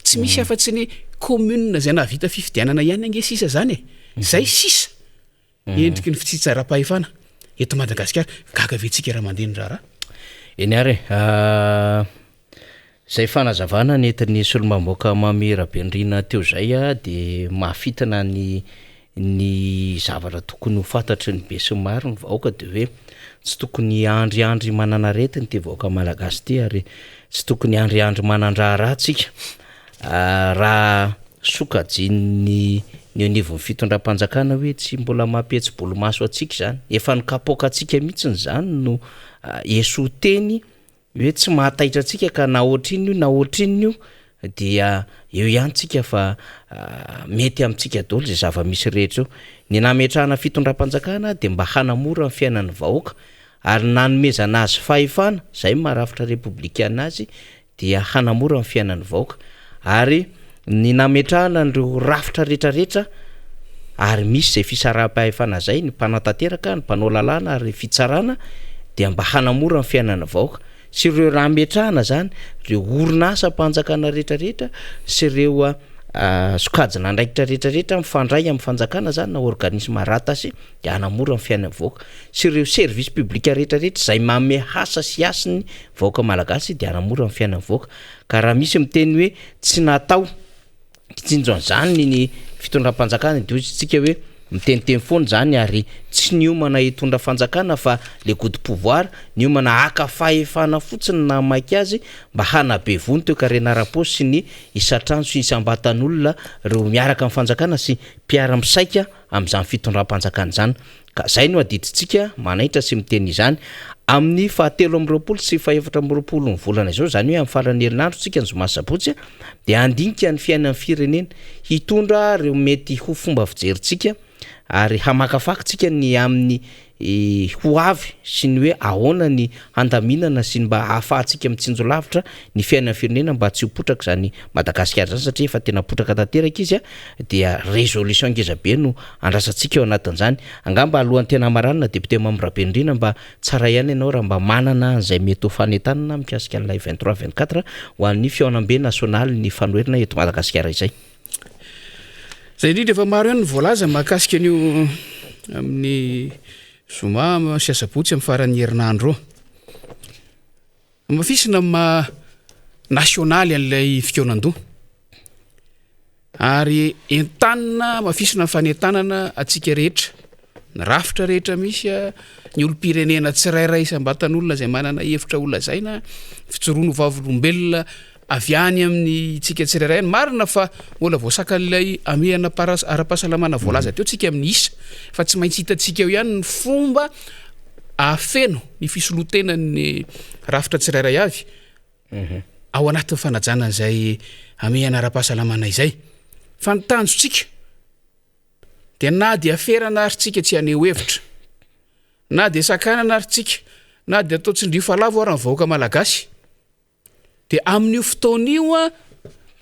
tsy misy afa-tsy ny commune zay nahavita fifidianana ihany angesisa zany zay sisa endriky ny fitsinjaram-pahefana eto Madagasikara gaga vetsika raha mandeha ny raharaha eny ary zay fanazavana nentin'ny solomamoaka Mamirabenrina teo zay dia mahafitana ny zavatra tokony ho fantatry ny be sy maro ny vahoaka dia hoe tsy tokony andriandry manana retiny ty vahoaka malagasy ty ary tsy tokony andriandry manandraha tsika raha sokajiny ny anivon'ny fitondram-panjakana hoe tsy mbola mampetsy-bolomaso atsika zany efa nikapoaka atsika mihitsy zany no esoteny hoe tsy mahataitra atsika ka na ohatriny io dia eo ihany tsika fa mety amintsika daholo zay zava-misy rehetra eo ny nametrahana fitondram-panjakana dia mba hanamora ny fiainan'ny vahoaka ary nanomezana azy fahefana zay marafitra republikana azy dia hanamora ny fiainan'ny vahoaka ary ny nametrahana nireo rafitra rehetrarehetra ary misy zay fisaraha-pahefana zay ny mpanantanteraka ny mpanao lalàna ary fitsarana dia mba hanamora ny fiainan'ny vahoaka sy ireo raha metrahana zany reo orinasa mpanjakana rehetrarehetra sy ireo sokajina andraikitra rehetrarehetra mifandray amin'ny fanjakana zany na organisme ratasy dia hanamora ny fiainan'ny vahoaka sy ireo service public rehetrarehetra zay manome hasa sy asiny vahoaka malagasy dia hanamora ny fiainan'ny vahoaka ka raha misy miteny hoe tsy natao kitsinjon'izany ny fitondram-panjakana dia tsika hoe miteniteny foana zany ary tsy niomana hitondra fanjakana fa le goude pouvoir niomana aka fahefana fotsiny na maiky azy mba hanabe vony teo karenara-posy sy ny isatrano sy isambatan'olona reo miaraka amin'ny fanjakana sy mpiara-misaika amin'izany fitondram-panjakana zany ka zay no adiditsika manaitra sy miteny izany amin'ny 7 sy 14 ny volana izao zany hoe amin'ny farany herinandro tsika ny zoma sabotsy dia andinika ny fiainan'ny firenena hitondra reo mety ho fomba fijerintsika ary hamakafakitsika ny amin'ny ho avy sy ny hoe ahoana ny handaminana sy ny mba ahafahantsika mitsinjo lavitra ny fiainana firenena mba tsy hopotraka zany Madagasikara zany satria efa tena potraka tanteraka izy dia résolution ngezabe no andrasantsika eo anatin'izany angamba alohan'ny tena maranina député Mambrapendrina mba tsara ihany ianao raha mba manana zay mety ho fanentanana mikasika an'ilay 23-24 ho an'ny fiaonam-be nasionaly ny fanoherina eto Madagasikara izay. Zay indrindra efa maro ihany ny voalaza mahakasika an'io amin'ny zoma sy asabotsy amin'ny faran'ny herinandro mafisina nasionaly an'ilay fikonan-doha ary entanina mafisina fanentanana atsika rehetra ny rafitra rehetra misy ny olom-pirenena tsirairay isam-batan'olona zay manana hevitra olazaina fitsoroano vavolombelona avy any amin'ny tsika tsirairay marina fa mbola voasaka an'ilay amehana ara-pahasalamana voalaza teo tsika amin'ny isa fa tsy maintsy hitantsika eo ihany ny fomba afeno ny fisolotenany rafitra tsirairay avy ao anatin'ny fanajana izay amehana ara-pahasalamana izay fa ny tanjotsika dia na dia aferana ary tsika tsy haneho hevitra na dia sakanana ary tsika na dia atao tsindrio falavo ary ny vahoaka malagasy dia amin'io fotoan'io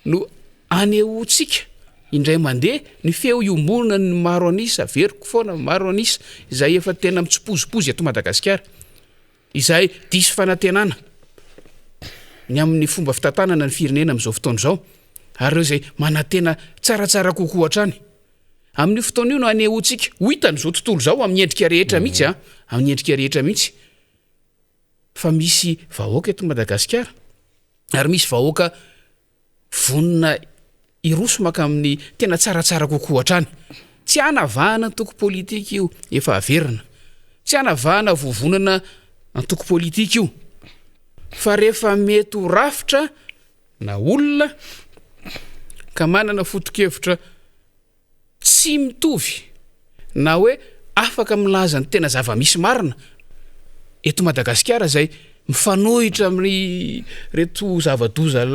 no anehotsika indray mandeha ny feo iombonana ny maro anisa averiko foana maro anisa izay efa tena mitsipozipozy eto Madagasikara izay diso fanantenana ny amin'ny fomba fitantanana ny firenena amin'izao fotoana izao ary ireo izay manantena tsaratsara kokoa hatrany amin'io fotoana io no anehotsika ho hitan'izao tontolo izao amin'ny endrika rehetra mihitsy amin'ny endrika rehetra mihitsy fa misy vahoaka eto Madagasikara ary misy vahoaka vonina iroso maka amin'ny tena tsaratsara kokoa hatrany tsy hanavahana ny toko politika io efa averina tsy hanavahana vovonana ny toko politika io fa rehefa mety ho rafitra na olona ka manana foto-kevitra tsy mitovy na hoe afaka milaza ny tena zava-misy marina eto Madagasikara zay mifanohitra amin'ny reto zava-doza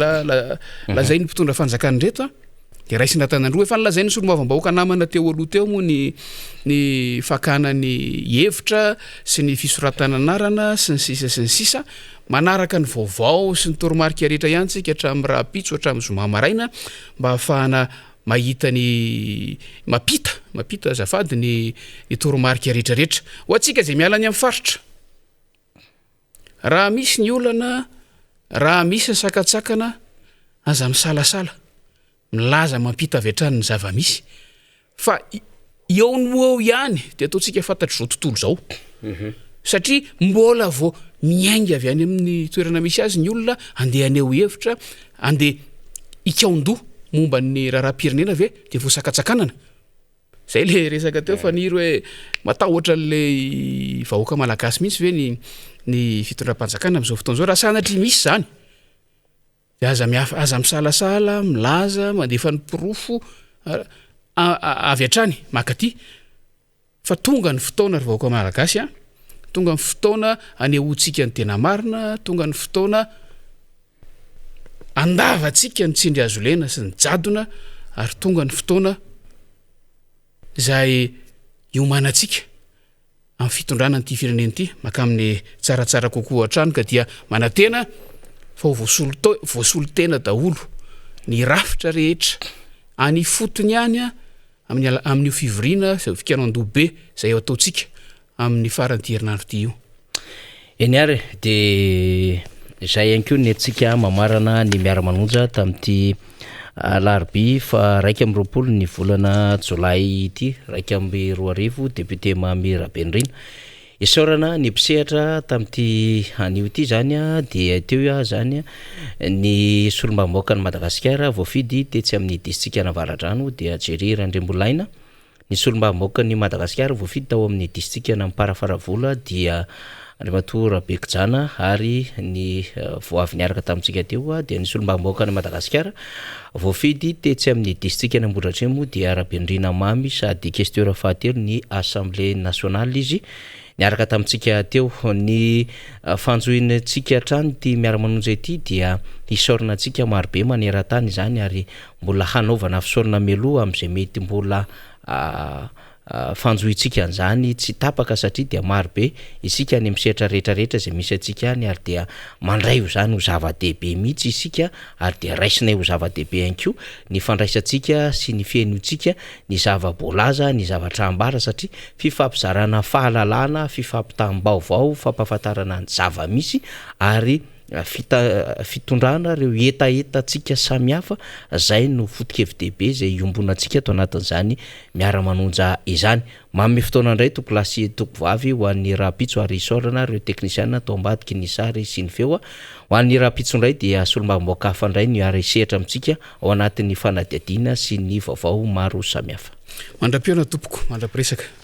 lazay ny mpitondra fanjakany reto dia raisina tanandroa efa nilazainy solomavam-bahoaka namana teo aloha teo moa ny fakana ny hevitra sy ny fisoratana anarana sy ny sisa manaraka ny vaovao sy ny toromarika rehetra ihany tsika hatramin'ny rahapitso hatramin'ny zoma maraina mba hahafahana mahita ny mapita azafady ny toromarika rehetrarehetra ho atsika zay miala any amin'ny faritra raha misy ny olana raha misy ny sakatsakana aza misalasala milaza mampita avy hatrany ny zava-misy fa eo no eo ihany dia ataontsika fantatry zao tontolo zao satria mbola vao miainga avy any amin'ny toerana misy azy ny olona andeha aneho hevitra andeha ikaon-doha momba ny raharam-pirenena ve dia voasakatsakanana zay le resaka teo fa niry hoe matahotra an'ilay vahoaka malagasy mihitsy ve ny fitondram-panjakana amin'izao fotoana zao raha sanatry misy zany dia aza misalasala milaza mandefa ny pirofo avy hatrany makaty fa tonga ny fotoana ry vahoaka malagasy tonga ny fotoana anehoantsika ny tena marina tonga ny fotoana andavatsika ny tsindry azo lena sy ny jadona ary tonga ny fotoana izay iomanantsika amin'ny fitondrana nyity firenena ity maka amin'ny tsaratsara kokoa hatrany ka dia manantena fa ho voasolotena daholo ny rafitra rehetra any fotony ihany amin'io fivoriana zay fikanan-doha be zay eo ataontsika amin'ny faran'ity herinandro ity io eny ary dia izay ihany koa ny antsika mamarana ny Miara Manonja tamin'ity Alarobia fa 1 ny volana Jolay ity 2022 député Miara Manonja isaorana ny mpisehatra tamin'ity anio ity zany dia teo zany ny solombambaoaka ny Madagasikara voafidy tetsy amin'ny distrika Navaradrano dia Jery Randrembolaina ny solombambaoaka ny Madagasikara voafidy tao amin'ny distrika Namparafaravola dia Andriamatora Bekijana ary ny voavy niaraka tamintsika teo dia ny solombambaoaka ny Madagasikara voafidy tetsy amin'ny distrika Ambohidratrimo dia Rabendrina Mamy sady questeur fahatelo ny Assemblée nationale izy niaraka tamintsika teo ny fanjohintsika hatrany ty Miara Manonja ity dia hisaorana antsika marobe maneran-tany izany ary mbola hanaovana fisaorana meloa amin'izay mety mbola fanjohitsika an'izany tsy tapaka satria dia marobe isika any ami'setra rehetrarehetra zay misy atsika any ary dia mandray ho zany ho zava-dehibe mihitsy isika ary dia raisinay ho zava-dehibe ihany koa ny fandraisantsika sy ny fiainotsika ny zava-boalaza ny zavatra ambara satria fifampizarana fahalalana fifampitaham-baovao fampahafantarana ny zava-misy ary fitondrana reo etaetantsika samihafa zay no fotokevi-dehibe zay iombonantsika ato anatin'izany miara manonja izany mamy fotoana indray tokolasy tokovavy ho an'ny rahapitso ary isorana reo teknisiana atao ambadiky ny sary sy ny feo ho an'ny rahapitso indray dia solombavamboakafa indray ny ary sehatra amintsika ao anatin'ny fanadiadiana sy ny vaovao maro samihafa mandra-piona tompoko mandra-piresaka